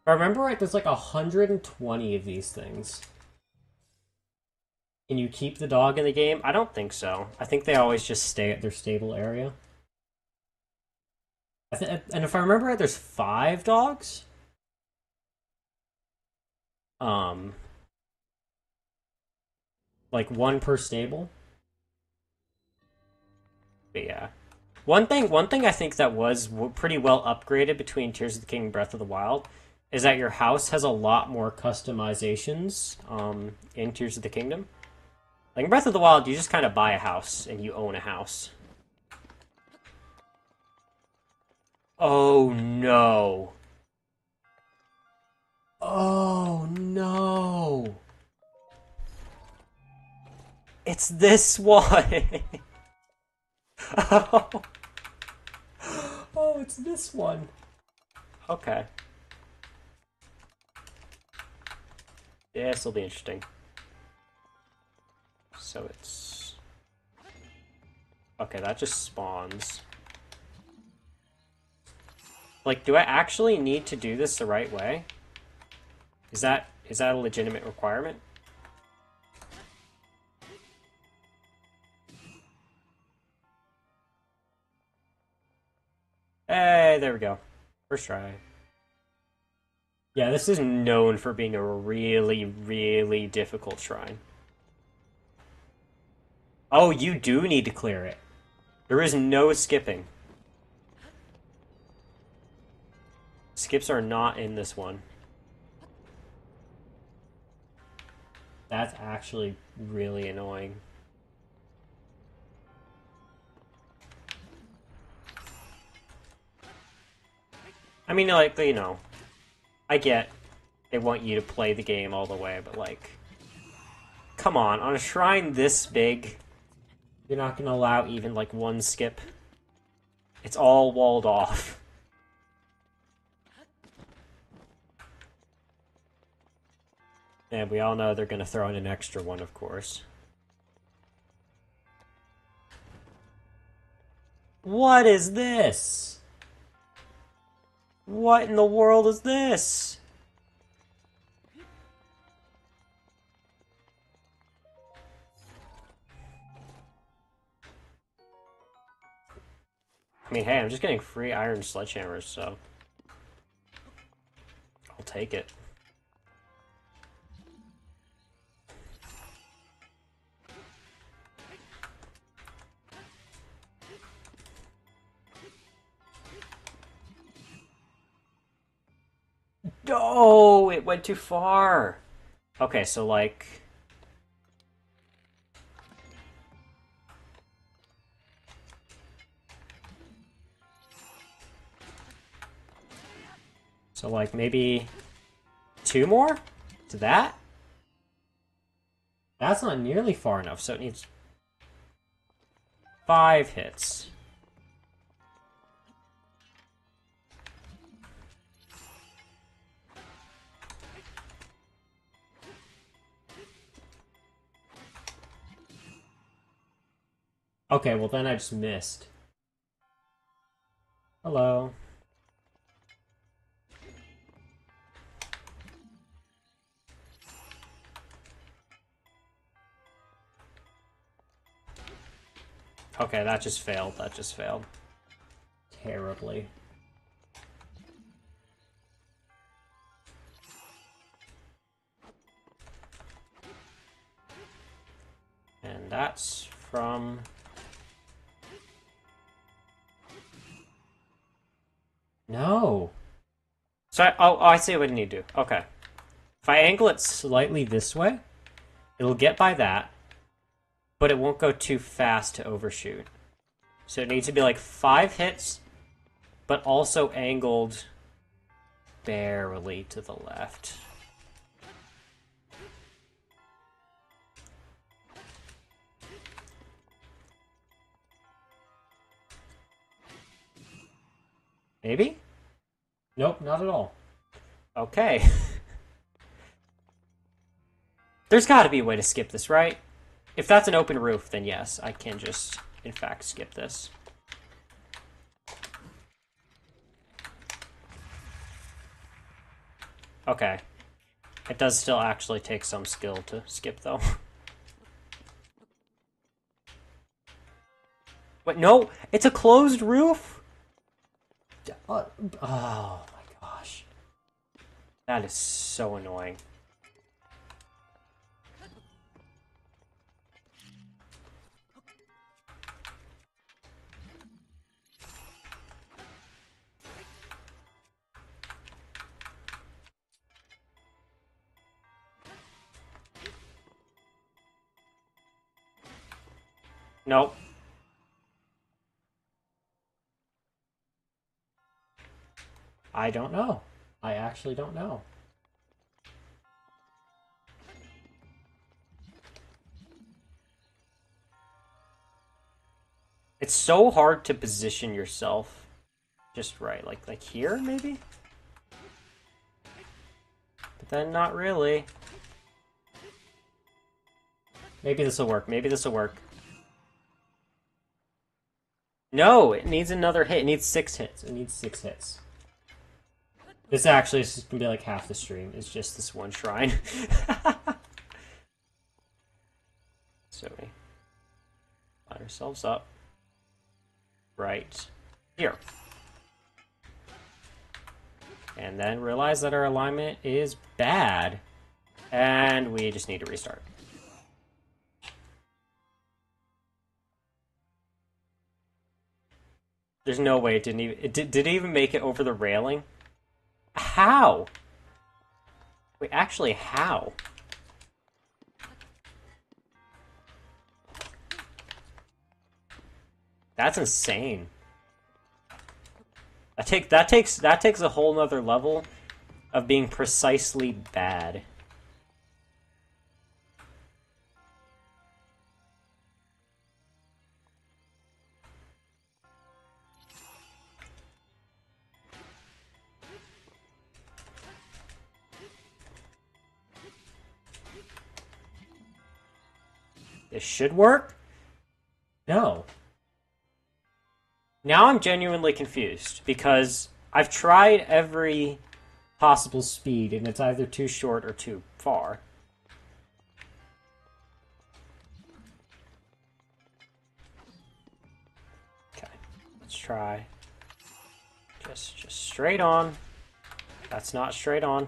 If I remember right, there's like 120 of these things. Can you keep the dog in the game? I don't think so. I think they always just stay at their stable area. And if I remember right, there's 5 dogs? Like 1 per stable? But yeah. One thing I think that was pretty well upgraded between Tears of the Kingdom and Breath of the Wild is that your house has a lot more customizations in Tears of the Kingdom. Like in Breath of the Wild, you just kind of buy a house and you own a house. Oh no. Oh no. It's this one. Oh. Oh, it's this one. Okay. Yeah, this will be interesting. So it's... Okay, that just spawns. Like, do I actually need to do this the right way? Is that a legitimate requirement? Hey, there we go. First try. Yeah, this is known for being a really, really difficult shrine. Oh, you do need to clear it. There is no skipping. Skips are not in this one. That's actually really annoying. I mean, like, you know, I get they want you to play the game all the way, but like, come on a shrine this big, you're not gonna allow even like 1 skip. It's all walled off. And we all know they're gonna throw in an extra one, of course. What is this? What in the world is this? I mean, hey, I'm just getting free iron sledgehammers, so I'll take it. No, it went too far. Okay, so like... So like maybe 2 more to that? That's not nearly far enough, so it needs 5 hits. Okay, well then I just missed. Hello. Okay, that just failed. That just failed. Terribly. And that's from... No. So I see what I need to do. Okay. If I angle it slightly this way, it'll get by that, but it won't go too fast to overshoot. So it needs to be like 5 hits, but also angled barely to the left. Maybe? Nope, not at all. Okay. There's got to be a way to skip this, right? If that's an open roof, then yes, I can just, in fact, skip this. Okay. It does still actually take some skill to skip, though. Wait, no! It's a closed roof! Oh my gosh. That is so annoying. Nope. I don't know. I actually don't know. It's so hard to position yourself just right. Like here, maybe? But then not really. Maybe this will work. Maybe this will work. No, it needs another hit. It needs 6 hits. It needs 6 hits. This actually is gonna be like half the stream. It's just this one shrine. So we line ourselves up right here. And then realize that our alignment is bad. And we just need to restart. There's no way it didn't even... did it even make it over the railing? How? Wait, actually, how? That's insane. That takes a whole nother level of being precisely bad. This should work? No. Now I'm genuinely confused, because I've tried every possible speed, and it's either too short or too far. Okay, let's try. Just straight on. That's not straight on.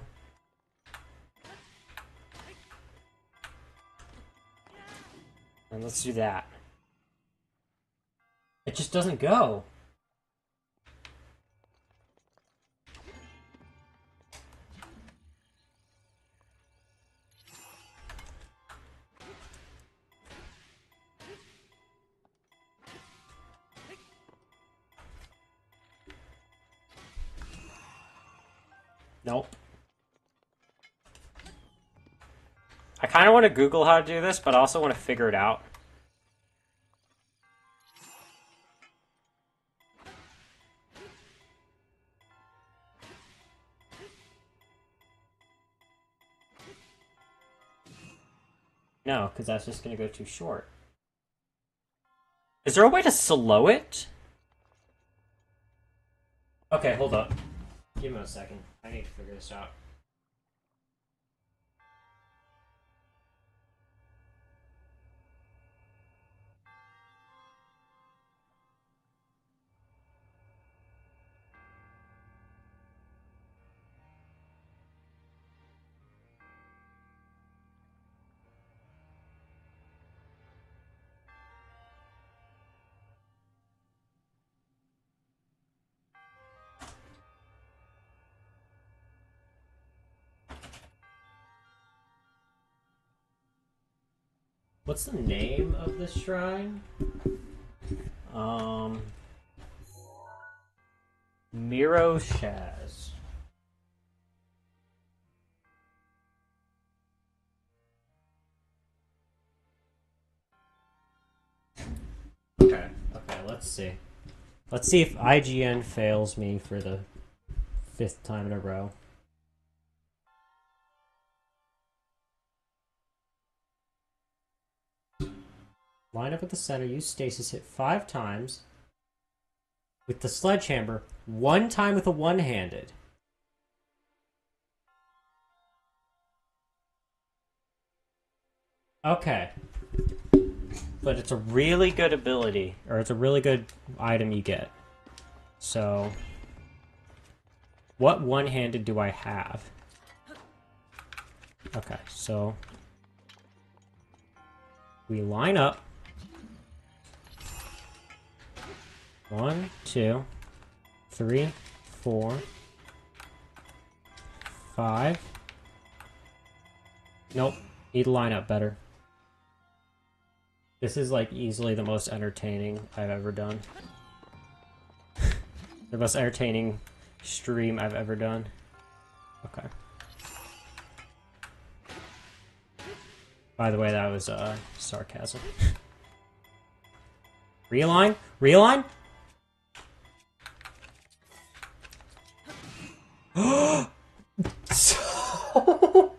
And let's do that. It just doesn't go. Nope. I kind of want to Google how to do this, but I also want to figure it out. No, because that's just going to go too short. Is there a way to slow it? Okay, hold up. Give me a second. I need to figure this out. What's the name of the shrine? Miro Shaz. Okay, let's see. Let's see if IGN fails me for the 5th time in a row. Line up at the center, use stasis, hit 5 times with the sledgehammer, 1 time with a one-handed. Okay. But it's a really good ability, or it's a really good item you get. So, what one-handed do I have? Okay, so we line up. 1, 2, 3, 4, 5. Nope. Need to line up better. This is like easily the most entertaining I've ever done. The most entertaining stream I've ever done. Okay. By the way, that was sarcasm. Realign? Realign? So...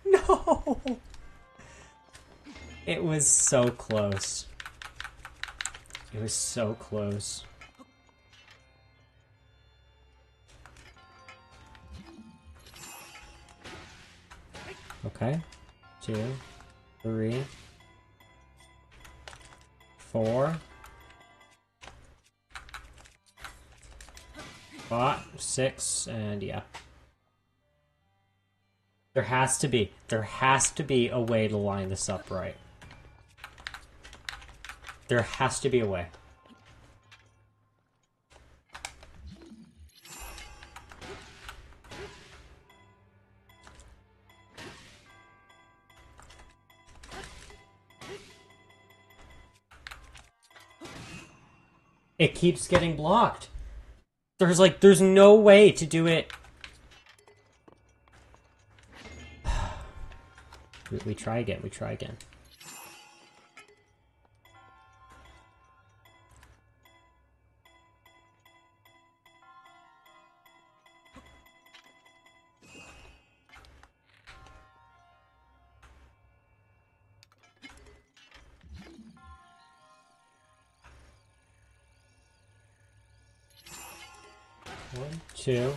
No! It was so close. It was so close. Okay. 2, 3, 4, 5, 6, and yeah. There has to be a way to line this up right. There has to be a way. It keeps getting blocked. There's no way to do it. We try again, we try again. One, 2,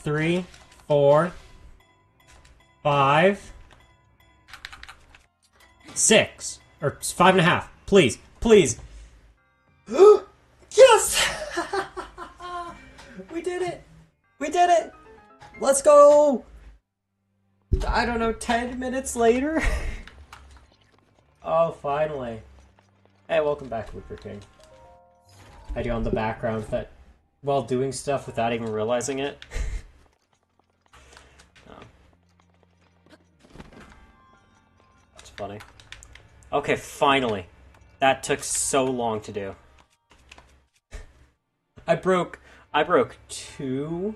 3, 4, 5, 6, or 5.5. Please, Please. Yes! We did it! We did it! Let's go! I don't know, 10 minutes later? Oh, finally. Hey, welcome back, Looper King. I do on the background that while doing stuff without even realizing it. Oh. That's funny. Okay, finally. That took so long to do. I broke 2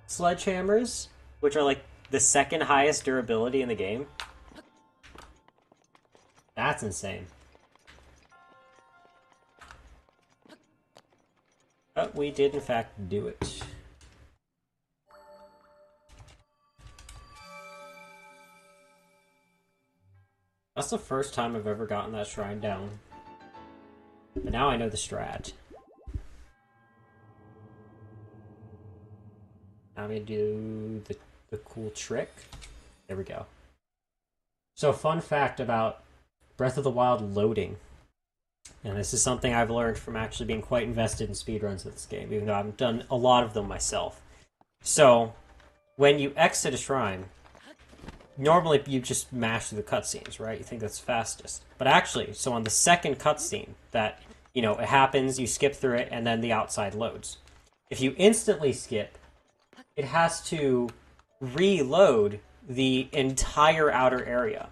sledgehammers, which are like the second highest durability in the game. That's insane. But we did in fact do it. That's the first time I've ever gotten that shrine down. But now I know the strat. Now I'm gonna do the cool trick. There we go. So, fun fact about Breath of the Wild loading. And this is something I've learned from actually being quite invested in speedruns of this game, even though I've done a lot of them myself. So, when you exit a shrine, normally you just mash through the cutscenes, right? You think that's fastest. But actually, so on the second cutscene that, you know, it happens, you skip through it, and then the outside loads. If you instantly skip, it has to reload the entire outer area.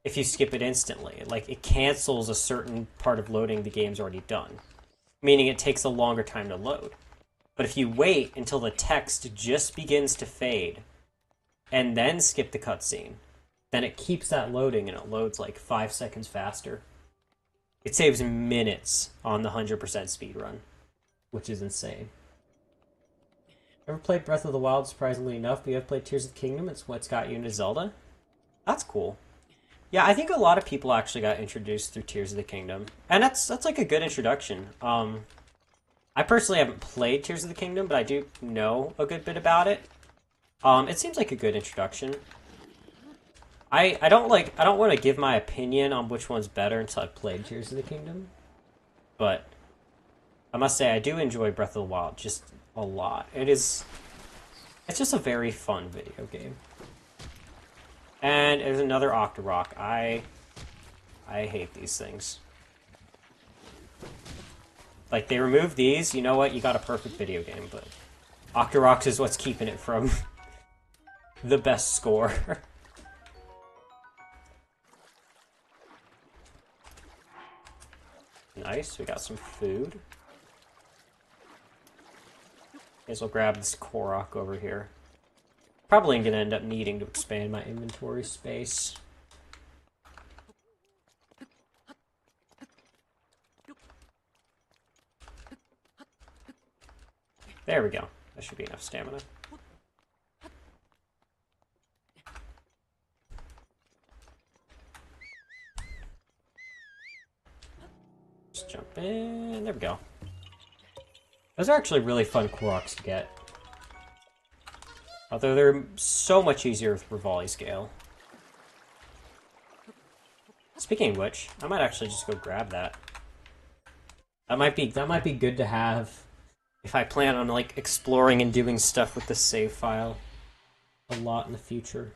If you skip it instantly, like it cancels a certain part of loading the game's already done, meaning it takes a longer time to load. But if you wait until the text just begins to fade and then skip the cutscene, then it keeps that loading and it loads like 5 seconds faster. It saves minutes on the 100% speedrun, which is insane. Ever played Breath of the Wild, surprisingly enough, but you have played Tears of the Kingdom? It's what's got you into Zelda? That's cool. Yeah, I think a lot of people actually got introduced through Tears of the Kingdom. And that's like a good introduction. I personally haven't played Tears of the Kingdom, but I do know a good bit about it. It seems like a good introduction. I don't want to give my opinion on which one's better until I've played Tears of the Kingdom. But I must say I do enjoy Breath of the Wild just a lot. It's just a very fun video game. And there's another Octorok. I hate these things. Like, they removed these, you know what? You got a perfect video game, but Octoroks is what's keeping it from the best score. Nice, we got some food. Guess I'll grab this Korok over here. Probably going to end up needing to expand my inventory space. There we go. That should be enough stamina. Just jump in. There we go. Those are actually really fun Koroks to get. Although they're so much easier with Rivali scale. Speaking of which, I might actually just go grab that. That might be good to have if I plan on like exploring and doing stuff with the save file a lot in the future.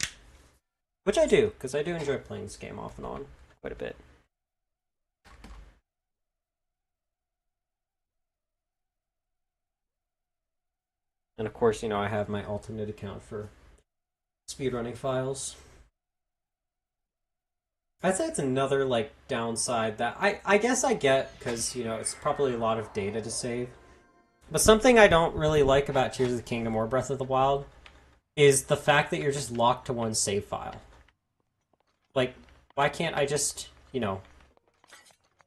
Which I do, because I do enjoy playing this game off and on quite a bit. And of course, you know, I have my alternate account for speedrunning files. I'd say it's another, like, downside that I guess I get, because, you know, it's probably a lot of data to save. But something I don't really like about Tears of the Kingdom or Breath of the Wild is the fact that you're just locked to one save file. Like, why can't I just, you know,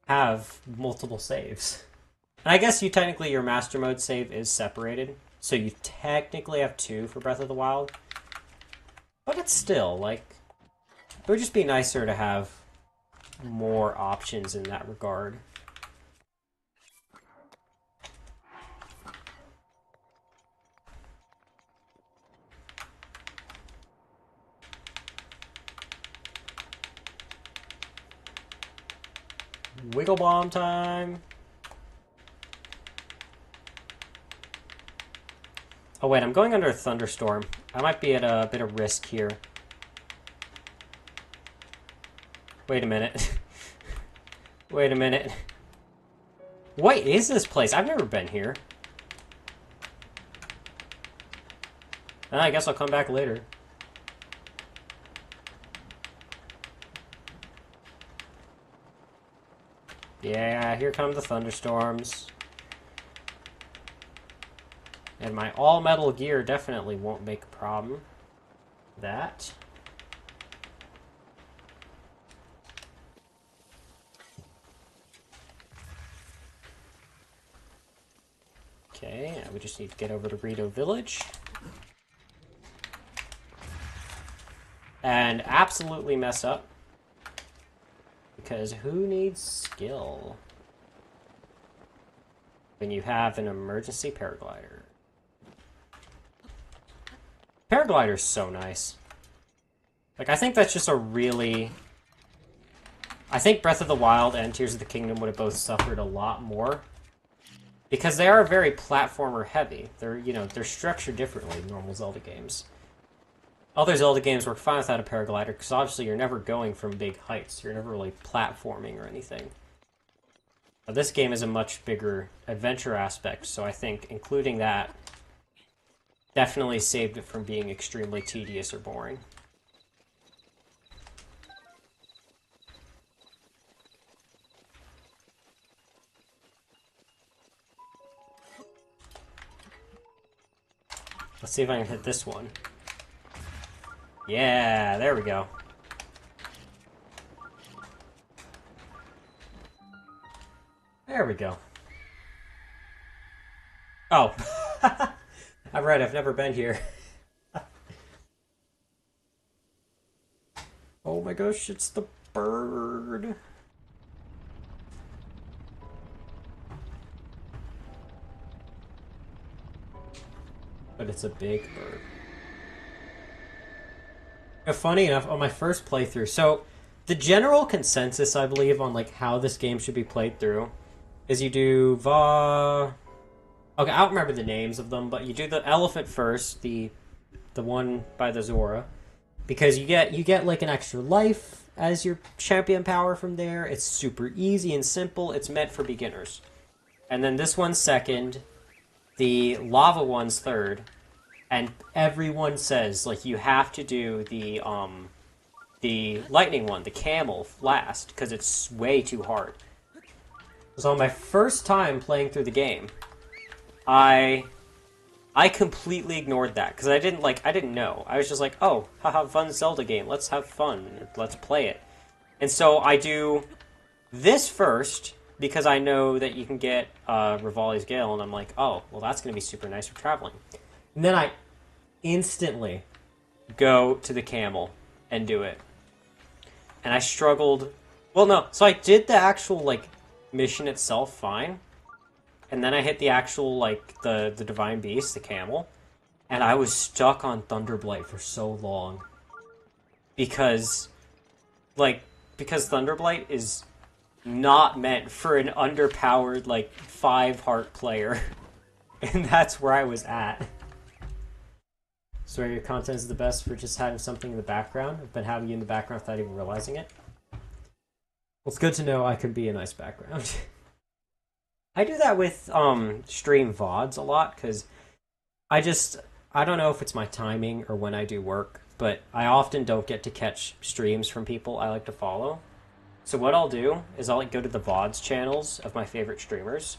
have multiple saves? And I guess your master mode save is separated. So you technically have 2 for Breath of the Wild. But it's still, like, it would just be nicer to have more options in that regard. Wiggle bomb time. Oh wait, I'm going under a thunderstorm. I might be at a bit of risk here. Wait a minute. Wait a minute. What is this place? I've never been here. I guess I'll come back later. Yeah, here come the thunderstorms. And my all-metal gear definitely won't make a problem. That. Okay, we just need to get over to Rito Village. And absolutely mess up. Because who needs skill when you have an emergency paraglider? Paraglider's so nice. Like, I think that's just a really... I think Breath of the Wild and Tears of the Kingdom would have both suffered a lot more. Because they are very platformer heavy. They're, you know, they're structured differently than normal Zelda games. Other Zelda games work fine without a paraglider, because obviously you're never going from big heights. You're never really platforming or anything. But this game is a much bigger adventure aspect, so I think including that definitely saved it from being extremely tedious or boring. Let's see if I can hit this one. Yeah, there we go. There we go. Oh. I'm right, I've never been here. Oh my gosh, it's the bird. But it's a big bird. Funny enough, on my first playthrough, so the general consensus, I believe, on like how this game should be played through is you do Va... Okay, I don't remember the names of them, but you do the elephant first, the one by the Zora, because you get like an extra life as your champion power from there. It's super easy and simple. It's meant for beginners. And then this one's second, the lava one's third, and everyone says like you have to do the lightning one, the camel, last, because it's way too hard. So on my first time playing through the game, I completely ignored that because I didn't know. I was just like, oh, haha, fun Zelda game. Let's have fun. Let's play it. And so I do this first because I know that you can get Rivali's Gale, and I'm like, oh, well, that's going to be super nice for traveling. And then I instantly go to the camel and do it. And I struggled. Well, no. So I did the actual, like, mission itself fine. And then I hit the actual, like, the Divine Beast, the camel. And I was stuck on Thunderblight for so long. Because Thunderblight is not meant for an underpowered, like, 5-heart player. And that's where I was at. So your content is the best for just having something in the background, but having you in the background without even realizing it. Well, it's good to know I can be a nice background. I do that with stream VODs a lot, because I don't know if it's my timing or when I do work, but I often don't get to catch streams from people I like to follow. So what I'll do is I'll go to the VODs channels of my favorite streamers,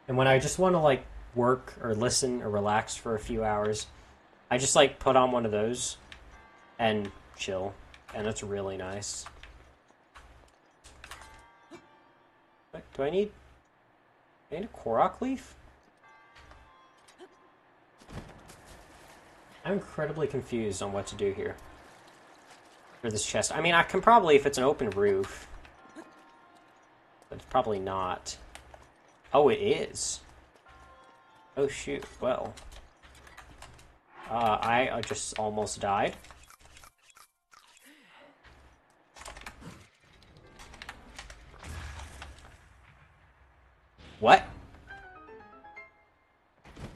and when I just want to like work or listen or relax for a few hours, I just like put on one of those and chill, and it's really nice. What, do I need a Korok leaf? I'm incredibly confused on what to do here for this chest. I mean, I can probably, if it's an open roof, but it's probably not. Oh, it is. Oh shoot, well. I just almost died. What?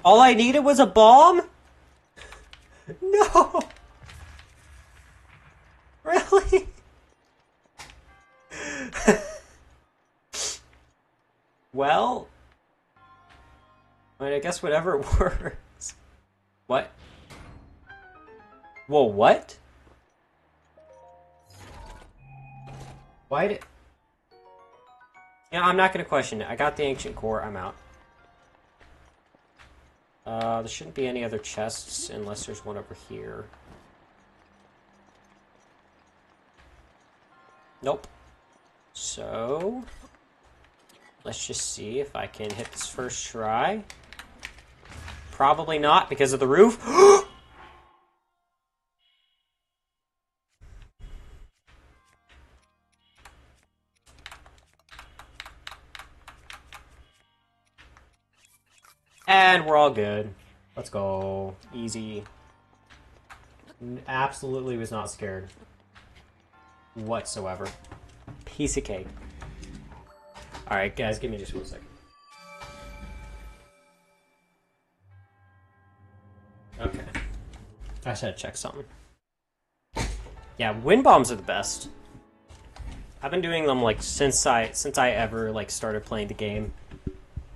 All I needed was a bomb? No! Really? Well... I mean, I guess whatever works. What? Whoa, what? Why did... Yeah, I'm not gonna question it. I got the ancient core, I'm out. There shouldn't be any other chests unless there's one over here. Nope. So... let's just see if I can hit this first try. Probably not because of the roof. And we're all good. Let's go. Easy. Absolutely was not scared. Whatsoever. Piece of cake. Alright, guys, give me just 1 second. Okay. I just had to check something. Yeah, wind bombs are the best. I've been doing them like since I ever like started playing the game.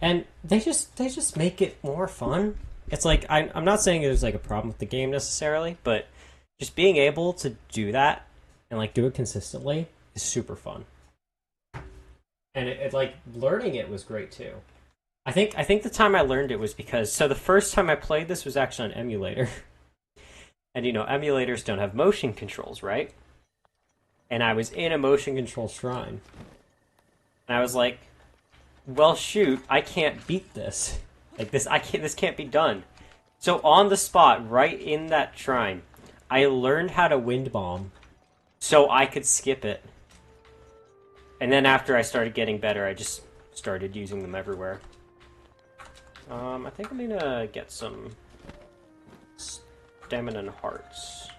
And they just make it more fun. It's like I'm not saying there's like a problem with the game necessarily, but just being able to do that and like do it consistently is super fun. And it like learning it was great too. I think the time I learned it was because the first time I played this was actually on emulator. And you know, emulators don't have motion controls, right? And I was in a motion control shrine. And I was like, well shoot, I can't beat this. Like this can't be done. So on the spot, right in that shrine, I learned how to wind bomb so I could skip it. And then after I started getting better, I just started using them everywhere. I think I'm gonna get some stamina and hearts.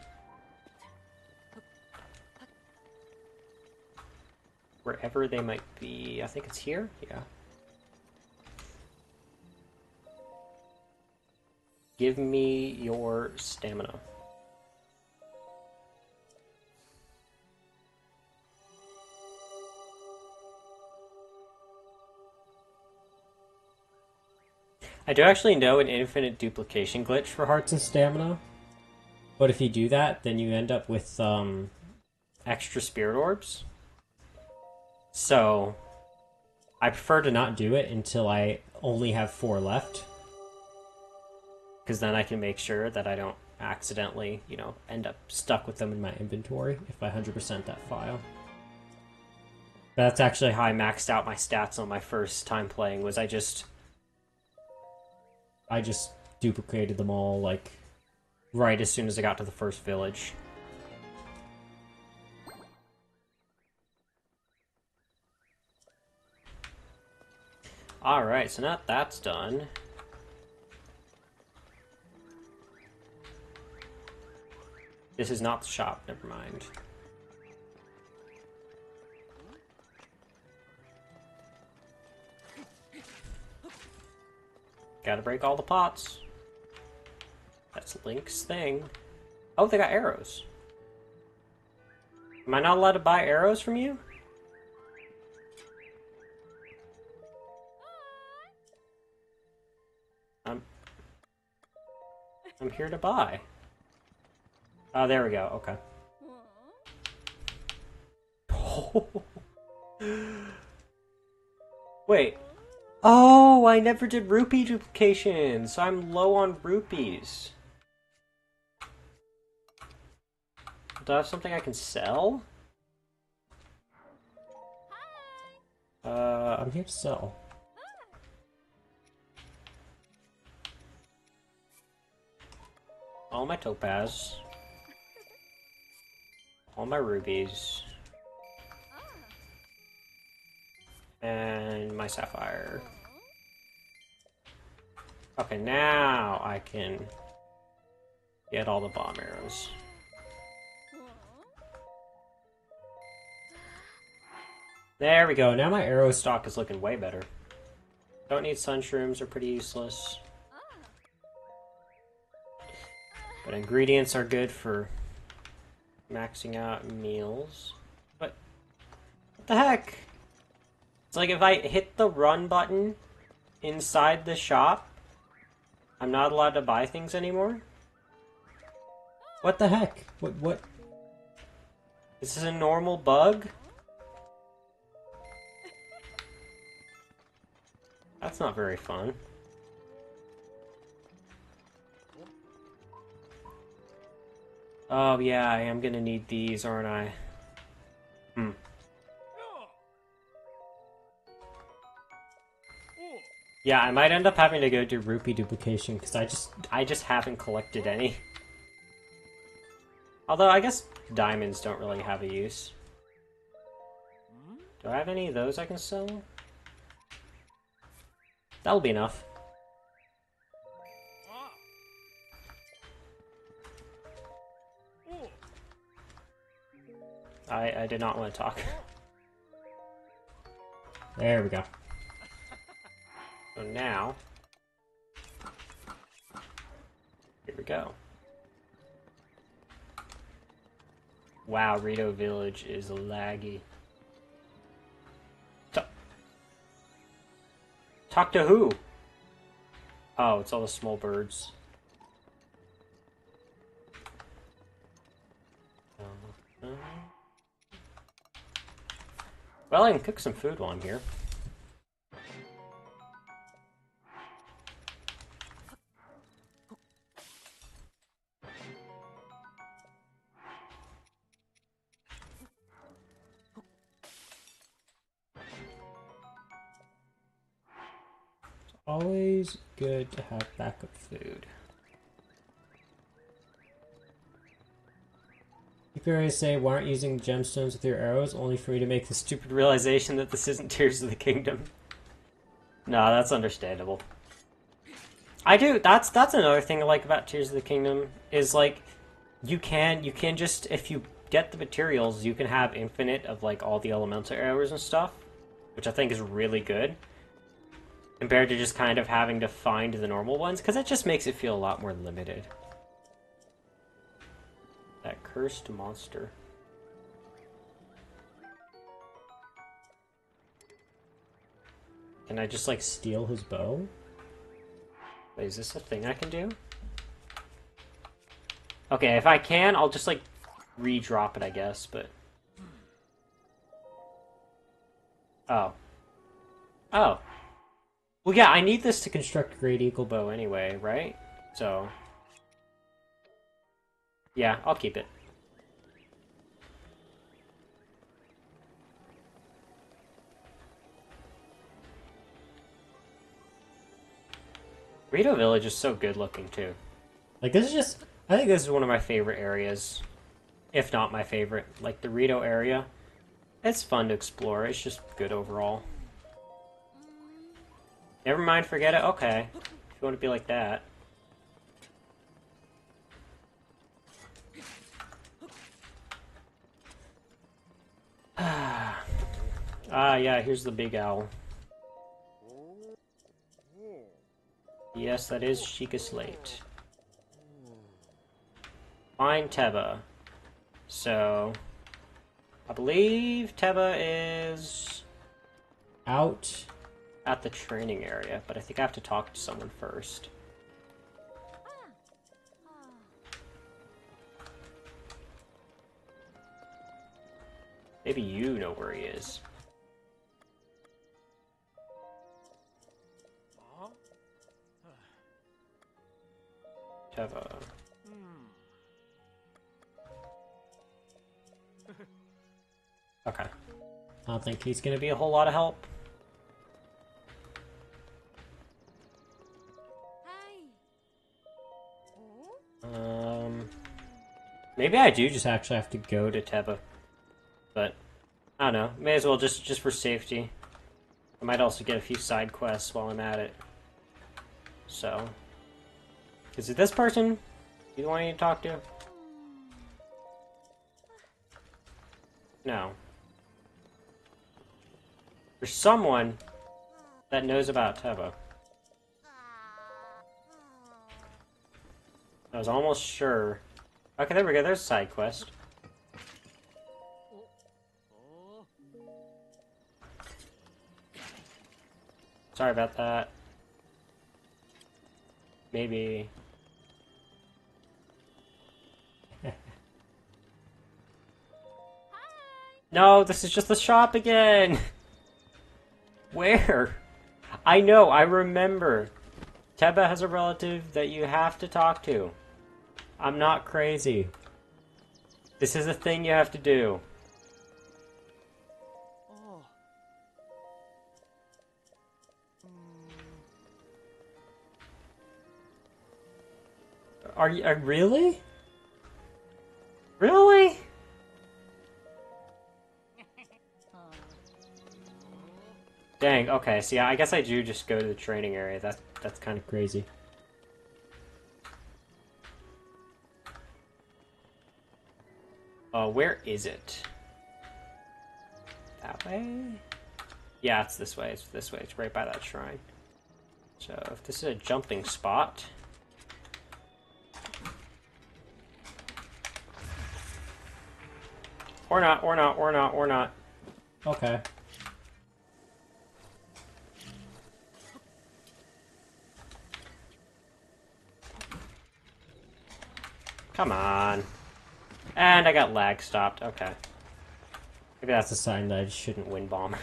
Wherever they might be. I think it's here? Yeah. Give me your stamina. I do actually know an infinite duplication glitch for hearts and stamina. But if you do that, then you end up with extra spirit orbs. So, I prefer to not do it until I only have 4 left. Because then I can make sure that I don't accidentally, you know, end up stuck with them in my inventory if I 100% that file. But that's actually how I maxed out my stats on my first time playing, was I just duplicated them all, like, right as soon as I got to the first village. Alright, so now that's done. This is not the shop, never mind. Gotta break all the pots. That's Link's thing. Oh, they got arrows. Am I not allowed to buy arrows from you? I'm here to buy. Oh, there we go. Okay. Wait. Oh, I never did rupee duplication, so I'm low on rupees. Do I have something I can sell? I'm here to sell. All my topaz. All my rubies. And my sapphire. Okay, now I can get all the bomb arrows. There we go. Now my arrow stock is looking way better. Don't need sun shrooms, they're pretty useless. But ingredients are good for maxing out meals. What the heck? It's like if I hit the run button inside the shop, I'm not allowed to buy things anymore? What the heck? What? This is a normal bug? That's not very fun. Oh yeah, I am gonna need these, aren't I? Yeah, I might end up having to go do rupee duplication because I just haven't collected any. Although I guess diamonds don't really have a use. Do I have any of those I can sell? That'll be enough. I did not want to talk. There we go. So now, here we go. Wow, Rito Village is laggy. Talk to who? Oh, it's all the small birds. Well, I can cook some food while I'm here. It's always good to have backup food. You could always say, why aren't you using gemstones with your arrows? Only for me to make the stupid realization that this isn't Tears of the Kingdom. No, that's understandable. I do. That's another thing I like about Tears of the Kingdom is like you can just, if you get the materials, you can have infinite of like all the elemental arrows and stuff, which I think is really good compared to just kind of having to find the normal ones, because it just makes it feel a lot more limited. That cursed monster. Can I just like steal his bow? Wait, is this a thing I can do? Okay, if I can, I'll just like re-drop it, I guess, but... Oh. Oh. Well, yeah, I need this to construct a Great Eagle Bow anyway, right? So... yeah, I'll keep it. Rito Village is so good looking, too. Like, this is just... I think this is one of my favorite areas. If not my favorite. Like, the Rito area. It's fun to explore. It's just good overall. Never mind, forget it? Okay. If you want to be like that. Ah, yeah, here's the big owl. Yes, that is Sheikah Slate. Find Teba. So, I believe Teba is out at the training area, but I think I have to talk to someone first. Maybe you know where he is. Teva. Okay. I don't think he's gonna be a whole lot of help. Maybe I do just actually have to go to Teba. But, I don't know. May as well just for safety. I might also get a few side quests while I'm at it. So. Is it this person you want to talk to? No. There's someone that knows about Teba. I was almost sure. Okay, there we go. There's a side quest. Sorry about that. Maybe. No, this is just the shop again! Where? I know, I remember. Teba has a relative that you have to talk to. I'm not crazy. This is a thing you have to do. Are you really? Really? Dang, okay, see, I guess I do just go to the training area. That's kind of crazy. Where is it? That way? Yeah, it's this way. It's this way. It's right by that shrine. So, if this is a jumping spot... Or not, or not, or not, or not. Okay. Come on. And I got lag stopped. Okay. Maybe that's a sign that I just shouldn't wind bomb.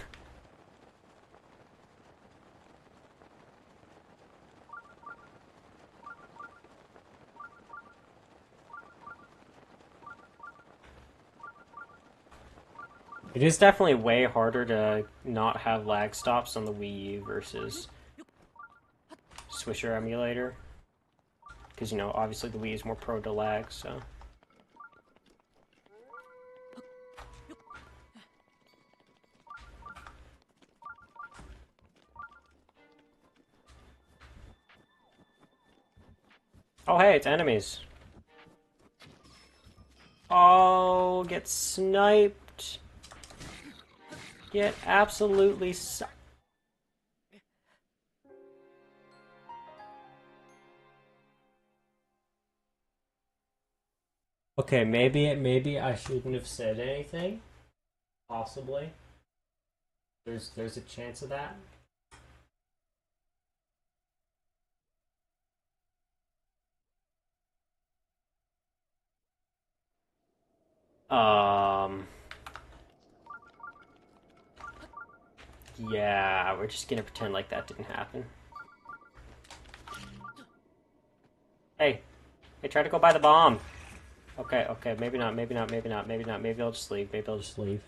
It is definitely way harder to not have lag stops on the Wii U versus Swisher emulator. Because, you know, obviously the Wii is more prone to lag, so... Oh, hey, it's enemies. Oh, get sniped. Get absolutely Okay, maybe I shouldn't have said anything. Possibly. There's a chance of that. Yeah, we're just gonna pretend like that didn't happen. Hey, try to go buy the bomb. Okay, okay, maybe not, maybe not, maybe not, maybe not. Maybe I'll just leave. Maybe I'll just leave.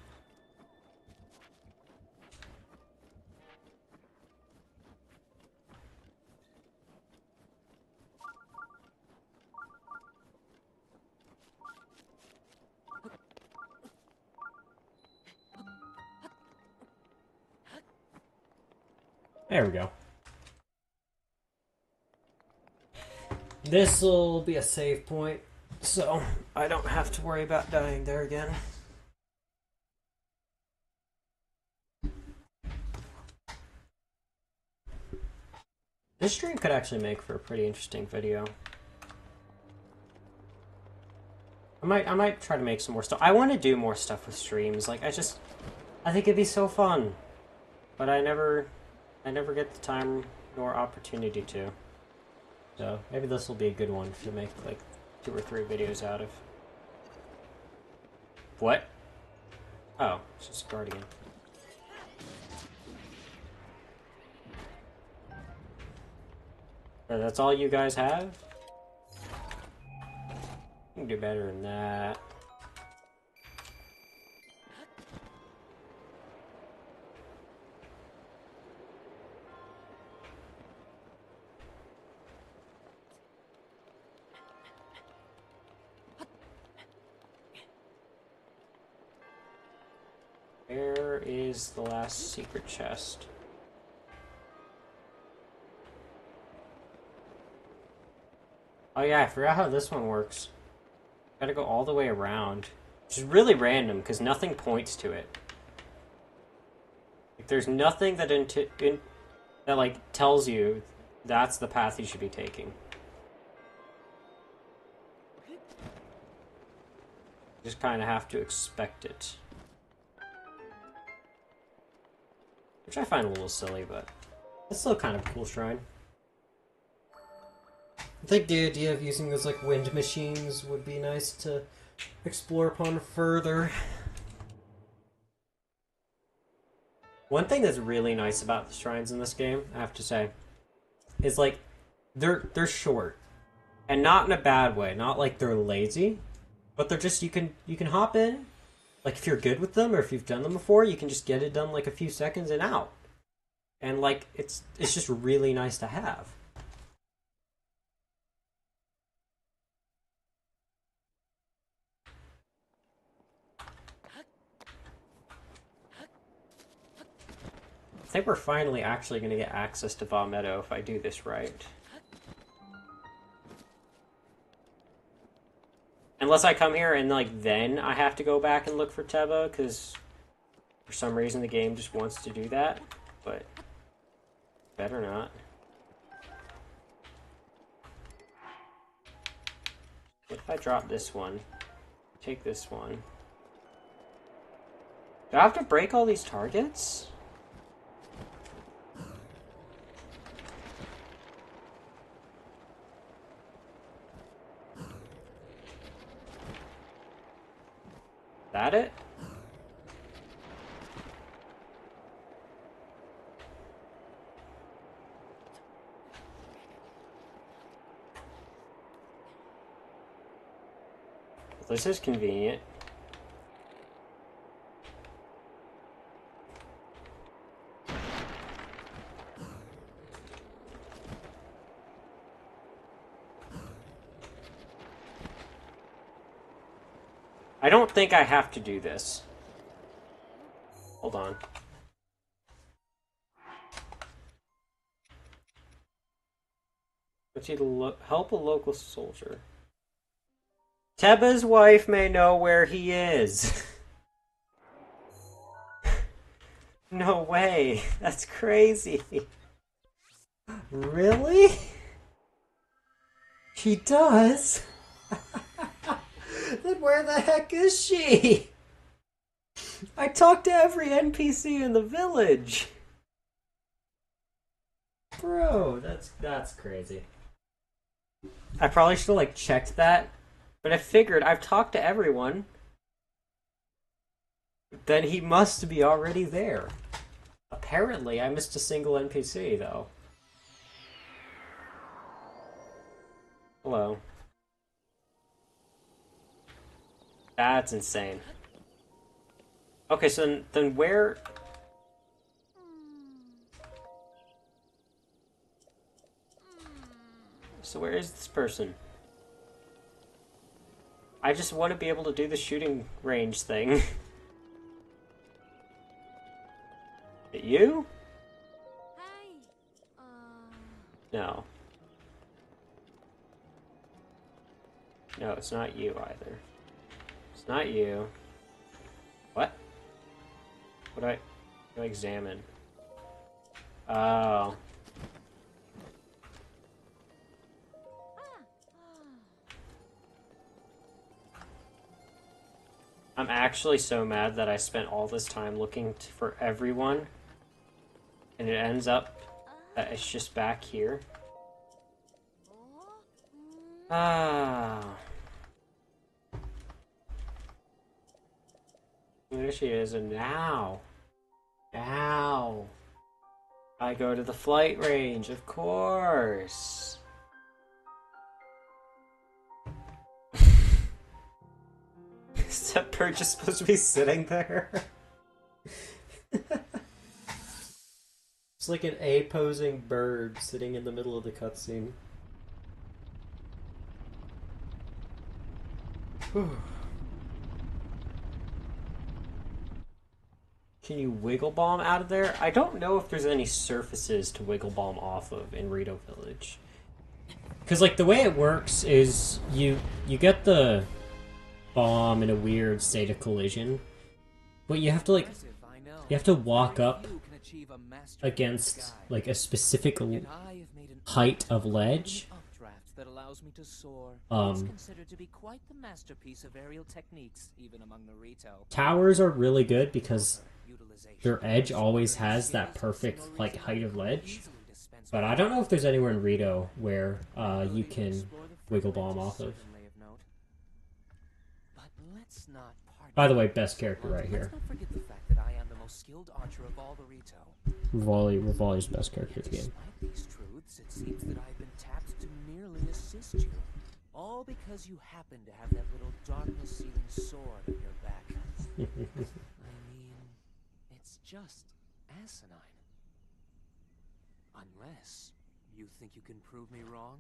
There we go. This'll be a save point, so I don't have to worry about dying there again. This stream could actually make for a pretty interesting video. I might try to make some more stuff. I want to do more stuff with streams. Like, I think it'd be so fun. But I never get the time nor opportunity to. So, maybe this will be a good one to make, like, 2 or 3 videos out of. What? Oh, it's just a guardian. So that's all you guys have? You can do better than that. Where is the last secret chest? Oh yeah, I forgot how this one works. Gotta go all the way around. Which is really random, because nothing points to it. Like, there's nothing that that like tells you that's the path you should be taking. You just kind of have to expect it. Which I find a little silly, but it's still kind of a cool shrine. I think the idea of using those like wind machines would be nice to explore upon further. One thing that's really nice about the shrines in this game, I have to say, is like they're short. And not in a bad way, not like they're lazy, but they're just you can hop in, like if you're good with them or if you've done them before, you can just get it done like a few seconds and out. And like it's just really nice to have. I think we're finally actually going to get access to Va Meadow if I do this right. Unless I come here and like then I have to go back and look for Teba, because for some reason the game just wants to do that, but better not. What if I drop this one? Take this one. Do I have to break all these targets? That it? This is convenient. I don't think I have to do this. Hold on. Let's see, help a local soldier. Teba's wife may know where he is. No way. That's crazy. Really? She does? Then where the heck is she? I talked to every NPC in the village. Bro, that's crazy. I probably should have like checked that, but I figured I've talked to everyone. Then he must be already there. Apparently, I missed a single NPC though. Hello. That's insane. Okay, so then where... So where is this person? I just want to be able to do the shooting range thing. Is it you? No. No, it's not you either. It's not you. What? What do I examine? Oh. I'm actually so mad that I spent all this time looking for everyone, and it ends up that it's just back here. Ah. There she is, and now I go to the flight range, of course. Is that bird just supposed to be sitting there? It's like an A-posing bird sitting in the middle of the cutscene. Can you wiggle bomb out of there? I don't know if there's any surfaces to wiggle bomb off of in Rito Village. Because like the way it works is you get the bomb in a weird state of collision, but you have to like walk up
achieve a mastery in the
against
sky.
like a specific
Yet I have made an
height of
an
ledge.
updraft that allows me to soar. It's
Um,
considered to be quite the masterpiece of aerial techniques, even among the Rito.
Towers are really good because
Utilization
their
of
edge
our
always
superior
has that
skills and see
perfect
no
like
reason why
height
we
of
couldn't
ledge.
easily dispense
But
with
I
it.
don't know if there's anywhere in Rito where you
Ability to
can
explore the
wiggle
firmament
bomb
is
off of.
certainly of note. But let's not pardon
By the
me
way,
for
best
being so
character
blunt.
right
Let's
here.
not forget the fact that I am the most skilled archer of all the Rito.
Rivali's best character
Yet
of the game.
despite these truths, it seems that I've been tapped to merely assist you. All because you happen to have that little darkness-sealing sword on your back. I mean, it's just asinine. Unless you think you can prove me wrong,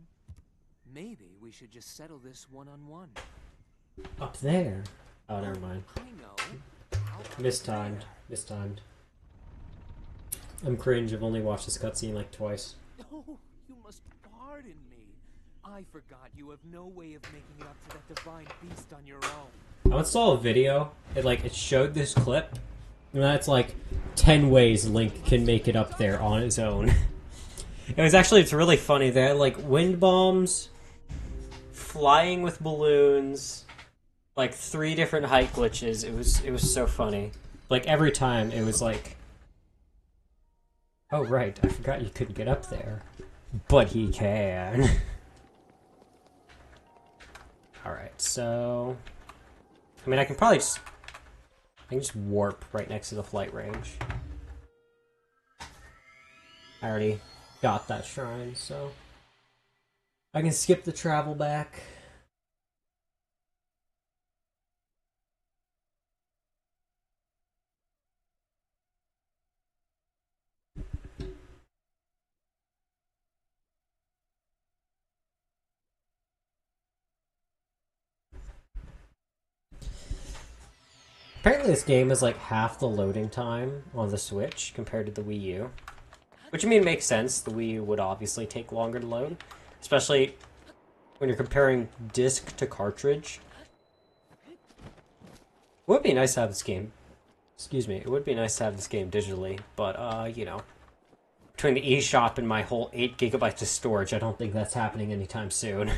maybe we should just settle this one-on-one.
Up there. Oh, never mind.
I know. How about
Mistimed.
there?
Mistimed. I'm cringe. I've only watched this cutscene like twice.
Oh, you must pardon me. I forgot you have no way of making it up to that divine beast on your own.
I saw a video. It showed this clip. And that's like 10 ways Link can make it up there on his own. It's really funny. They had like wind bombs, flying with balloons, like 3 different height glitches. It was so funny. Like every time it was like, oh right, I forgot you couldn't get up there. But he can. Alright, so I mean I can just warp right next to the flight range. I already got that shrine, so I can skip the travel back. Apparently this game is like half the loading time on the Switch compared to the Wii U. Which, I mean, makes sense. The Wii U would obviously take longer to load. Especially when you're comparing disc to cartridge. It would be nice to have this game. Excuse me. It would be nice to have this game digitally. But, you know. Between the eShop and my whole 8 gigabytes of storage, I don't think that's happening anytime soon.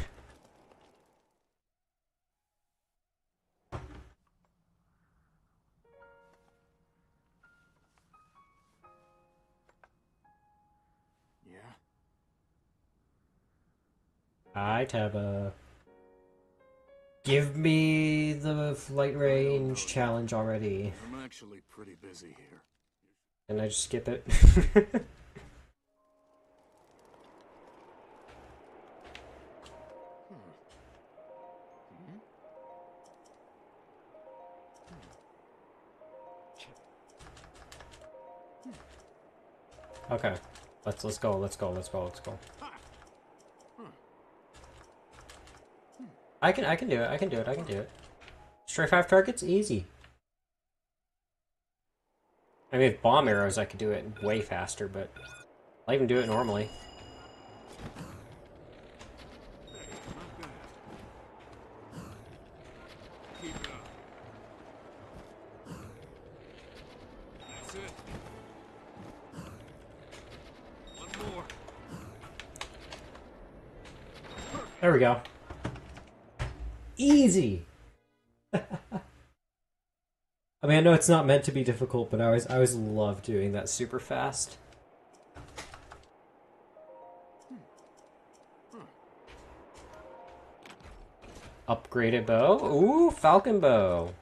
Hi, Taba. Give me the flight range challenge already.
I'm actually pretty busy here.
Can I just skip it? Okay. Let's go. I can do it. Straight 5 targets? Easy. I mean, with bomb arrows, I could do it way faster, but I'll even do it normally.
Keep it up. That's it. One more.
There we go. Easy! I mean, I know it's not meant to be difficult, but I always love doing that super fast. Upgraded bow. Ooh, falcon bow.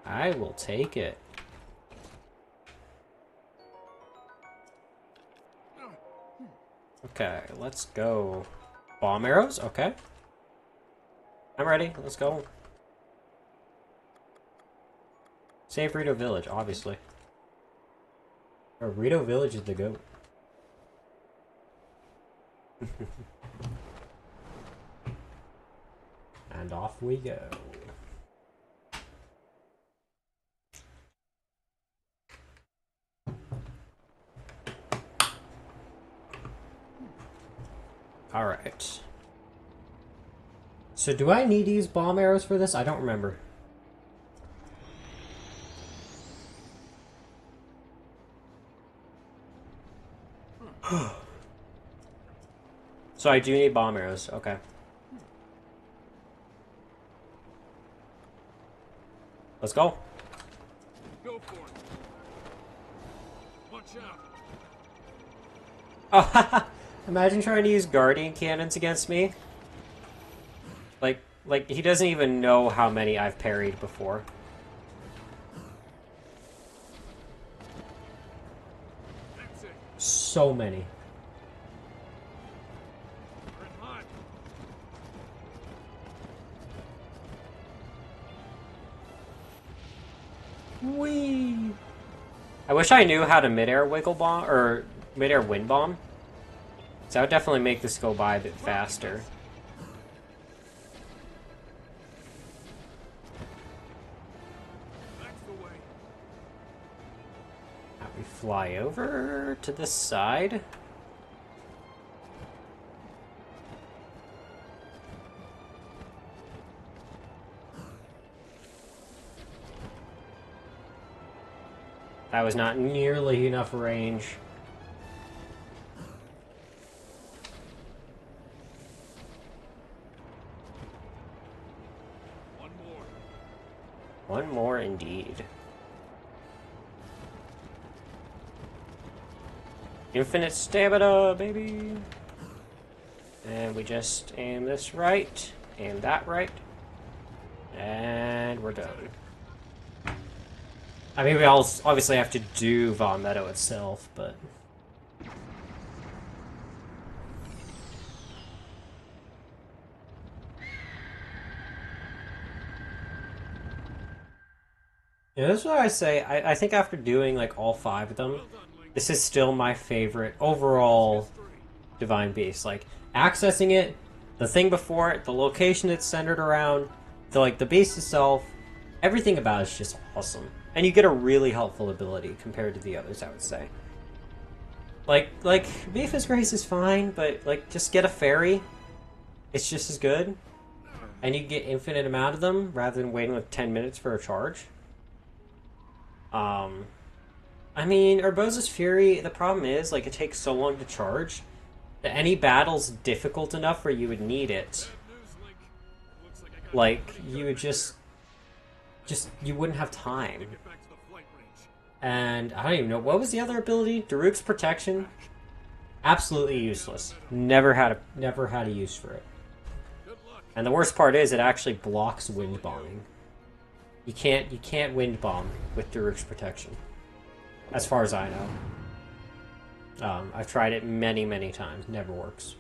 I will take it. Okay, let's go. Bomb arrows? Okay. I'm ready. Let's go. Save Rito Village, obviously. Or Rito Village is the goat. And off we go. Alright. So do I need to use bomb arrows for this? I don't remember. So I do need bomb arrows. Okay. Let's go.
Go for it. Watch out.
Oh, imagine trying to use guardian cannons against me. Like he doesn't even know how many I've parried before.
That's it.
So many.
We're in hot.
Whee! I wish I knew how to midair wiggle bomb or midair wind bomb. So that would definitely make this go by a bit faster.
That's the way.
Now we fly over to this side. That was not nearly enough range.
One more.
One more indeed. Infinite stamina, baby! And we just aim this right, aim that right, and we're done. I mean, we all obviously have to do Von Meadow itself, but... Yeah, that's what I say. I think after doing, like, all 5 of them,
Well done, Link.
this is still my favorite overall
History.
Divine Beast. Like, accessing it, the thing before it, the location it's centered around, the beast itself, everything about it is just awesome. And you get a really helpful ability compared to the others, I would say. Like Beefus Grace is fine, but, like, just get a fairy. It's just as good. And you get infinite amount of them, rather than waiting, like, 10 minutes for a charge. I mean, Urbosa's Fury, the problem is, like, it takes so long to charge that any battle's difficult enough where you would need it.
Bad news, Link. Looks like I got
Like,
nothing
you would just, you wouldn't have
to
time.
get back to the flight range.
And I don't even know, what was the other ability? Daruk's Protection? Absolutely useless. Never had a use for it.
Good luck.
And the worst part is, it actually blocks wind bombing. You can't wind bomb with Daruk's Protection. As far as I know. I've tried it many, many times. Never works.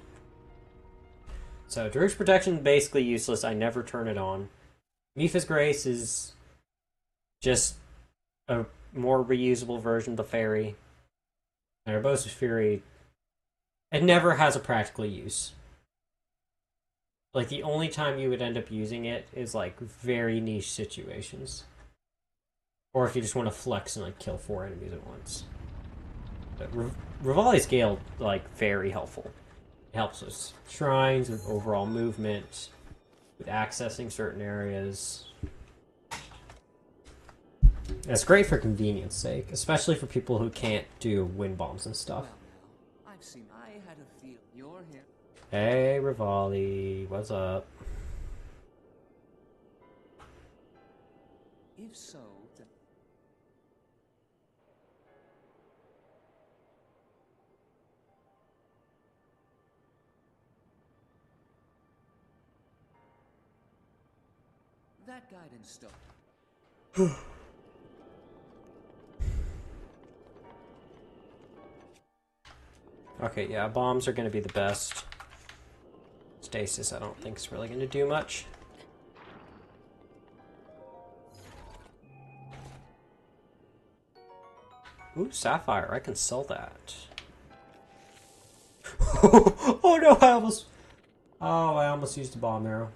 So, Daruk's Protection basically useless. I never turn it on. Mipha's Grace is just a more reusable version of the fairy. And Urbosa's Fury, it never has a practical use. Like, the only time you would end up using it is, like, very niche situations. Or if you just want to flex and, like, kill 4 enemies at once. But Rivali's Gale, like, very helpful. It helps with shrines, with overall movement, with accessing certain areas. And it's great for convenience sake, especially for people who can't do wind bombs and stuff.
Well, I've seen. I had a feel. You're here.
Hey, Rivali, what's up?
If so, then that guidance stone.
Okay, yeah, bombs are going to be the best. Stasis, I don't think is really going to do much. Ooh, Sapphire, I can sell that. Oh no, I almost used a bomb arrow.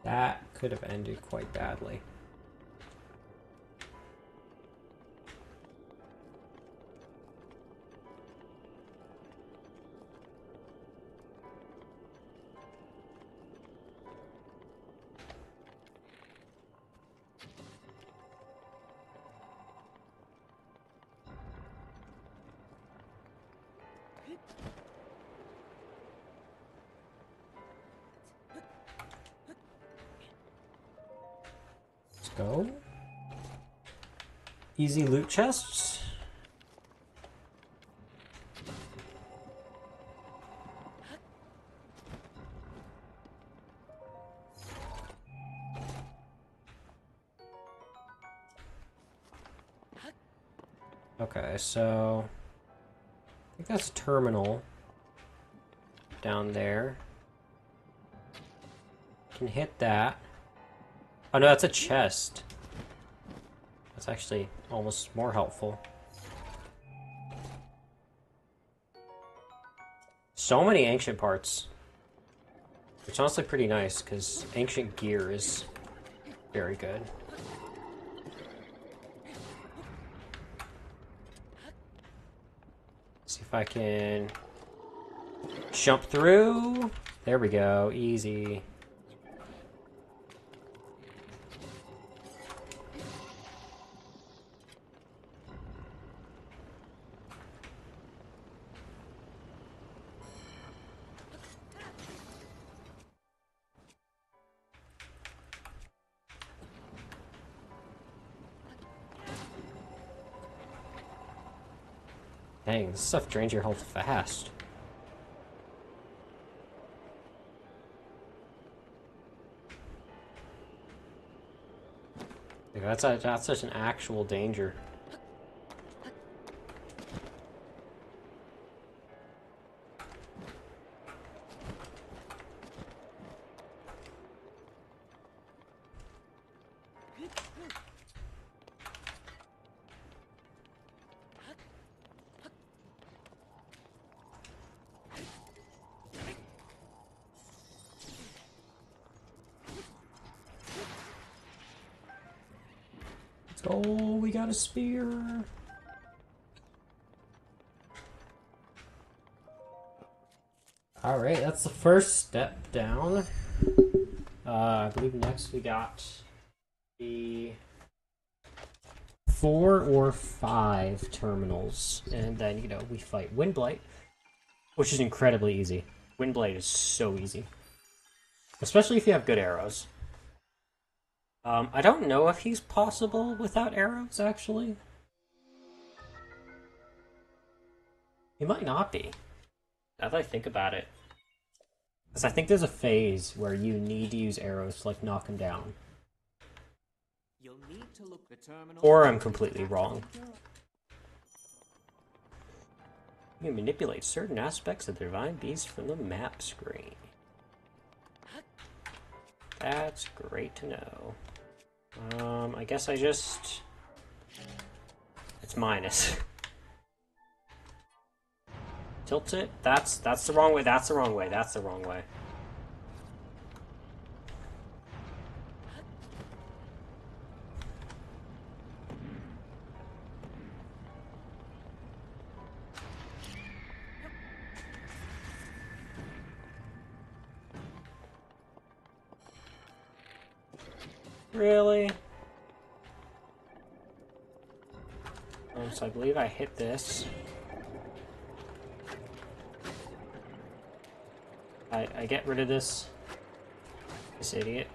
That could have ended quite badly. Let's go. Easy loot chests. Okay, so I think that's a terminal down there. Can hit that. Oh no, that's a chest. That's actually almost more helpful. So many ancient parts. Which is honestly pretty nice, because ancient gear is very good. See if I can jump through. There we go, easy. Dang, this stuff drains your health fast. Like, that's such an actual danger. Oh, we got a spear. Alright, that's the first step down. I believe next we got the 4 or 5 terminals. And then, you know, we fight Windblight, which is incredibly easy. Windblight is so easy. Especially if you have good arrows. I don't know if he's possible without arrows, actually. He might not be, now that I think about it. Because I think there's a phase where you need to use arrows to, like, knock him down.
You'll need to look the terminal.
Or I'm completely wrong. You can manipulate certain aspects of the Divine Beast from the map screen. That's great to know. I guess I just... It's minus. Tilt it? That's the wrong way, that's the wrong way, that's the wrong way. Really? So I believe I hit this. I get rid of this idiot.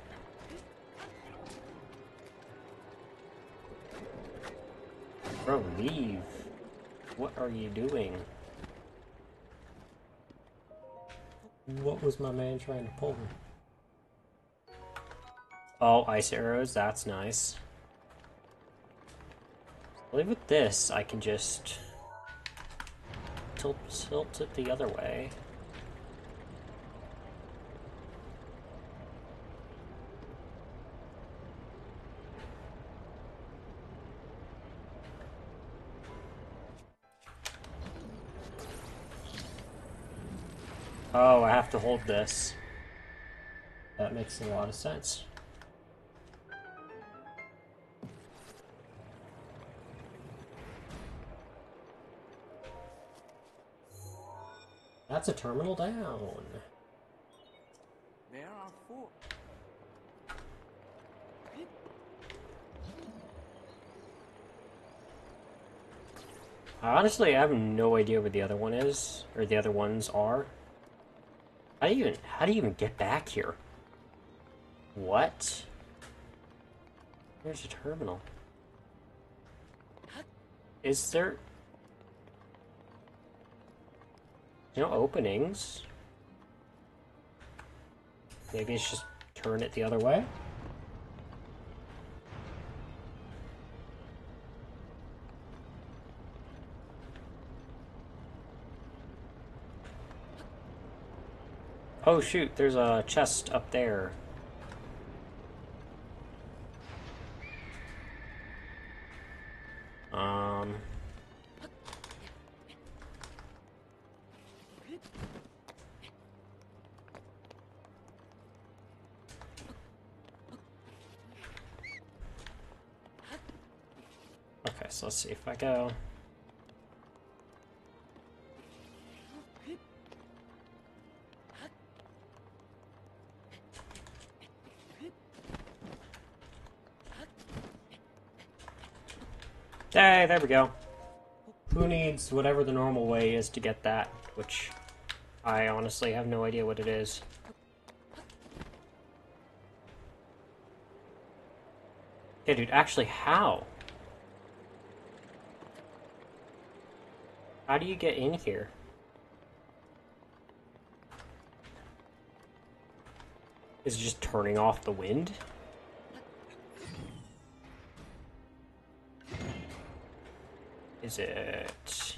Bro, leave. What are you doing? What was my man trying to pull? Oh, ice arrows, that's nice. I believe with this, I can just tilt it the other way. Oh, I have to hold this. That makes a lot of sense. That's a terminal down.
There are 4.
Honestly, I have no idea where the other one is, or the other ones are. How do you even get back here? What? There's a terminal. Is there no openings? Maybe it's just turn it the other way? Oh shoot, there's a chest up there. Okay, so let's see if I go. Hey, there we go. Who needs whatever the normal way is to get that? Which I honestly have no idea what it is. Yeah, dude, actually, how? How do you get in here? Is it just turning off the wind? Is it...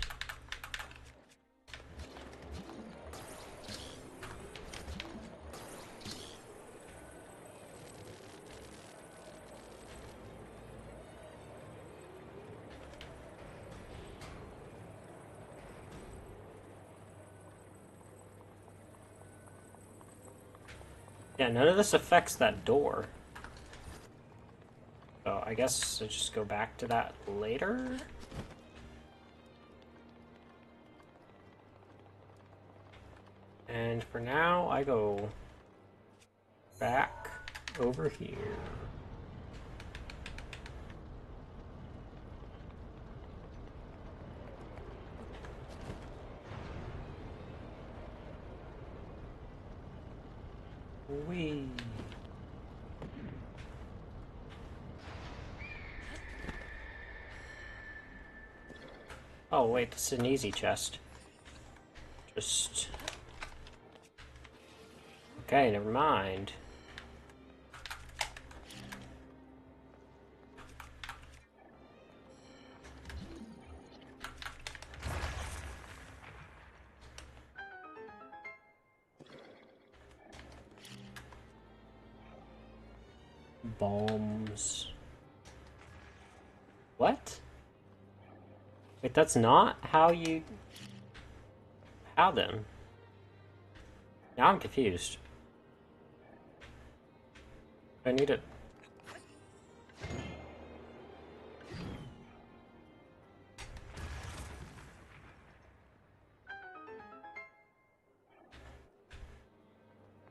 Yeah, none of this affects that door. So I guess I'll just go back to that later? And for now, I go back over here. Whee! Oh wait, this is an easy chest. Just... Okay, never mind. Bombs. What? Wait, that's not how you... How then? Now I'm confused. I need it.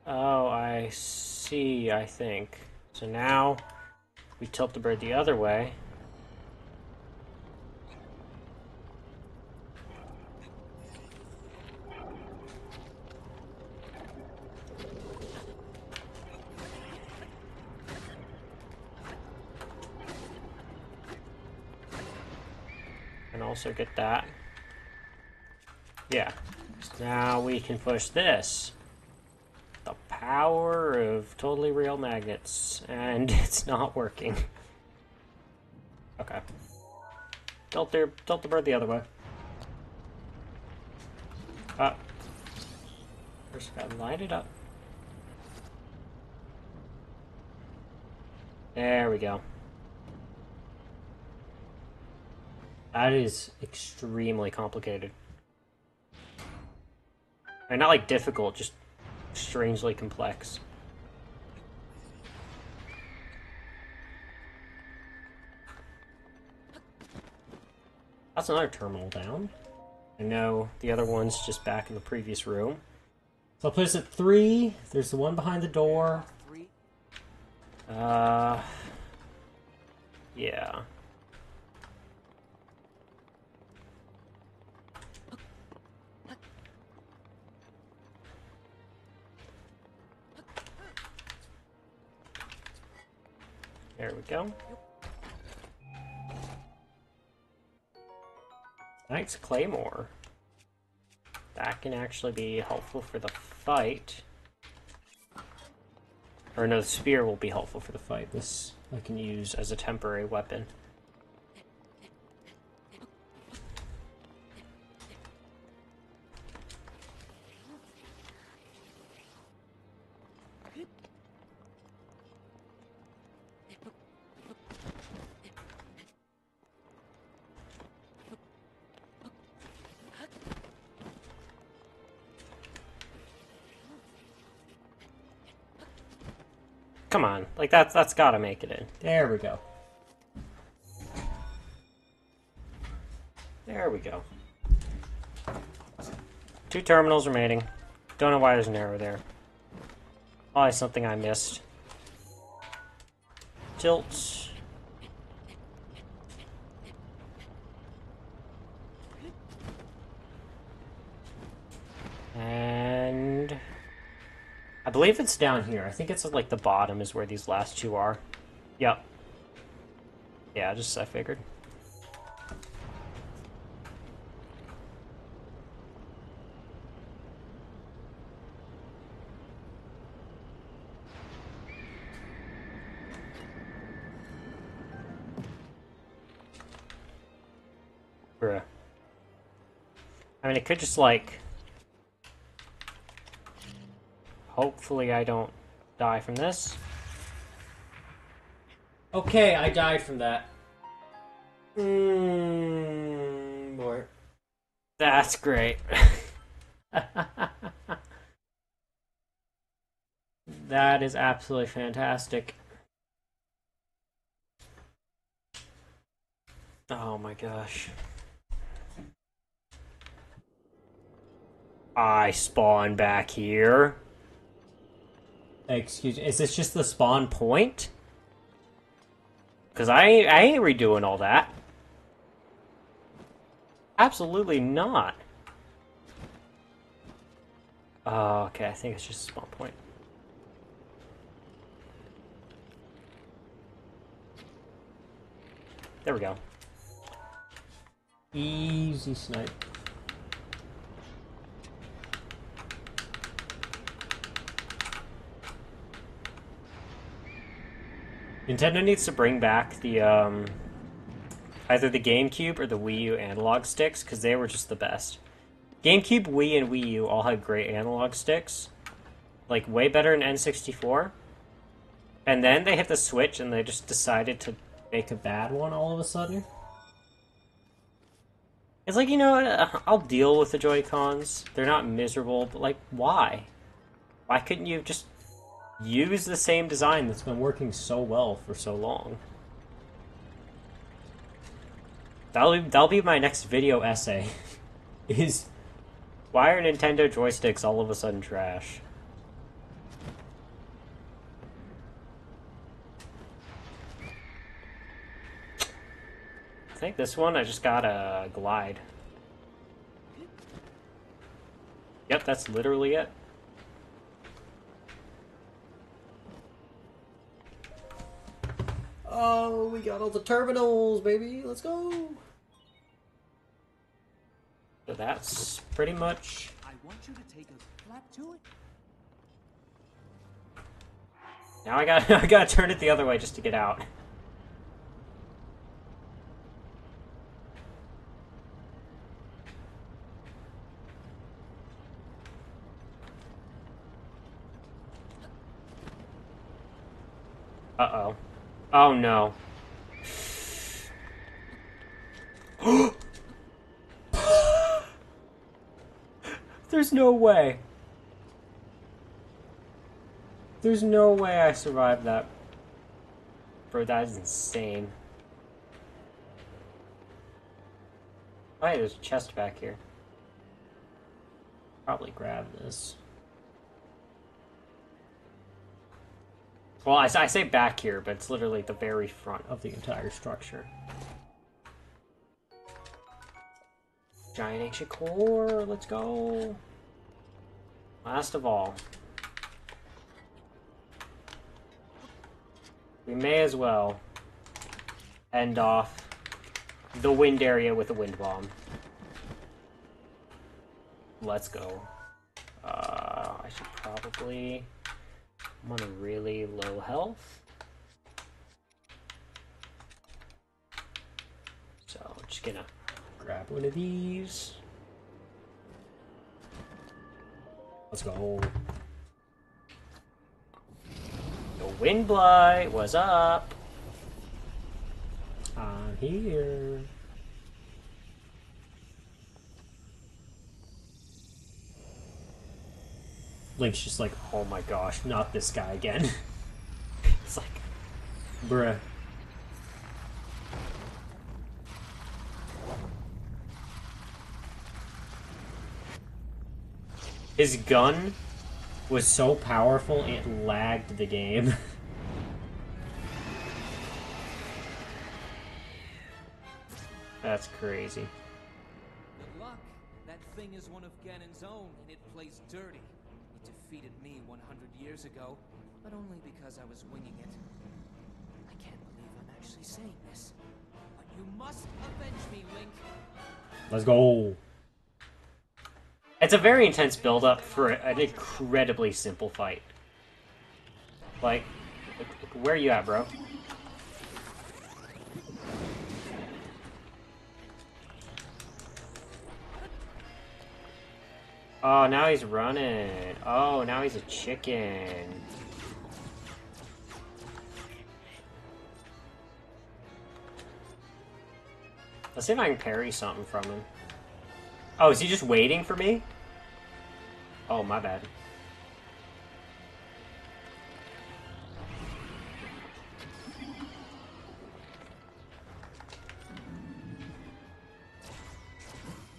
Oh, I see, I think. So now we tilt the bird the other way. And also get that. Yeah. So now we can push this. The power of totally real magnets. And it's not working. Okay. Tilt the bird the other way. First gotta line it up. There we go. That is extremely complicated. And not like difficult, just strangely complex. That's another terminal down. I know the other one's just back in the previous room. So I'll place it 3. There's the one behind the door. Yeah. There we go. Knight's Claymore. That can actually be helpful for the fight. Or no, the spear will be helpful for the fight. This I can use as a temporary weapon. Come on, like that's gotta make it in. There we go. There we go. 2 terminals remaining. Don't know why there's an arrow there. Probably something I missed. Tilt. And I believe it's down here. I think it's at, like, the bottom is where these last 2 are. Yep. Yeah, just I figured. Bruh. I mean, it could just, like... Hopefully I don't die from this. Okay, I died from that. Boy. That's great. That is absolutely fantastic. Oh my gosh. I spawn back here. Excuse me, is this just the spawn point? Because I ain't redoing all that. Absolutely not. Oh, okay, I think it's just a spawn point. There we go. Easy snipe. Nintendo needs to bring back the, either the GameCube or the Wii U analog sticks, because they were just the best. GameCube, Wii, and Wii U all had great analog sticks. Like, way better than N64. And then they hit the Switch, and they just decided to make a bad one all of a sudden. It's like, you know, I'll deal with the Joy-Cons. They're not miserable, but, like, why? Why couldn't you just use the same design that's been working so well for so long? That'll be my next video essay. Is why are Nintendo joysticks all of a sudden trash? I think this one I just got a glide. Yep, that's literally it. Oh, we got all the terminals, baby. Let's go. So that's pretty much...
I want you to take a flap to it.
Now I gotta turn it the other way just to get out. Uh-oh. Oh, no. There's no way. There's no way I survived that. Bro, that is insane. Oh, hey, there's a chest back here. Probably grab this. Well, I say back here, but it's literally the very front of the entire structure. Giant ancient core, let's go. Last of all. We may as well end off the wind area with a wind bomb. Let's go. I should probably... I'm on a really low health. So, just gonna grab one of these. Let's go. The wind blight, what's up? I'm here. Link's just like, oh my gosh, not this guy again. It's like, bruh. His gun was so powerful it lagged the game. That's crazy.
Good luck. That thing is one of Ganon's own, and it plays dirty. It defeated me 100 years ago, but only because I was winging it. I can't believe I'm actually saying this, but you must avenge me, Link.
Let's go. It's a very intense build-up for an incredibly simple fight. Like, where are you at, bro? Oh, now he's running. Oh, now he's a chicken. Let's see if I can parry something from him. Oh, is he just waiting for me? Oh, my bad.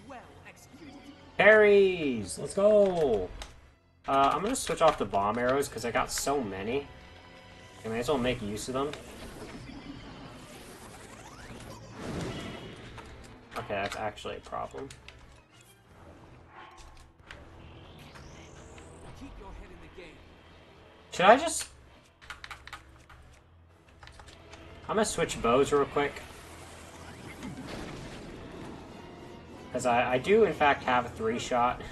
Well executed.
Parries! Let's go! I'm gonna switch off the bomb arrows because I got so many. I may as well make use of them. Okay, that's actually a problem.
Keep your head in the game.
Should I just... I'm gonna switch bows real quick. Because I do, in fact, have a 3-shot.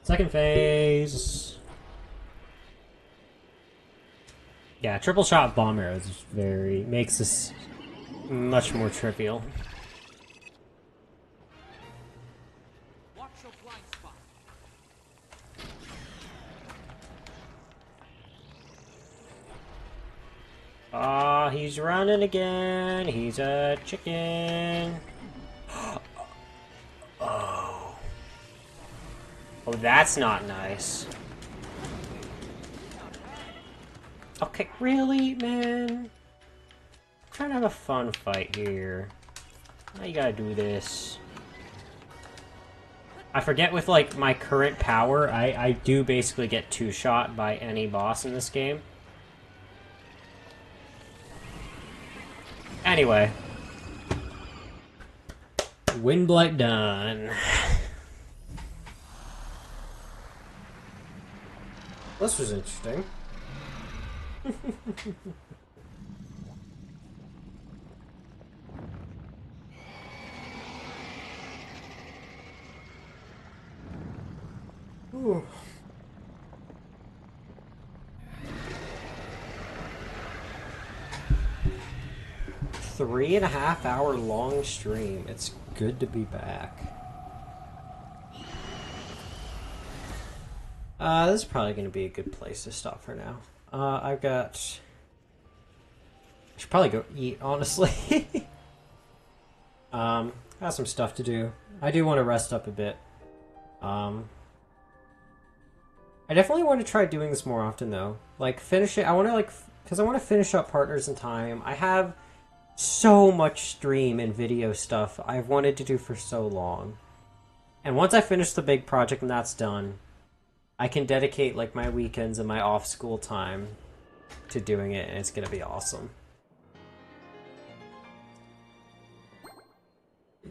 Second phase. Yeah, triple shot bomb arrows is makes this much more trivial.
Watch your blind spot.
Ah, he's running again. He's a chicken. Oh. Oh, that's not nice. Okay, really, man? I'm trying to have a fun fight here. Now you gotta do this. I forget with, like, my current power, I do basically get 2-shot by any boss in this game. Anyway. Wind Blight done. This was interesting. Ooh. 3.5 hour long stream. It's good to be back. This is probably going to be a good place to stop for now. I should probably go eat, honestly. Got some stuff to do. I do want to rest up a bit. I definitely want to try doing this more often, though. Like, finish it. I want to, because I want to finish up Partners in Time. I have so much stream and video stuff I've wanted to do for so long. And once I finish the big project and that's done, I can dedicate, like, my weekends and my off-school time to doing it, and it's gonna be awesome.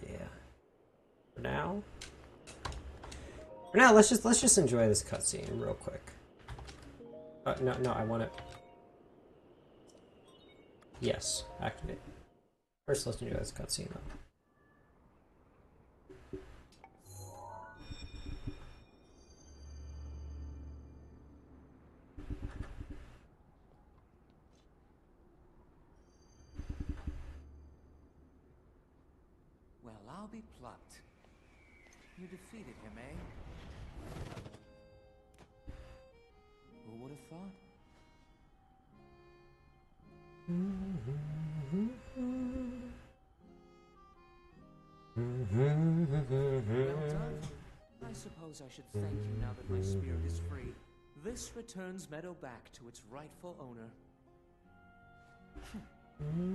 Yeah. For now, let's just enjoy this cutscene real quick. No, I want it. Yes, activate. First, let's enjoy this cutscene though.
Well, I'll be plucked. You defeated him, eh? Who would have thought? Well done. I suppose I should thank you now that my spirit is free. This returns Meadow back to its rightful owner.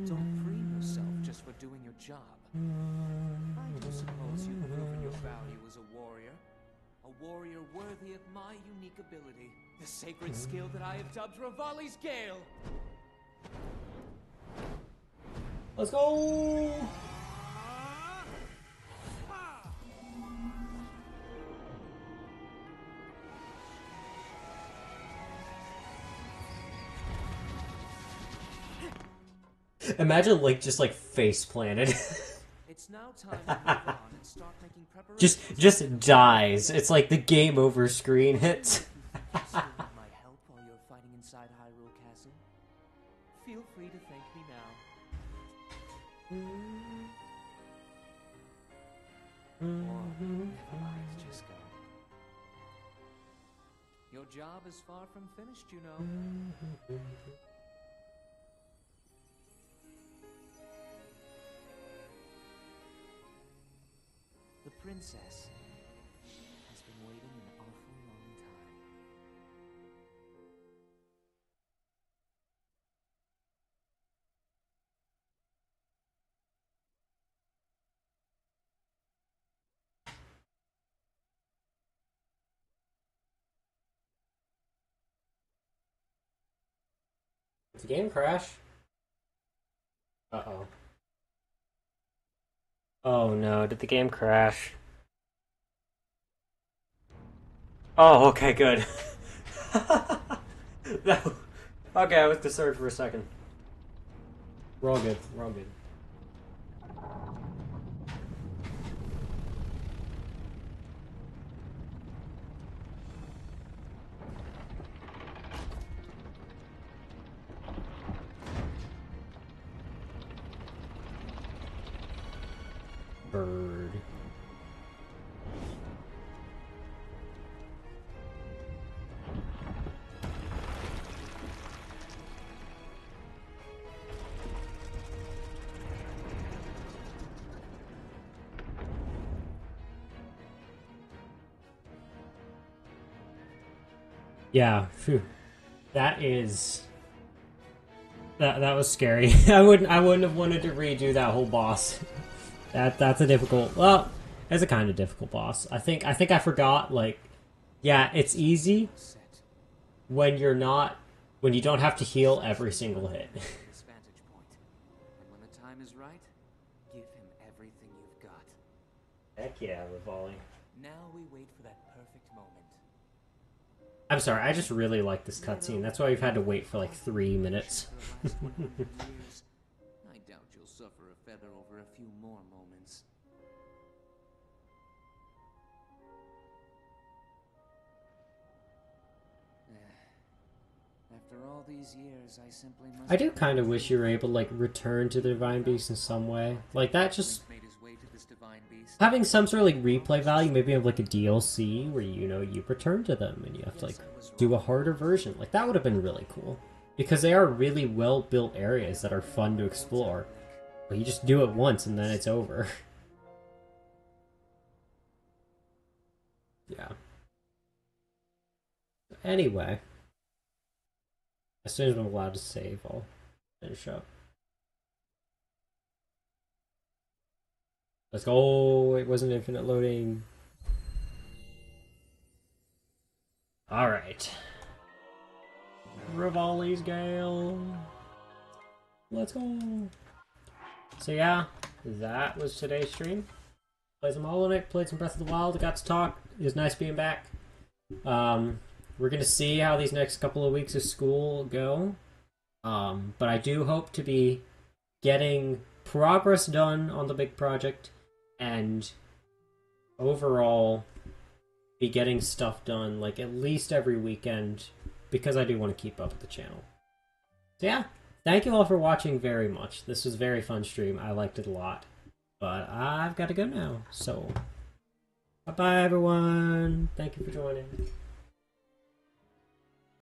Don't preen yourself just for doing your job. I do suppose you've proven your value as a warrior. A warrior worthy of my unique ability. The sacred skill that I have dubbed Revali's Gale.
Let's go! Imagine Link just like face planted.
It's now time to move on and start making preparations.
just dies. It's like the game over screen hits.
Still need my help while you're fighting inside Hyrule Castle? Feel free to thank me now. Or never mind, just go. Your job is far from finished, you know. The princess has been waiting an awful long time.
Did the game crash? Uh-oh. Oh no, did the game crash? Oh, okay, good. No. Okay, I was concerned for a second. We're all good, we're all good. Bird. Yeah, phew. That is... That was scary. I wouldn't have wanted to redo that whole boss. That's a difficult... Well, it's a kind of difficult boss. I think I forgot, like... Yeah, it's easy when you're not... When you don't have to heal every single hit.
This vantage point. And when the time is right, give him everything you've got.
Heck yeah, Revali.
Now we wait for that perfect moment.
I'm sorry, I just really like this cutscene. That's why we've had to wait for like 3 minutes.
For the last 100 years, I doubt you'll suffer a feather over a few more moments. After all these years, I simply must...
I do kind of wish you were able to like return to the Divine Beast in some way. Like that just...
Made his way to this divine beast.
Having some sort of like replay value, maybe have like a DLC where you return to them and you have to like do a harder version. Like that would have been really cool. Because they are really well built areas that are fun to explore. But you just do it once and then it's over. Yeah. Anyway. As soon as I'm allowed to save, I'll finish up. Let's go! It wasn't infinite loading. Alright. Revali's Gale. Let's go! So yeah, that was today's stream. Played some Hollow Knight, played some Breath of the Wild, got to talk. It was nice being back. We're going to see how these next couple of weeks of school go. But I do hope to be getting progress done on the big project and overall be getting stuff done like at least every weekend because I do want to keep up with the channel. So yeah, thank you all for watching very much. This was a very fun stream. I liked it a lot. But I've got to go now. So bye-bye everyone. Thank you for joining.